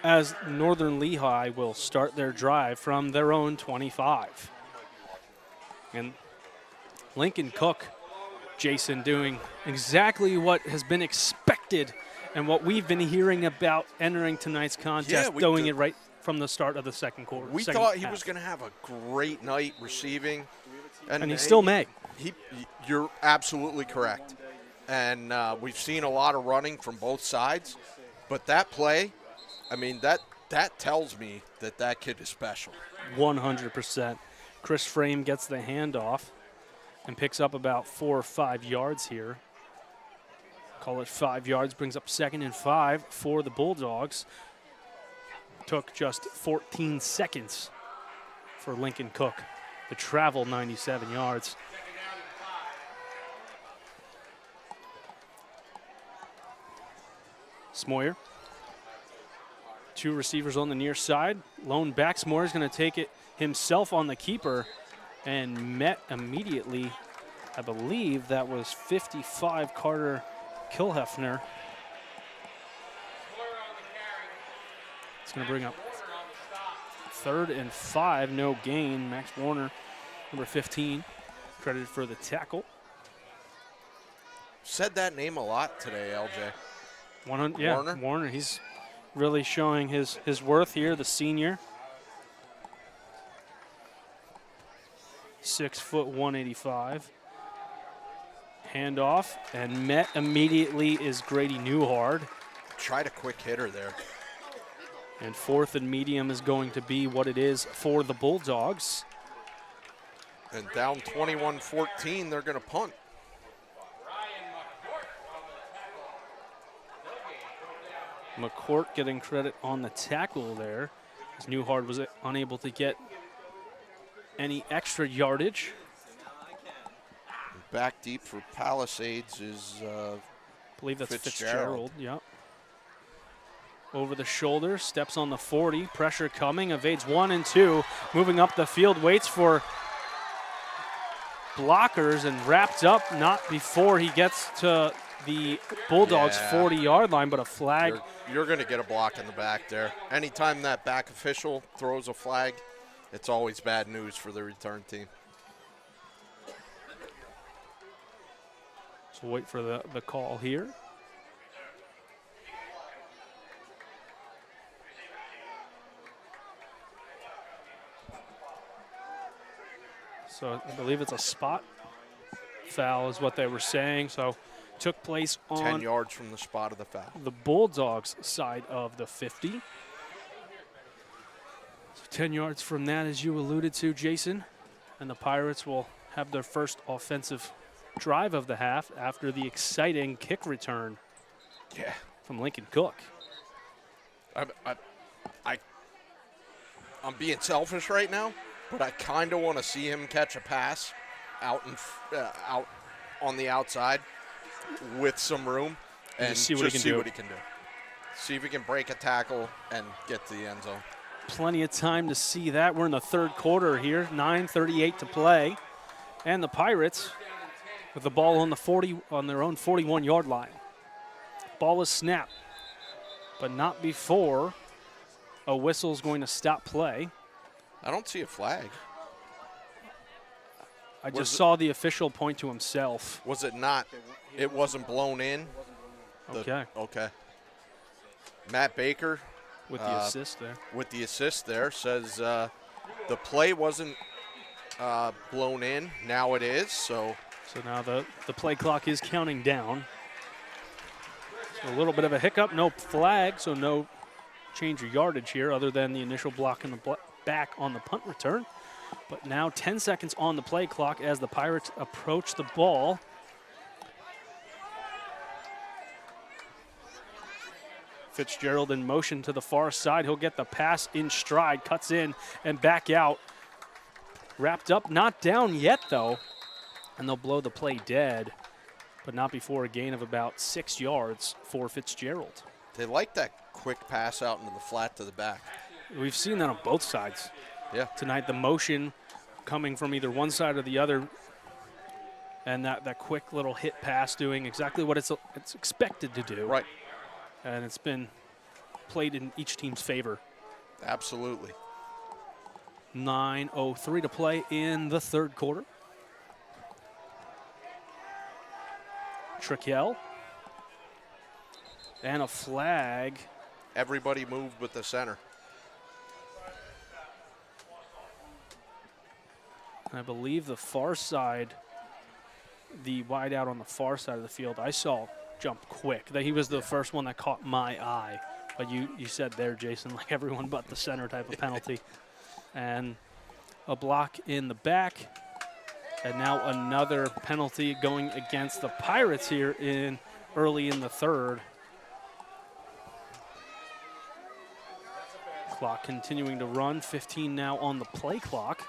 as Northern Lehigh will start their drive from their own 25. And Lincoln Cook, Jason, doing exactly what has been expected and what we've been hearing about entering tonight's contest, doing it right from the start of the second quarter. We thought he was going to have a great night receiving. And he still may. You're absolutely correct. And we've seen a lot of running from both sides. But that play, I mean, that tells me that kid is special. 100%. Chris Frame gets the handoff and picks up about 4 or 5 yards here. Call it 5 yards, brings up 2nd and 5 for the Bulldogs. Took just 14 seconds for Lincoln Cook to travel 97 yards. Smoyer. 2 receivers on the near side. Lone back. Smoyer's going to take it himself on the keeper and met immediately. I believe that was 55 Carter Kilhefner. It's going to bring up 3rd and 5, no gain. Max Warner, number 15, credited for the tackle. Said that name a lot today, LJ. Warner? Warner, he's really showing his worth here, the senior. 6 foot 185. Handoff, and met immediately is Grady Newhard. Tried a quick hitter there. And 4th and medium is going to be what it is for the Bulldogs. And down 21-14, they're going to punt. McCourt getting credit on the tackle there, as Newhard was unable to get any extra yardage. Back deep for Palisades is I believe that's Fitzgerald. Yep. Over the shoulder, steps on the 40, pressure coming, evades 1 and 2, moving up the field, waits for blockers and wrapped up, not before he gets to the Bulldogs' 40-yard line, but a flag. You're going to get a block in the back there. Anytime that back official throws a flag, it's always bad news for the return team. So wait for the call here. So I believe it's a spot foul is what they were saying. So took place on 10 yards from the spot of the foul. The Bulldogs side of the 50. So 10 yards from that, as you alluded to, Jason. And the Pirates will have their first offensive drive of the half after the exciting kick return from Lincoln Cook. I'm being selfish right now, but I kind of want to see him catch a pass out on the outside with some room and just see what he can do. See if he can break a tackle and get to the end zone. Plenty of time to see that. We're in the 3rd quarter here, 9:38 to play. And the Pirates with the ball on their own 41-yard line. Ball is snapped, but not before a whistle's going to stop play. I don't see a flag. I just saw the official point to himself. Was it not? It wasn't blown in? Okay. Okay. Matt Baker. With the assist there. With the assist there, says the play wasn't blown in. Now it is, so now the play clock is counting down. So a little bit of a hiccup, no flag, so no change of yardage here other than the initial block in the back on the punt return. But now 10 seconds on the play clock as the Pirates approach the ball. Fitzgerald in motion to the far side. He'll get the pass in stride, cuts in and back out. Wrapped up, not down yet though. And they'll blow the play dead, but not before a gain of about 6 yards for Fitzgerald. They like that quick pass out into the flat to the back. We've seen that on both sides. Yeah. Tonight, the motion coming from either one side or the other, and that quick little hit pass doing exactly what it's expected to do. Right. And it's been played in each team's favor. Absolutely. 9:03 to play in the 3rd quarter. Trickell. And a flag. Everybody moved with the center. I believe the far side, the wide out on the far side of the field, I saw jump quick. He was the first one that caught my eye But you said there, Jason, like everyone but the center type of penalty. And a block in the back. And now another penalty going against the Pirates here early in the third. Clock continuing to run, 15 now on the play clock.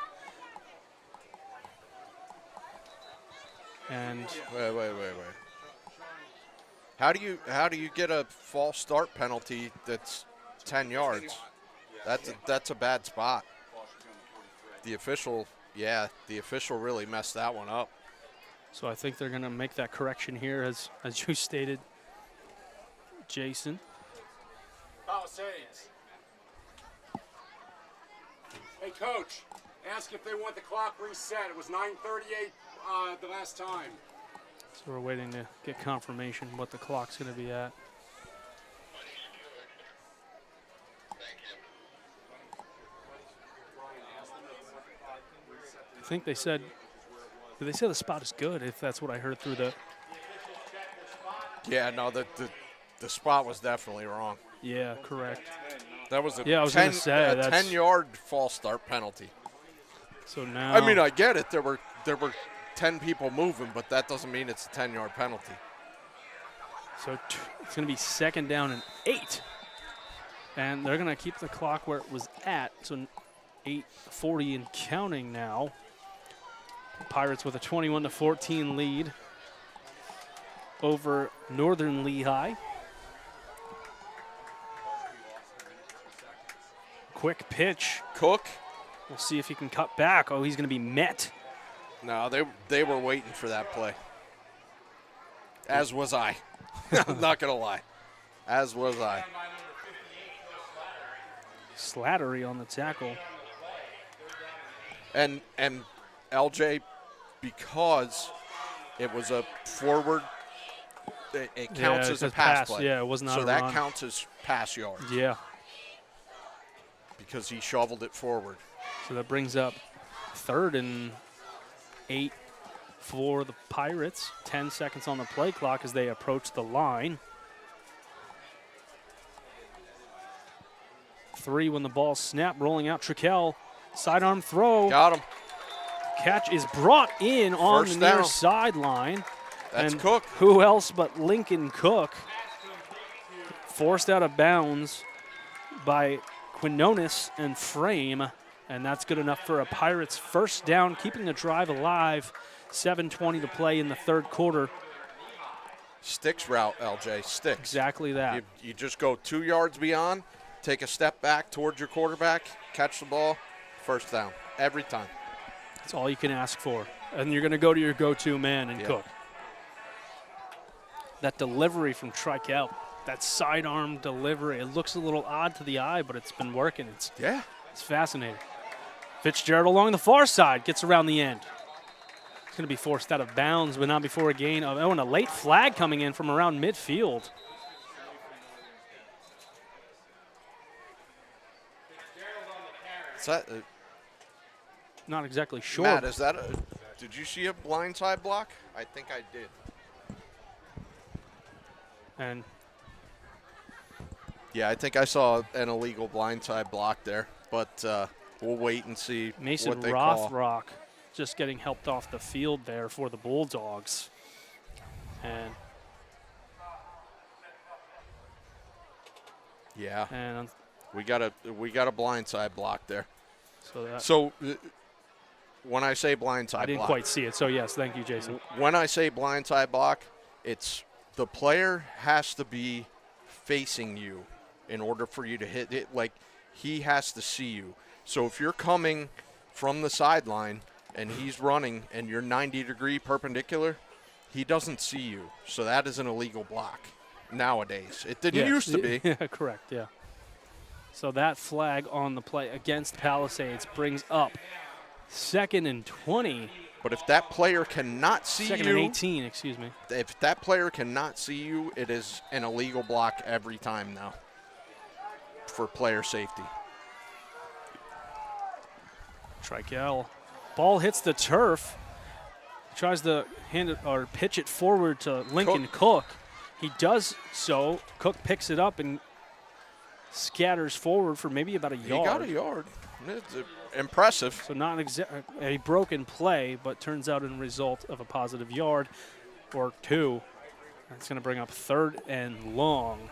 And Wait. How do you get a false start penalty that's 10 yards? That's a bad spot. The official really messed that one up. so I think they're going to make that correction here, as you stated, Jason. Palisades. Hey, Coach, ask if they want the clock reset. It was 9:38 the last time. So we're waiting to get confirmation what the clock's going to be at. I think they said the spot is good, if that's what I heard through the. Yeah, no, the spot was definitely wrong. Yeah, correct. That was Yeah, I was gonna say, that's- 10-yard false start penalty. So now. I mean, I get it. There were 10 people moving, but that doesn't mean it's a 10-yard penalty. So it's going to be 2nd down and 8. And they're going to keep the clock where it was at. So 8:40 and counting now. Pirates with a 21-14 lead over Northern Lehigh. Quick pitch. Cook? We'll see if he can cut back. Oh, he's going to be met. No, they were waiting for that play. As was I. I'm not going to lie. As was I. Slattery on the tackle. And LJ, because it was a forward, it counts Yeah, as a it's pass play. Yeah, it was not so a that run. counts as pass yard Yeah. because he shoveled it forward. So that brings up 3rd and 8 for the Pirates. 10 seconds on the play clock as they approach the line. 3 when the ball snapped, rolling out. Trikel, sidearm throw. Got him. Catch is brought in on First the near down. sideline. That's and Cook. Who else but Lincoln Cook? Forced out of bounds by Quinones and Frame. And that's good enough for a Pirates first down, keeping the drive alive. 7:20 to play in the third quarter. Sticks route, LJ. Sticks. Exactly that. You just go 2 yards beyond, take a step back towards your quarterback, catch the ball, first down. Every time. That's all you can ask for. And you're going to go to your go-to man and Yeah. Cook. That delivery from Trikel, that sidearm delivery, it looks a little odd to the eye, but it's been working. It's fascinating. Fitzgerald along the far side gets around the end. It's going to be forced out of bounds, but not before a gain of, and a late flag coming in from around midfield. Is that, Not exactly sure. Matt, did you see a blindside block? I think I did. And Yeah, I think I saw an illegal blindside block there, but we'll wait and see Mason what they call. Rothrock just getting helped off the field there for the Bulldogs. And Yeah, and we got a blindside block there. so that So when I say blindside I didn't block, quite see it. So yes, thank you, Jason. when I say blindside block, it's the player has to be facing you in order for you to hit it. Like, he has to see you. So if you're coming from the sideline and he's running and you're 90-degree perpendicular, he doesn't see you. So that is an illegal block nowadays. It didn't Yes. used to be. Yeah, correct, yeah. So that flag on the play against Palisades brings up 2nd and 20. But if that player cannot see 2nd you, and 18, excuse me. if that player cannot see you, it is an illegal block every time now for player safety. Trikel. Ball hits the turf. Tries to hand it or pitch it forward to Lincoln Cook. He does so. Cook picks it up and scatters forward for maybe about a He yard. got a yard. It's impressive. So not a broken play, but turns out a result of a positive yard or 2. That's going to bring up 3rd and long.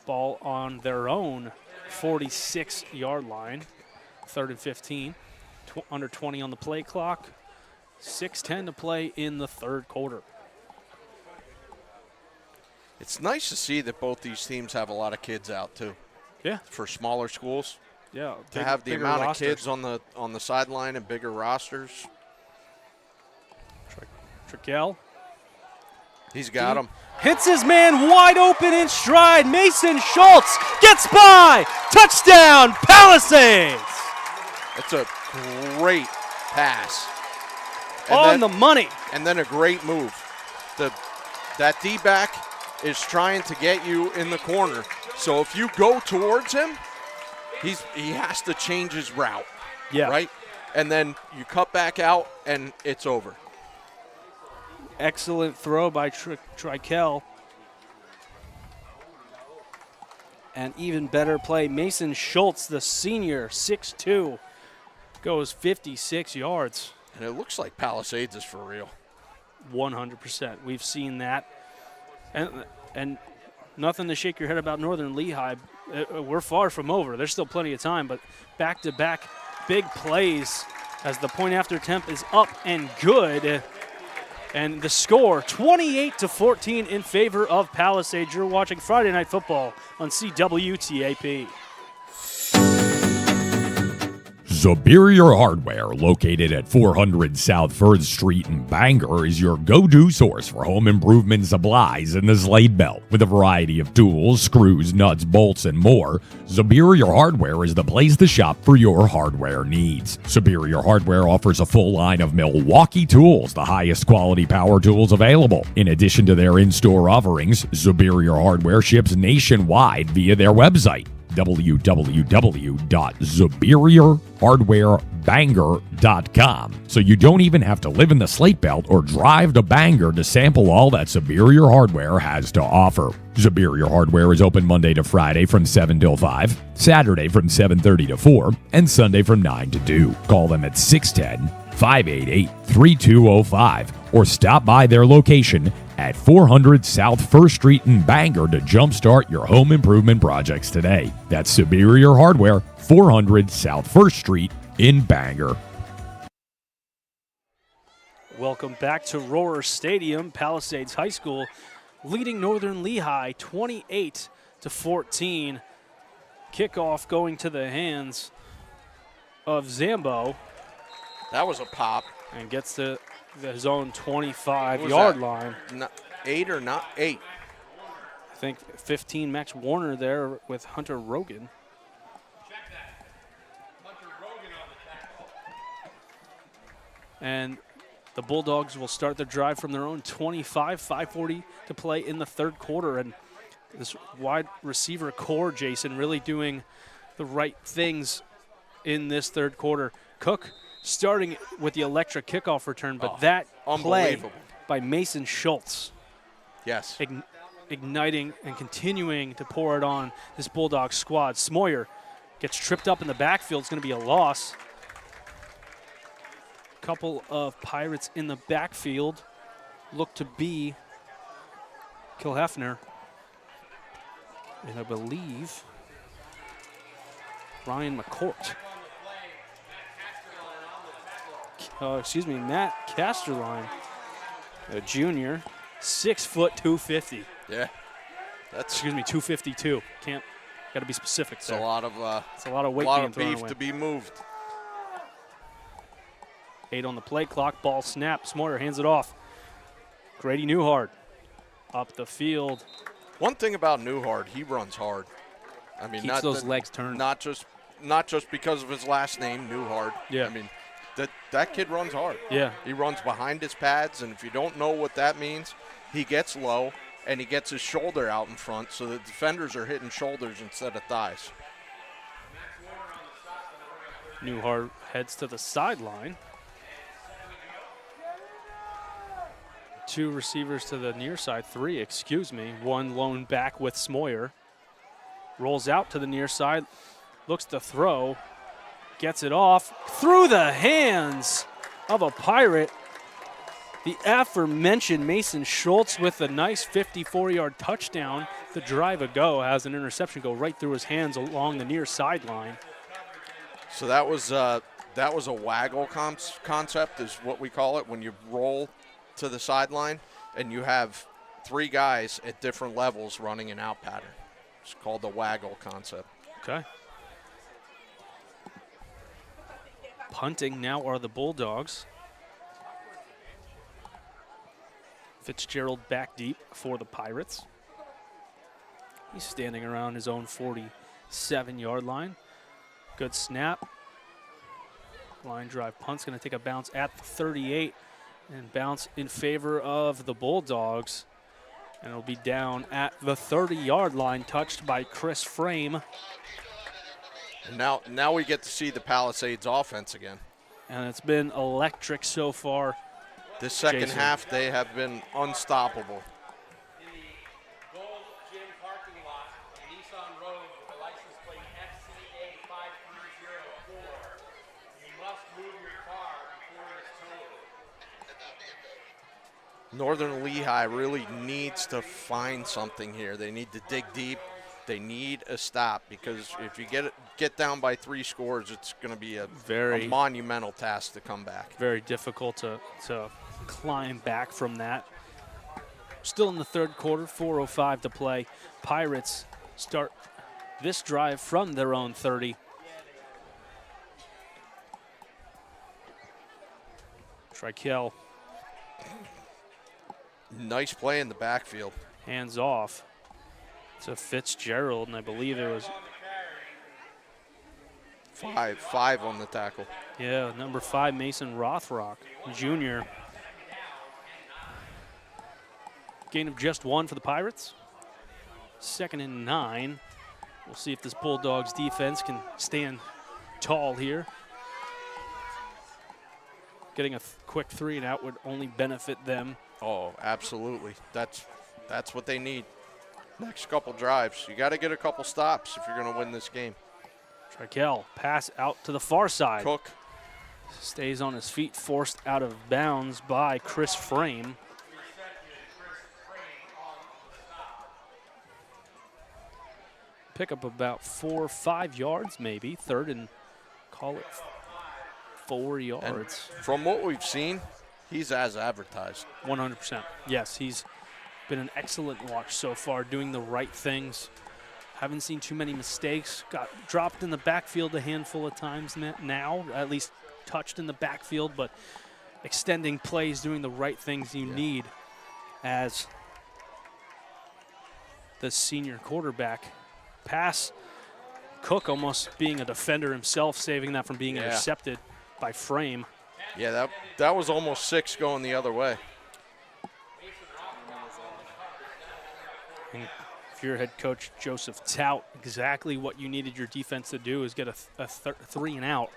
Ball on their own 46-yard line. 3rd and 15. Under 20 on the play clock. 6:10 to play in the 3rd quarter. It's nice to see that both these teams have a lot of kids out too. Yeah. For smaller schools, Yeah. to have the amount rosters. of kids on the sideline and bigger rosters. Trickell He's got them. hits his man wide open in stride. Mason Schultz gets by. Touchdown, Palisades. It's a great pass. On the money. And then a great move. That D-back is trying to get you in the corner. So if you go towards him, he has to change his route. Yeah. Right? And then you cut back out, and it's over. Excellent throw by Trickell. And even better play, Mason Schultz, the senior, 6'2", goes 56 yards. And it looks like Palisades is for real. 100%. We've seen that. And nothing to shake your head about Northern Lehigh. We're far from over. There's still plenty of time, but back-to-back big plays as the point after attempt is up and good. And the score, 28-14 in favor of Palisades. You're watching Friday Night Football on CWTAP. Superior Hardware, located at 400 South 3rd Street in Bangor, is your go-to source for home improvement supplies in the Slade Belt. With a variety of tools, screws, nuts, bolts, and more, Superior Hardware is the place to shop for your hardware needs. Superior Hardware offers a full line of Milwaukee tools, the highest quality power tools available. In addition to their in-store offerings, Superior Hardware ships nationwide via their website, www.superiorhardwarebangor.com. So you don't even have to live in the Slate Belt or drive to Bangor to sample all that Superior Hardware has to offer. Superior Hardware is open Monday to Friday from 7 till 5, Saturday from 7:30 to 4, and Sunday from 9 to 2. Call them at 610-588-3205 or stop by their location at 400 South 1st Street in Bangor to jumpstart your home improvement projects today. That's Superior Hardware, 400 South 1st Street in Bangor. Welcome back to Rohrer Stadium. Palisades High School leading Northern Lehigh 28-14. Kickoff going to the hands of Zambo. That was a pop. And gets to his own 25-yard line. 8 or not 8? I think 15, Max Warner there with Hunter Rogan. And the Bulldogs will start their drive from their own 25, 5:40 to play in the 3rd quarter. And this wide receiver core, Jason, really doing the right things in this 3rd quarter. Cook starting with the electric kickoff return, but that play by Mason Schultz. Yes. Igniting and continuing to pour it on this Bulldog squad. Smoyer gets tripped up in the backfield. It's going to be a loss. Couple of Pirates in the backfield look to be Kilhefner and I believe Ryan McCourt. Matt Casterline, a junior, 6 foot 250. Yeah, that's 252. Got to be specific. It's a lot of weight. A lot of beef to be moved. 8 on the play clock. Ball snap. Smoyer hands it off. Grady Newhart up the field. One thing about Newhart, he runs hard. I mean, keeps those legs turned. Not just because of his last name, Newhart. Yeah. I mean, that kid runs hard. Yeah. He runs behind his pads, and if you don't know what that means, he gets low and he gets his shoulder out in front, so the defenders are hitting shoulders instead of thighs. Newhart heads to the sideline. 2 receivers to the near side, 3, 1 lone back with Smoyer. Rolls out to the near side, looks to throw, gets it off through the hands of a Pirate. The aforementioned Mason Schultz with a nice 54-yard touchdown. The drive a go has an interception go right through his hands along the near sideline. So that was a waggle concept is what we call it when you roll to the sideline and you have 3 guys at different levels running an out pattern. It's called the waggle concept. Okay. Punting now are the Bulldogs. Fitzgerald back deep for the Pirates. He's standing around his own 47-yard line. Good snap. Line drive punt's going to take a bounce at the 38 and bounce in favor of the Bulldogs. And it'll be down at the 30-yard line, touched by Chris Frame. And now we get to see the Palisades offense again. And it's been electric so far. This second Jason. half, they have been unstoppable. In the Gold Gym parking lot on Nissan Road with the license plate FCA5304, you must move your car before it's towed. Northern Lehigh really needs to find something here. They need to dig deep. They need a stop because if you get down by 3 scores, it's going to be a monumental task to come back. Very difficult to climb back from that. Still in the third quarter, 4:05 to play. Pirates start this drive from their own 30. Trikel Nice play in the backfield. hands off to Fitzgerald, and I believe it was, Five on the tackle. yeah, number 5, Mason Rothrock, Jr. Gain of just 1 for the Pirates. 2nd and 9. We'll see if this Bulldogs defense can stand tall here. Getting a quick 3 and out would only benefit them. Oh, absolutely. That's what they need. Next couple drives, you got to get a couple stops if you're going to win this game. Trikel, pass out to the far side. Cook. Stays on his feet, forced out of bounds by Chris Frame. Pick up about 4 or 5 yards maybe. 3rd and call it 4 yards. And from what we've seen, he's as advertised. 100%. Yes, he's been an excellent watch so far, doing the right things. Haven't seen too many mistakes. Got dropped in the backfield a handful of times now, at least touched in the backfield, but extending plays, doing the right things you need as the senior quarterback. Pass, Cook almost being a defender himself, saving that from being intercepted by Frame. Yeah, that was almost 6 going the other way. And if you're head coach Joseph Tout, exactly what you needed your defense to do is get a 3 and out.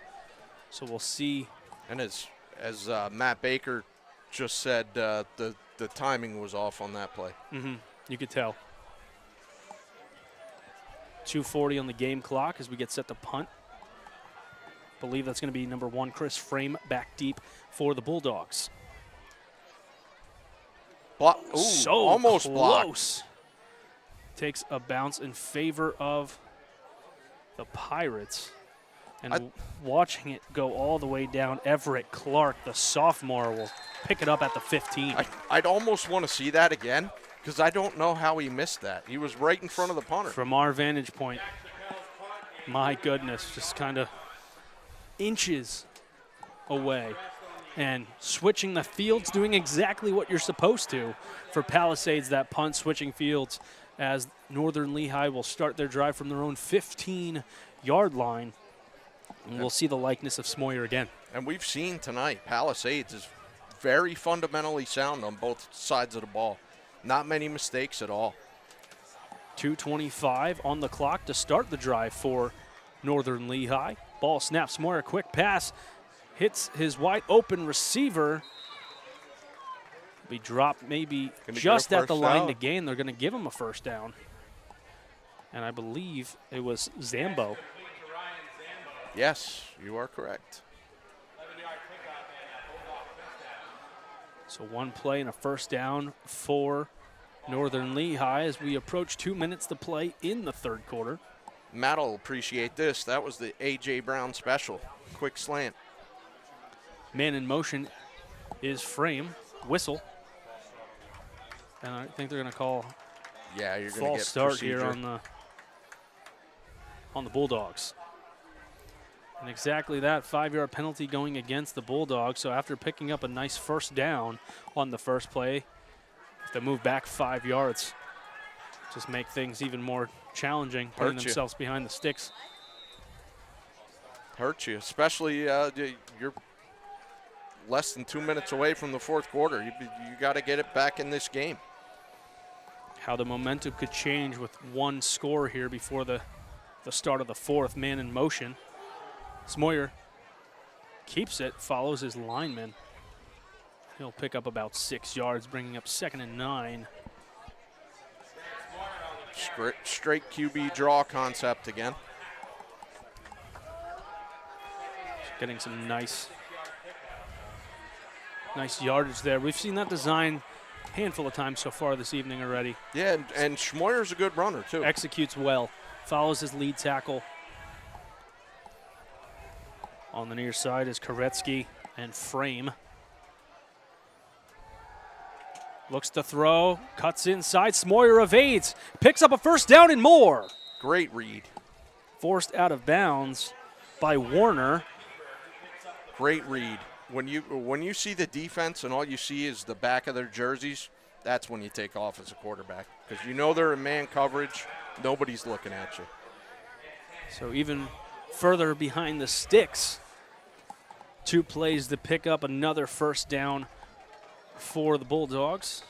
So we'll see. And as Matt Baker just said, the timing was off on that play. Mm-hmm. You could tell. 2:40 on the game clock as we get set to punt. Believe that's going to be number 1, Chris Frame, back deep for the Bulldogs. So almost close. blocked. Takes a bounce in favor of the Pirates. And watching it go all the way down, Everett Clark, the sophomore, will pick it up at the 15. I'd almost want to see that again because I don't know how he missed that. He was right in front of the punter. From our vantage point, my goodness, just kind of inches away. And switching the fields, doing exactly what you're supposed to for Palisades, that punt, switching fields, as Northern Lehigh will start their drive from their own 15-yard line. And we'll see the likeness of Smoyer again. And we've seen tonight, Palisades is very fundamentally sound on both sides of the ball. Not many mistakes at all. 2:25 on the clock to start the drive for Northern Lehigh. Ball snaps, Smoyer, quick pass. Hits his wide open receiver. Be dropped maybe just at the line to gain. They're going to give him a first down. And I believe it was Zambo. Yes, you are correct. So one play and a first down for Northern Lehigh as we approach 2 minutes to play in the third quarter. Matt will appreciate this. That was the A.J. Brown special. Quick slant. Man in motion is Frame. Whistle. And I think they're going to call Yeah, you're going to false get start procedure. here on the Bulldogs. And exactly that, 5-yard penalty going against the Bulldogs. So after picking up a nice first down on the first play, if they move back 5 yards, just make things even more challenging, putting Hurt you. themselves behind the sticks. Hurt you, especially you're less than 2 minutes away from the fourth quarter. You got to get it back in this game. How the momentum could change with one score here before the start of the fourth. Man in motion. Smoyer keeps it, follows his lineman. He'll pick up about 6 yards, bringing up 2nd and 9. Straight QB draw concept again. Getting some nice yardage there. We've seen that design a handful of times so far this evening already. Yeah, and Schmoyer's a good runner, too. Executes well, follows his lead tackle. On the near side is Koretsky and Frame. Looks to throw, cuts inside, Smoyer evades, picks up a first down and more. Great read. Forced out of bounds by Warner. Great read. When you see the defense and all you see is the back of their jerseys, that's when you take off as a quarterback, because you know they're in man coverage. Nobody's looking at you. So even further behind the sticks. 2 plays to pick up another first down for the Bulldogs.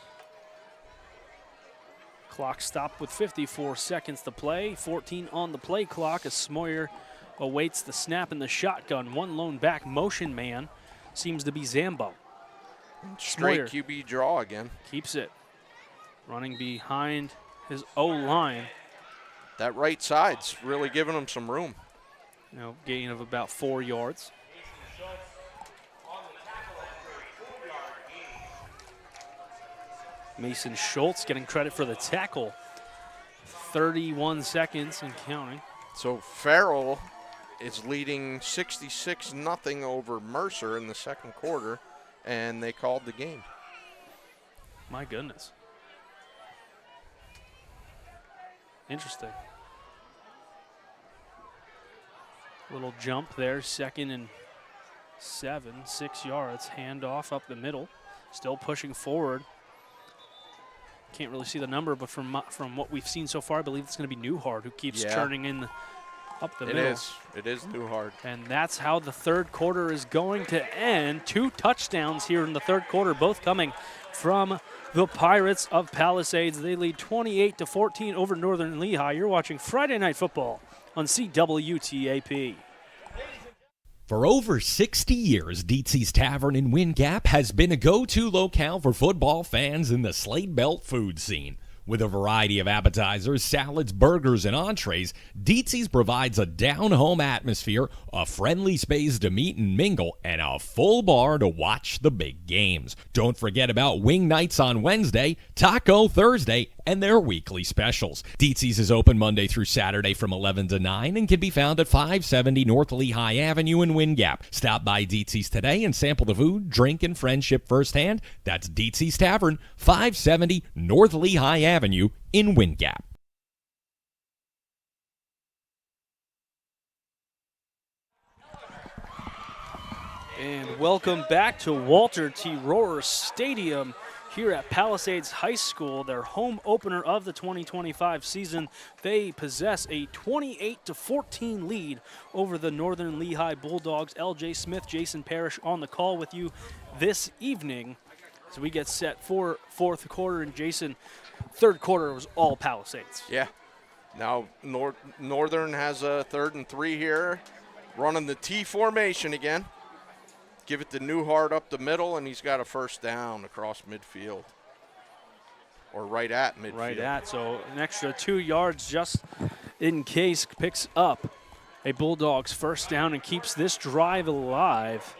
Clock stopped with 54 seconds to play. 14 on the play clock as Smoyer awaits the snap in the shotgun. One lone back motion man seems to be Zambo. Straight Smoyer QB draw again. keeps it. Running behind his O-line. That right side's really giving him some room. Gain of about 4 yards. Mason Schultz getting credit for the tackle. 31 seconds and counting. So Farrell is leading 66-0 over Mercer in the second quarter, and they called the game. My goodness. Interesting. Little jump there, 2nd and 7, 6 yards. Handoff up the middle. Still pushing forward. Can't really see the number, but from what we've seen so far, I believe it's going to be Newhart who keeps churning in up the middle. It is Newhart. And that's how the third quarter is going to end. 2 touchdowns here in the third quarter, both coming from the Pirates of Palisades. They lead 28-14 over Northern Lehigh. You're watching Friday Night Football on CWTAP. For over 60 years, Dietz's Tavern in Wind Gap has been a go-to locale for football fans in the Slate Belt food scene. With a variety of appetizers, salads, burgers, and entrees, Dietz's provides a down-home atmosphere, a friendly space to meet and mingle, and a full bar to watch the big games. Don't forget about wing nights on Wednesday, taco Thursday, and their weekly specials. Dietz's is open Monday through Saturday from 11 to 9 and can be found at 570 North Lehigh Avenue in Wind Gap. Stop by Dietz's today and sample the food, drink, and friendship firsthand. That's Dietz's Tavern, 570 North Lehigh Avenue in Wind Gap. And welcome back to Walter T. Rohrer Stadium here at Palisades High School, their home opener of the 2025 season. They possess a 28-14 lead over the Northern Lehigh Bulldogs. LJ Smith, Jason Parrish on the call with you this evening as we get set for fourth quarter. And Jason, third quarter was all Palisades. Yeah. Now Northern has a 3rd and 3 here, running the T formation again. Give it to Newhart up the middle, and he's got a first down across midfield. or right at midfield. Right at, so an extra 2 yards just in case picks up a Bulldogs first down and keeps this drive alive.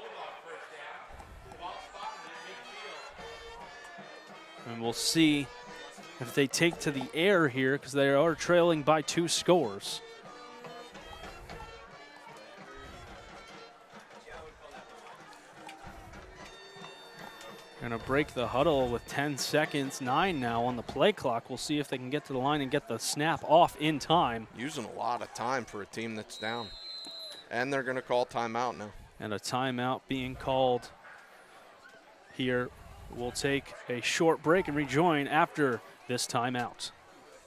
And we'll see if they take to the air here because they are trailing by 2 scores. Going to break the huddle with 10 seconds, 9 now on the play clock. We'll see if they can get to the line and get the snap off in time. Using a lot of time for a team that's down. And they're going to call timeout now. And a timeout being called here. We'll take a short break and rejoin after this timeout.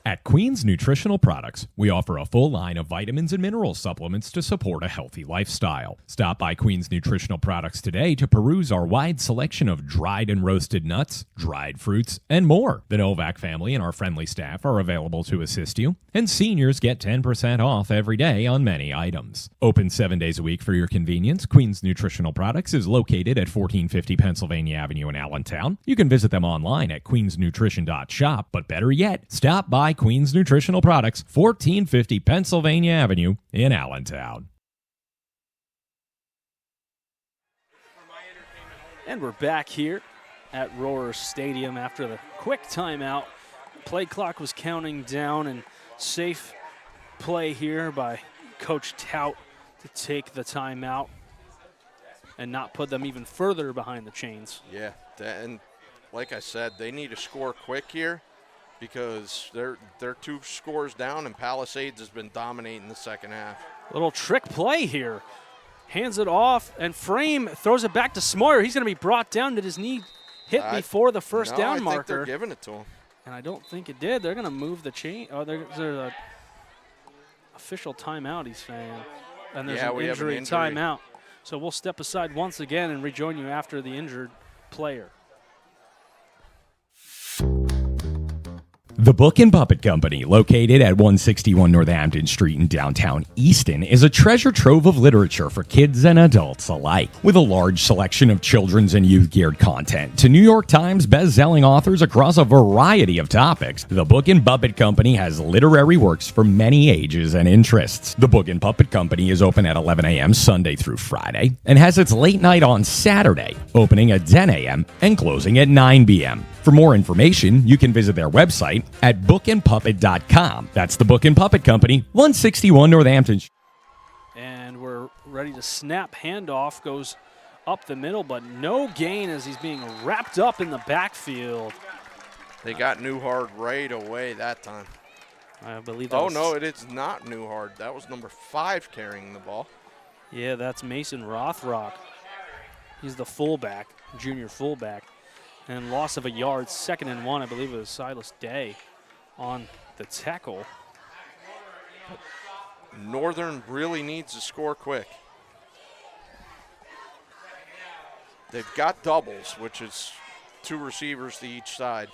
At Queen's Nutritional Products, we offer a full line of vitamins and mineral supplements to support a healthy lifestyle. Stop by Queen's Nutritional Products today to peruse our wide selection of dried and roasted nuts, dried fruits, and more. The Novak family and our friendly staff are available to assist you, and seniors get 10% off every day on many items. Open 7 days a week for your convenience, Queen's Nutritional Products is located at 1450 Pennsylvania Avenue in Allentown. You can visit them online at queensnutrition.shop, but better yet, stop by Queen's Nutritional Products, 1450 Pennsylvania Avenue in Allentown. And we're back here at Roar Stadium after the quick timeout. Play clock was counting down, and safe play here by Coach Tout to take the timeout and not put them even further behind the chains. Yeah, and like I said, they need to score quick here, because they're 2 scores down, and Palisades has been dominating the second half. Little trick play here. Hands it off, and Frame throws it back to Smoyer. He's going to be brought down. Did his knee hit before the first down marker? I think they're giving it to him. And I don't think it did. They're going to move the chain. Oh, there's an official timeout, he's saying. And there's an injury timeout. So we'll step aside once again and rejoin you after the injured player. The Book and Puppet Company, located at 161 Northampton Street in downtown Easton, is a treasure trove of literature for kids and adults alike. With a large selection of children's and youth-geared content to New York Times best-selling authors across a variety of topics, the Book and Puppet Company has literary works for many ages and interests. The Book and Puppet Company is open at 11 a.m. Sunday through Friday and has its late night on Saturday, opening at 10 a.m. and closing at 9 p.m. For more information, you can visit their website at bookandpuppet.com. That's the Book and Puppet Company, 161 Northampton. And we're ready to snap. Handoff goes up the middle, but no gain as he's being wrapped up in the backfield. They got Newhard right away that time. I believe that was, no, it is not Newhard. That was number 5 carrying the ball. Yeah, that's Mason Rothrock. He's the fullback, junior fullback. And loss of a yard, 2nd and 1, I believe it was Silas Day on the tackle. Northern really needs to score quick. They've got doubles, which is 2 receivers to each side.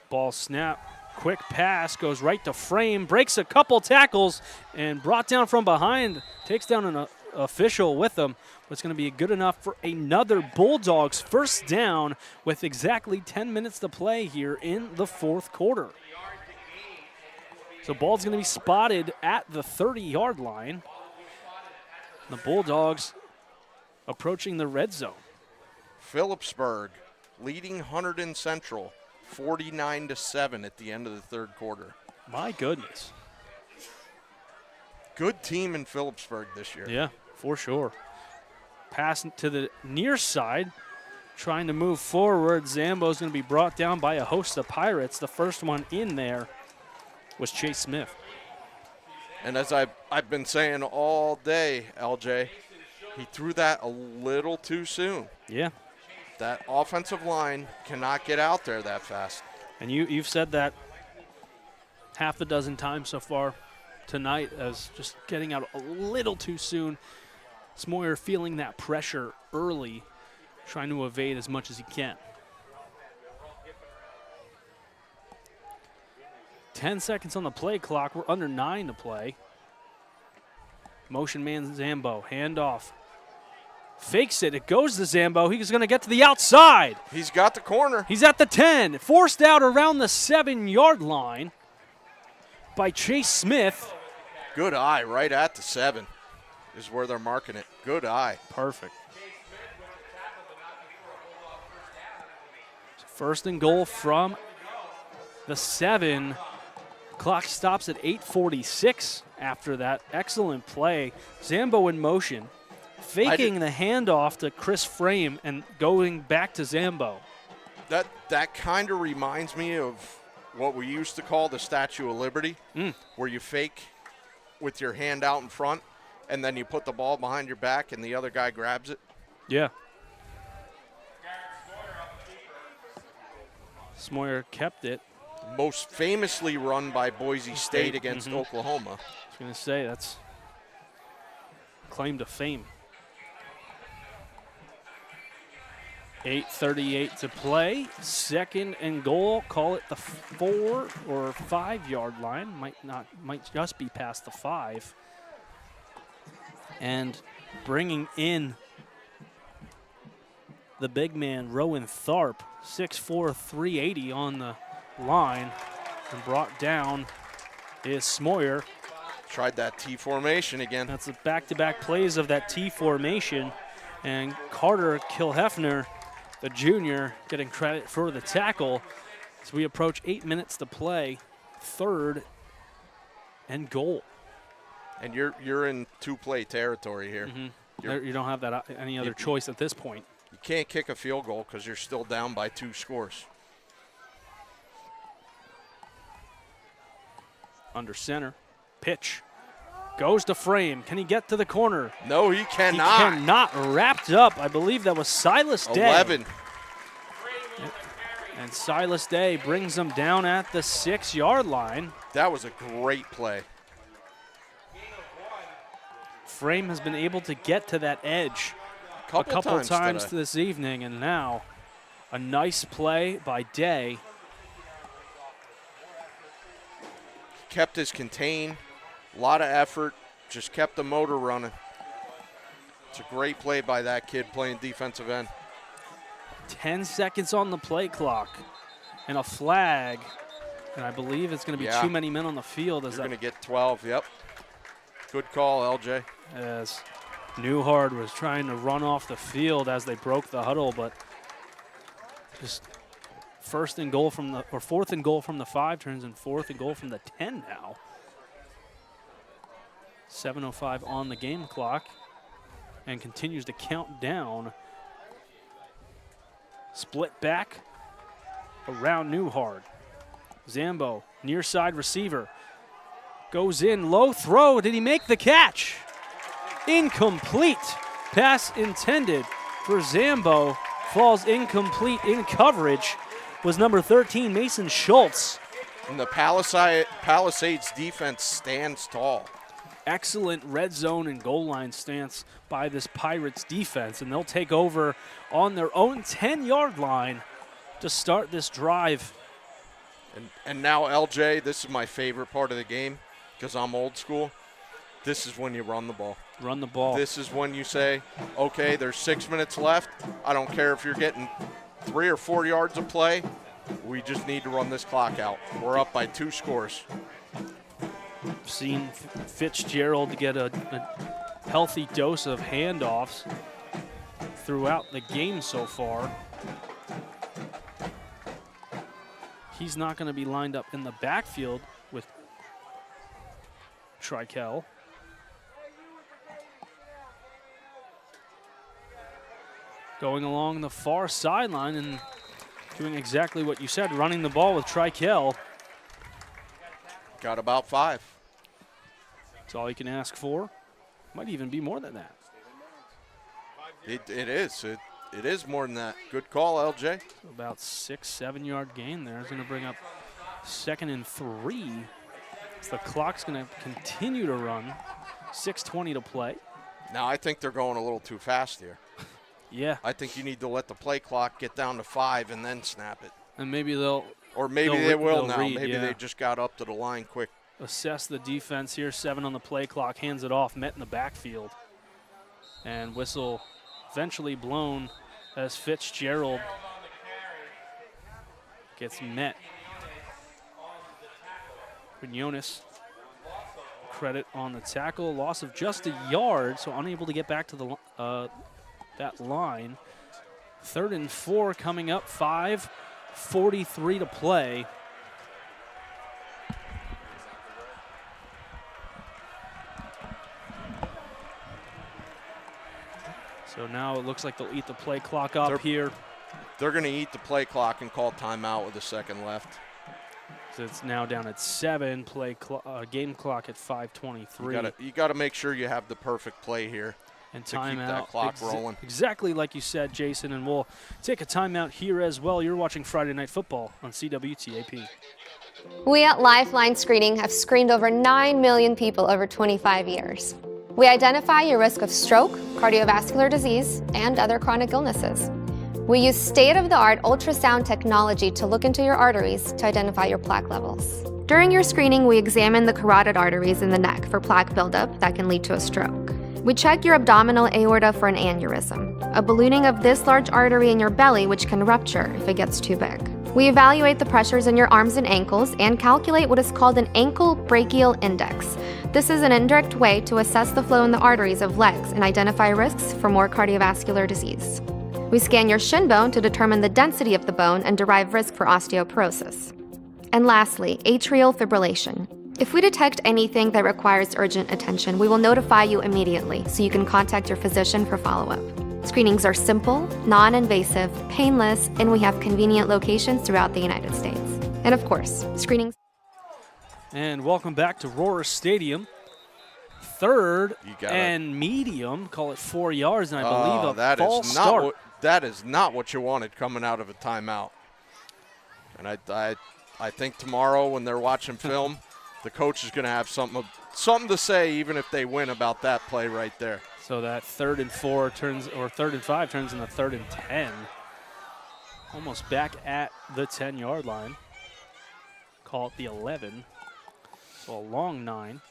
Ball snap, quick pass, goes right to Frame, breaks a couple tackles, and brought down from behind, takes down an official with them. But it's going to be good enough for another Bulldogs first down with exactly 10 minutes to play here in the 4th quarter. So ball's going to be spotted at the 30-yard line. The Bulldogs approaching the red zone. Phillipsburg leading Hunterdon Central 49-7 at the end of the 3rd quarter. My goodness. Good team in Phillipsburg this year. Yeah, for sure. Pass to the near side, trying to move forward. Zambo's going to be brought down by a host of Pirates. The first one in there was Chase Smith. And as I've been saying all day, LJ, he threw that a little too soon. Yeah. That offensive line cannot get out there that fast. And you've said that half a dozen times so far tonight as just getting out a little too soon. Smoyer feeling that pressure early, trying to evade as much as he can. 10 seconds on the play clock. We're under 9 to play. Motion man Zambo, handoff. Fakes it. It goes to Zambo. He's going to get to the outside. He's got the corner. He's at the 10. Forced out around the 7-yard line by Chase Smith. Good eye right at the 7 is where they're marking it. Good eye. Perfect. First and goal from the 7. Clock stops at 8:46 after that excellent play. Zambo in motion, faking the handoff to Chris Frame and going back to Zambo. That kind of reminds me of what we used to call the Statue of Liberty, where you fake with your hand out in front, and then you put the ball behind your back and the other guy grabs it. Yeah. Smoyer kept it. Most famously run by Boise State against Oklahoma. I was going to say, that's claim to fame. 8:38 to play. Second and goal. Call it the 4 or 5 yard line. Might just be past the 5. And bringing in the big man, Rowan Tharp, 6'4", 380 on the line, and brought down is Smoyer. Tried that T formation again. That's the back-to-back plays of that T formation, and Carter Kilhefner, the junior, getting credit for the tackle. As we approach 8 minutes to play, 3rd and goal. And you're in two-play territory here. You don't have that any other choice at this point. You can't kick a field goal because you're still down by 2 scores. Under center, pitch, goes to Frame. Can he get to the corner? No, he cannot. He cannot. Wrapped up. I believe that was Silas Day. 11. And Silas Day brings them down at the 6-yard line. That was a great play. Frame has been able to get to that edge a couple times this evening, and now a nice play by Day. Kept his contain, a lot of effort, just kept the motor running. It's a great play by that kid playing defensive end. 10 seconds on the play clock and a flag, and I believe it's going to be too many men on the field. You're going to get 12, yep. Good call, LJ. As Newhart was trying to run off the field as they broke the huddle, but just fourth and goal from the 5 turns in 4th and goal from the 10 now. 7:05 on the game clock and continues to count down. Split back around Newhart. Zambo, near side receiver. Goes in, low throw. Did he make the catch? Incomplete. Pass intended for Zambo. Falls incomplete in coverage. Was number 13, Mason Schultz. And the Palisades defense stands tall. Excellent red zone and goal line stance by this Pirates defense, and they'll take over on their own 10-yard line to start this drive. And now, LJ, this is my favorite part of the game because I'm old school. This is when you run the ball. Run the ball. This is when you say, okay, there's 6 minutes left. I don't care if you're getting 3 or 4 yards of play. We just need to run this clock out. We're up by 2 scores. Seen Fitzgerald get a healthy dose of handoffs throughout the game so far. He's not going to be lined up in the backfield with Trikel. Going along the far sideline and doing exactly what you said, running the ball with Trikel. Got about 5. That's all you can ask for. Might even be more than that. It is. It is more than that. Good call, LJ. So about 6-7 yard gain there is going to bring up 2nd and 3. So the clock's going to continue to run. 6:20 to play. Now I think they're going a little too fast here. Yeah. I think you need to let the play clock get down to 5 and then snap it. And maybe they'll. Or maybe they will now. Read, maybe they just got up to the line quick. Assess the defense here. 7 on the play clock. Hands it off. Met in the backfield. And whistle eventually blown as Fitzgerald gets met. Quinones, credit on the tackle, loss of just a yard, so unable to get back to the that line. 3rd and 4 coming up, 5:43 to play. So now it looks like they'll eat the play clock up here. They're going to eat the play clock and call timeout with a second left. So it's now down at 7, game clock at 5:23. You got to make sure you have the perfect play here. And to timeout. keep that clock rolling. Exactly like you said, Jason, and we'll take a timeout here as well. You're watching Friday Night Football on CWTAP. We at Lifeline Screening have screened over 9 million people over 25 years. We identify your risk of stroke, cardiovascular disease, and other chronic illnesses. We use state-of-the-art ultrasound technology to look into your arteries to identify your plaque levels. During your screening, we examine the carotid arteries in the neck for plaque buildup that can lead to a stroke. We check your abdominal aorta for an aneurysm, a ballooning of this large artery in your belly which can rupture if it gets too big. We evaluate the pressures in your arms and ankles and calculate what is called an ankle brachial index. This is an indirect way to assess the flow in the arteries of legs and identify risks for more cardiovascular disease. We scan your shin bone to determine the density of the bone and derive risk for osteoporosis. And lastly, atrial fibrillation. If we detect anything that requires urgent attention, we will notify you immediately so you can contact your physician for follow-up. Screenings are simple, non-invasive, painless, and we have convenient locations throughout the United States. And of course, screenings. And welcome back to Roar Stadium. 3rd and medium, call it 4 yards, and I believe a false start. That is not what you wanted coming out of a timeout. And I think tomorrow when they're watching film, the coach is going to have something to say, even if they win, about that play right there. So that 3rd and 4 turns, or 3rd and 5 turns into 3rd and 10. Almost back at the 10-yard line. Call it the 11. So a long 9.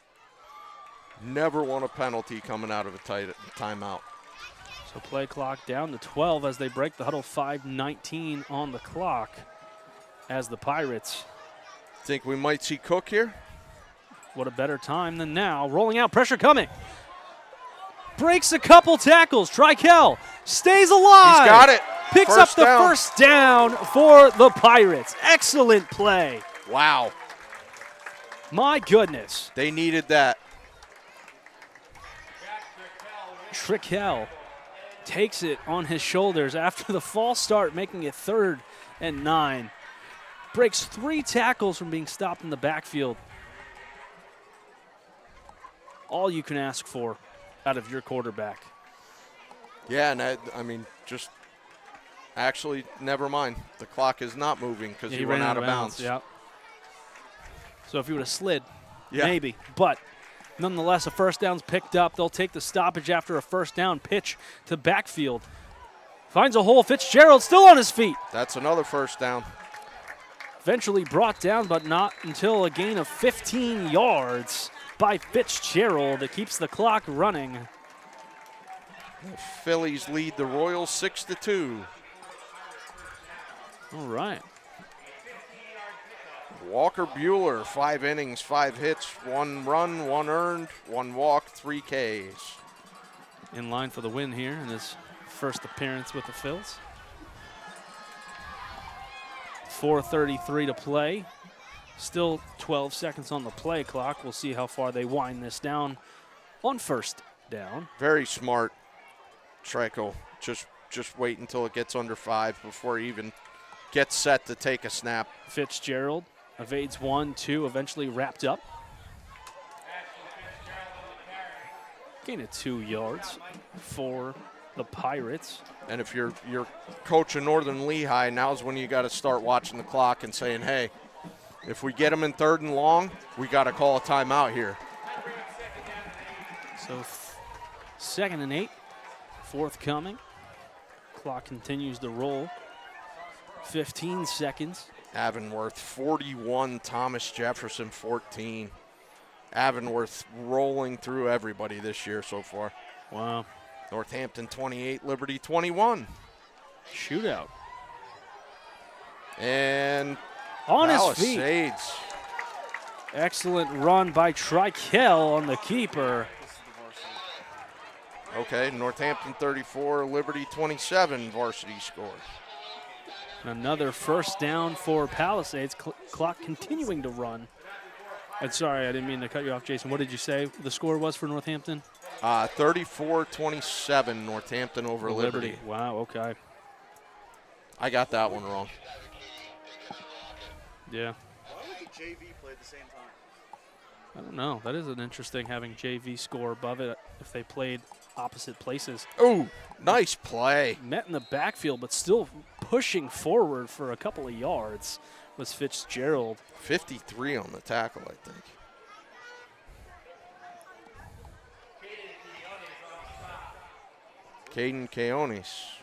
Never want a penalty coming out of a timeout. So play clock down to 12 as they break the huddle. 5:19 on the clock as the Pirates. Think we might see Cook here? What a better time than now. Rolling out, pressure coming. Breaks a couple tackles. Trykel stays alive. He's got it. Picks up the first down for the Pirates. Excellent play. Wow. My goodness. They needed that. Trykel takes it on his shoulders after the false start, making it 3rd and 9. Breaks 3 tackles from being stopped in the backfield. All you can ask for out of your quarterback. Yeah, and just actually, never mind. The clock is not moving because he ran out of bounds. Yeah. So if he would have slid, maybe. But nonetheless, a first down's picked up. They'll take the stoppage after a first down pitch to backfield. Finds a hole. Fitzgerald still on his feet. That's another first down. Eventually brought down, but not until a gain of 15 yards by Fitzgerald. It keeps the clock running. The Phillies lead the Royals 6-2. All right. Walker Bueller, 5 innings, 5 hits, 1 run, 1 earned, 1 walk, 3 Ks. In line for the win here in his first appearance with the Phils. 4:33 to play. Still 12 seconds on the play clock. We'll see how far they wind this down on first down. Very smart, Treco. Just wait until it gets under 5 before he even gets set to take a snap. Fitzgerald evades 1, 2, eventually wrapped up. Gain of 2 yards for the Pirates. And if you're coach of Northern Lehigh, now's when you got to start watching the clock and saying, hey, if we get them in 3rd and long, we got to call a timeout here. So 2nd and 8, forthcoming. Clock continues to roll. 15 seconds. Avonworth 41, Thomas Jefferson 14. Avonworth rolling through everybody this year so far. Wow. Northampton 28, Liberty 21. Shootout. And On his feet. Palisades. Excellent run by Trykel on the keeper. Okay, Northampton 34, Liberty 27 varsity score. Another first down for Palisades. Clock continuing to run. And sorry, I didn't mean to cut you off, Jason. What did you say the score was for Northampton? 34-27, Northampton over Liberty. Wow, okay. I got that one wrong. Yeah. Why would the JV play at the same time? I don't know. That is an interesting having JV score above it if they played opposite places. Oh, nice play. Met in the backfield, but still pushing forward for a couple of yards was Fitzgerald. 53 on the tackle, I think. Caden Keonis.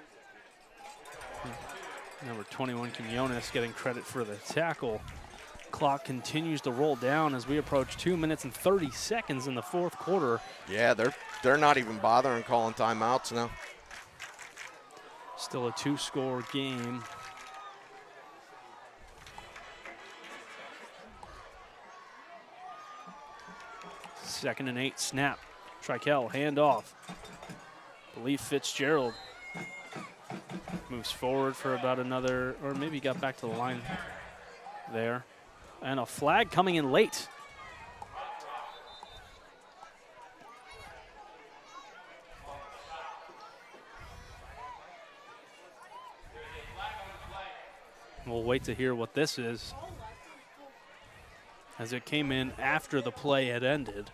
Number 21, Quinones, getting credit for the tackle. Clock continues to roll down as we approach 2 minutes and 30 seconds in the fourth quarter. Yeah, they're not even bothering calling timeouts now. Still a two-score game. Second and 8, snap. Trykel, handoff. Believe Fitzgerald moves forward for about another, or maybe got back to the line there. And a flag coming in late. We'll wait to hear what this is, as it came in after the play had ended.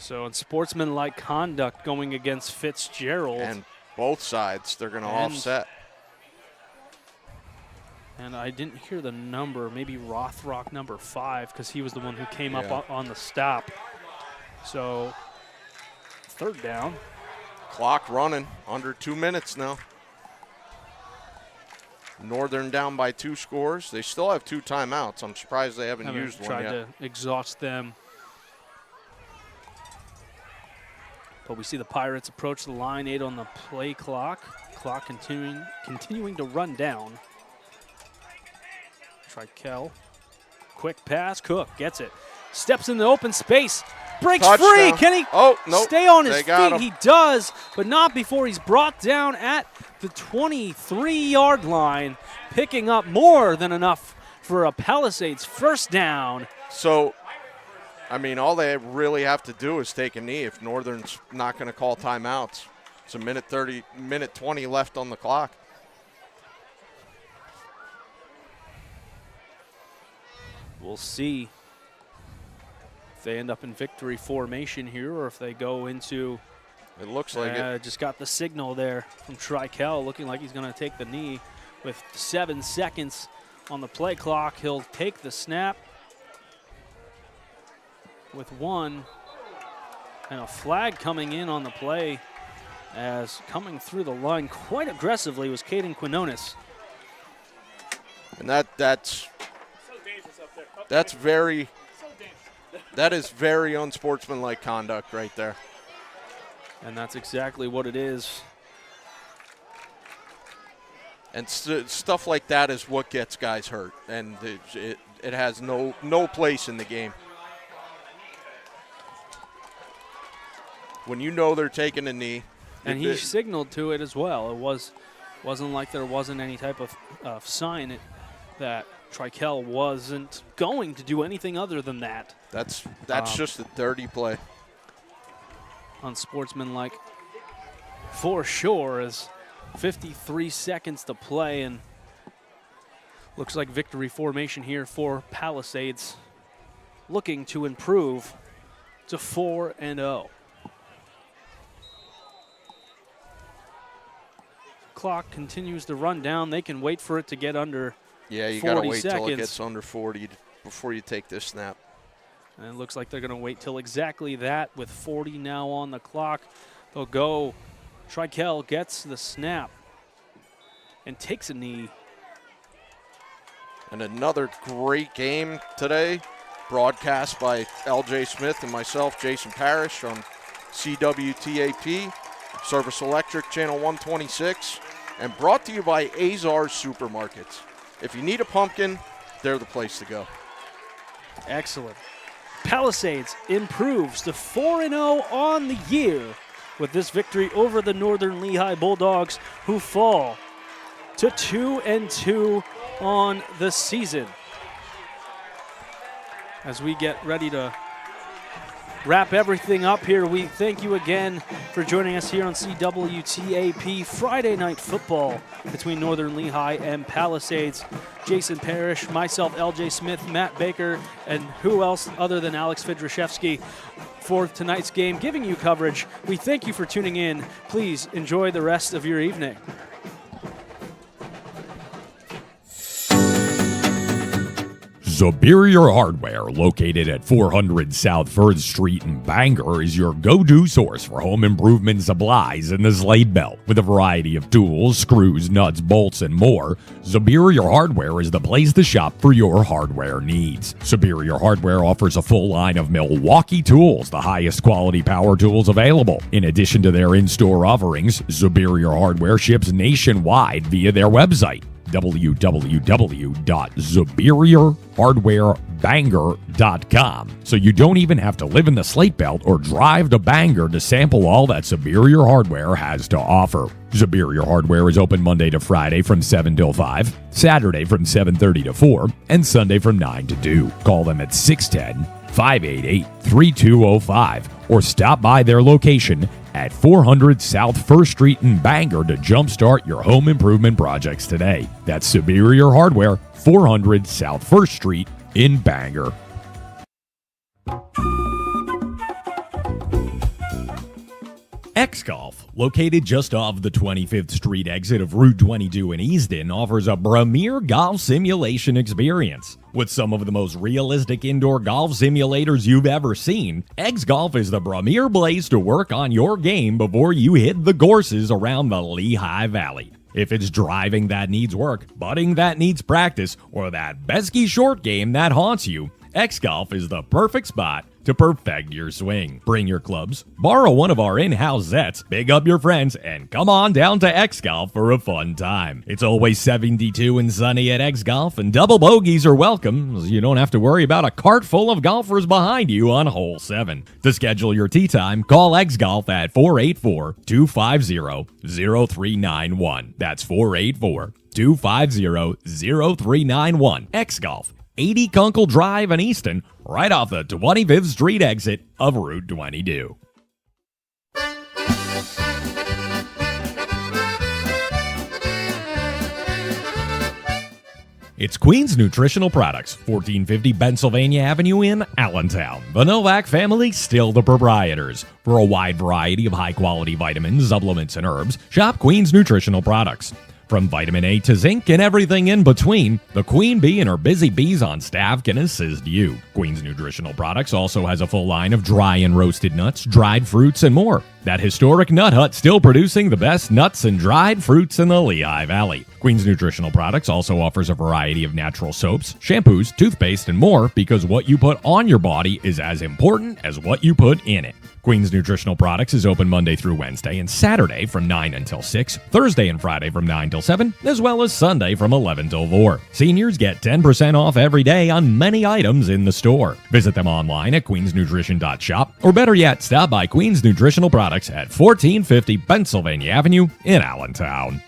So unsportsmanlike conduct going against Fitzgerald. And both sides, they're going to offset. And I didn't hear the number, maybe Rothrock number 5, because he was the one who came up on the stop. So third down. Clock running, under 2 minutes now. Northern down by 2 scores. They still have 2 timeouts. I'm surprised they haven't used one yet. Tried to exhaust them. But we see the Pirates approach the line, 8 on the play clock. Clock continuing to run down. Trykel, quick pass, Cook gets it. Steps in the open space, breaks Touchdown. free. Can he stay on his feet? He does, but not before he's brought down at the 23-yard line, picking up more than enough for a Palisades first down. So, I mean, all they really have to do is take a knee if Northern's not going to call timeouts. It's a minute 20 left on the clock. We'll see if they end up in victory formation here or if they go into. It looks like it. Just got the signal there from Trykel, looking like he's going to take the knee with 7 seconds on the play clock. He'll take the snap with 1, and a flag coming in on the play, as coming through the line quite aggressively was Caden Quinones. And that is very unsportsmanlike conduct right there. And that's exactly what it is. And stuff like that is what gets guys hurt, and it has no place in the game. When you know they're taking a knee. And he signaled to it as well. It wasn't like there wasn't any type of sign that Trykel wasn't going to do anything other than that. That's just a dirty play. Unsportsmanlike for sure, as 53 seconds to play, and looks like victory formation here for Palisades, looking to improve to 4-0. Clock continues to run down. They can wait for it to get under 40 Yeah, you got to wait seconds. till it gets under 40 before you take this snap. And it looks like they're going to wait till exactly that with 40 now on the clock. They'll go. Trykel gets the snap. and takes a knee. And another great game today, broadcast by LJ Smith and myself, Jason Parrish, on CWTAP, Service Electric, Channel 126, and brought to you by Azar Supermarkets. If you need a pumpkin, they're the place to go. Excellent. Palisades improves to 4-0 on the year with this victory over the Northern Lehigh Bulldogs, who fall to 2-2 on the season. As we get ready to wrap everything up here, we thank you again for joining us here on CWTAP Friday Night Football between Northern Lehigh and Palisades. Jason Parrish, myself, LJ Smith, Matt Baker, and who else other than Alex Fidrashevsky for tonight's game, giving you coverage. We thank you for tuning in. Please enjoy the rest of your evening. Superior Hardware, located at 400 South 3rd Street in Bangor, is your go-to source for home improvement supplies in the Slade Belt. With a variety of tools, screws, nuts, bolts, and more, Superior Hardware is the place to shop for your hardware needs. Superior Hardware offers a full line of Milwaukee tools, the highest quality power tools available. In addition to their in-store offerings, Superior Hardware ships nationwide via their website, www.superiorhardwarebangor.com. So you don't even have to live in the Slate Belt or drive to Bangor to sample all that Superior Hardware has to offer. Superior Hardware is open Monday to Friday from 7 till 5, Saturday from 7:30 to 4, and Sunday from 9 to 2. Call them at 610-588-3205 or stop by their location at 400 South 1st Street in Bangor to jumpstart your home improvement projects today. That's Superior Hardware, 400 South 1st Street in Bangor. X-Golf, located just off the 25th Street exit of Route 22 in Easton, offers a premier golf simulation experience. With some of the most realistic indoor golf simulators you've ever seen, X-Golf is the premier place to work on your game before you hit the courses around the Lehigh Valley. If it's driving that needs work, putting that needs practice, or that pesky short game that haunts you, X-Golf is the perfect spot to perfect your swing. Bring your clubs, borrow one of our in-house sets, big up your friends, and come on down to X-Golf for a fun time. It's always 72 and sunny at X-Golf, and double bogeys are welcome, so you don't have to worry about a cart full of golfers behind you on hole 7. To schedule your tee time, call X-Golf at 484-250-0391. That's 484-250-0391. X-Golf, 80 Kunkel Drive in Easton, right off the 25th Street exit of Route 22. It's Queen's Nutritional Products, 1450 Pennsylvania Avenue in Allentown. The Novak family, still the proprietors. For a wide variety of high-quality vitamins, supplements, and herbs, shop Queen's Nutritional Products. From vitamin A to zinc and everything in between, the Queen Bee and her busy bees on staff can assist you. Queen's Nutritional Products also has a full line of dry and roasted nuts, dried fruits, and more. That historic nut hut still producing the best nuts and dried fruits in the Lehigh Valley. Queen's Nutritional Products also offers a variety of natural soaps, shampoos, toothpaste, and more, because what you put on your body is as important as what you put in it. Queen's Nutritional Products is open Monday through Wednesday and Saturday from 9 until 6, Thursday and Friday from 9 till 7, as well as Sunday from 11 till 4. Seniors get 10% off every day on many items in the store. Visit them online at queensnutrition.shop, or better yet, stop by Queen's Nutritional Products at 1450 Pennsylvania Avenue in Allentown.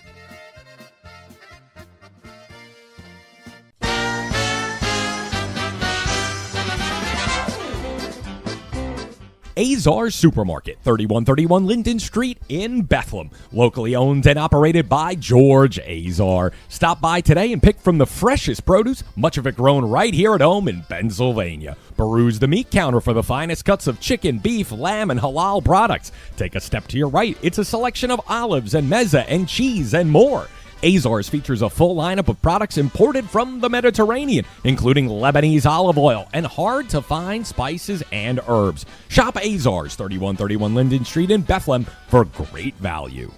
Azar Supermarket, 3131 Linden Street in Bethlehem. Locally owned and operated by George Azar. Stop by today and pick from the freshest produce, much of it grown right here at home in Pennsylvania. Peruse the meat counter for the finest cuts of chicken, beef, lamb, and halal products. Take a step to your right. It's a selection of olives and mezza and cheese and more. Azars features a full lineup of products imported from the Mediterranean, including Lebanese olive oil and hard-to-find spices and herbs. Shop Azars, 3131 Linden Street in Bethlehem, for great value.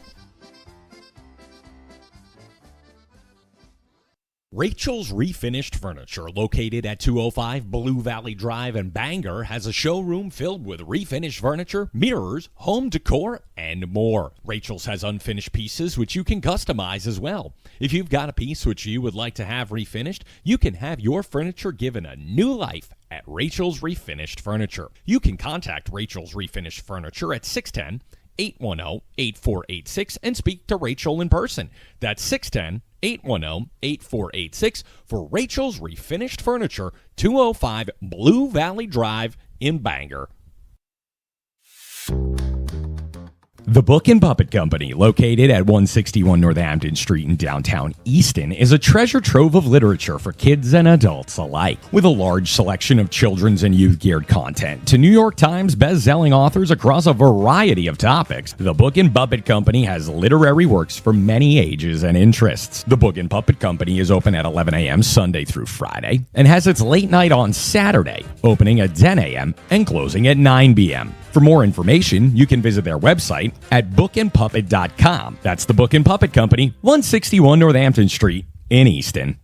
Rachel's Refinished Furniture, located at 205 Blue Valley Drive in Bangor, has a showroom filled with refinished furniture, mirrors, home decor, and more. Rachel's has unfinished pieces which you can customize as well. If you've got a piece which you would like to have refinished, you can have your furniture given a new life at Rachel's Refinished Furniture. You can contact Rachel's Refinished Furniture at 610-810-8486 and speak to Rachel in person. That's 610-810-8486 for Rachel's Refinished Furniture, 205 Blue Valley Drive in Bangor. The Book and Puppet Company, located at 161 Northampton Street in downtown Easton, is a treasure trove of literature for kids and adults alike. With a large selection of children's and youth-geared content to New York Times best-selling authors across a variety of topics, the Book and Puppet Company has literary works for many ages and interests. The Book and Puppet Company is open at 11 a.m. Sunday through Friday and has its late night on Saturday, opening at 10 a.m. and closing at 9 p.m. For more information, you can visit their website at bookandpuppet.com. That's the Book and Puppet Company, 161 Northampton Street in Easton.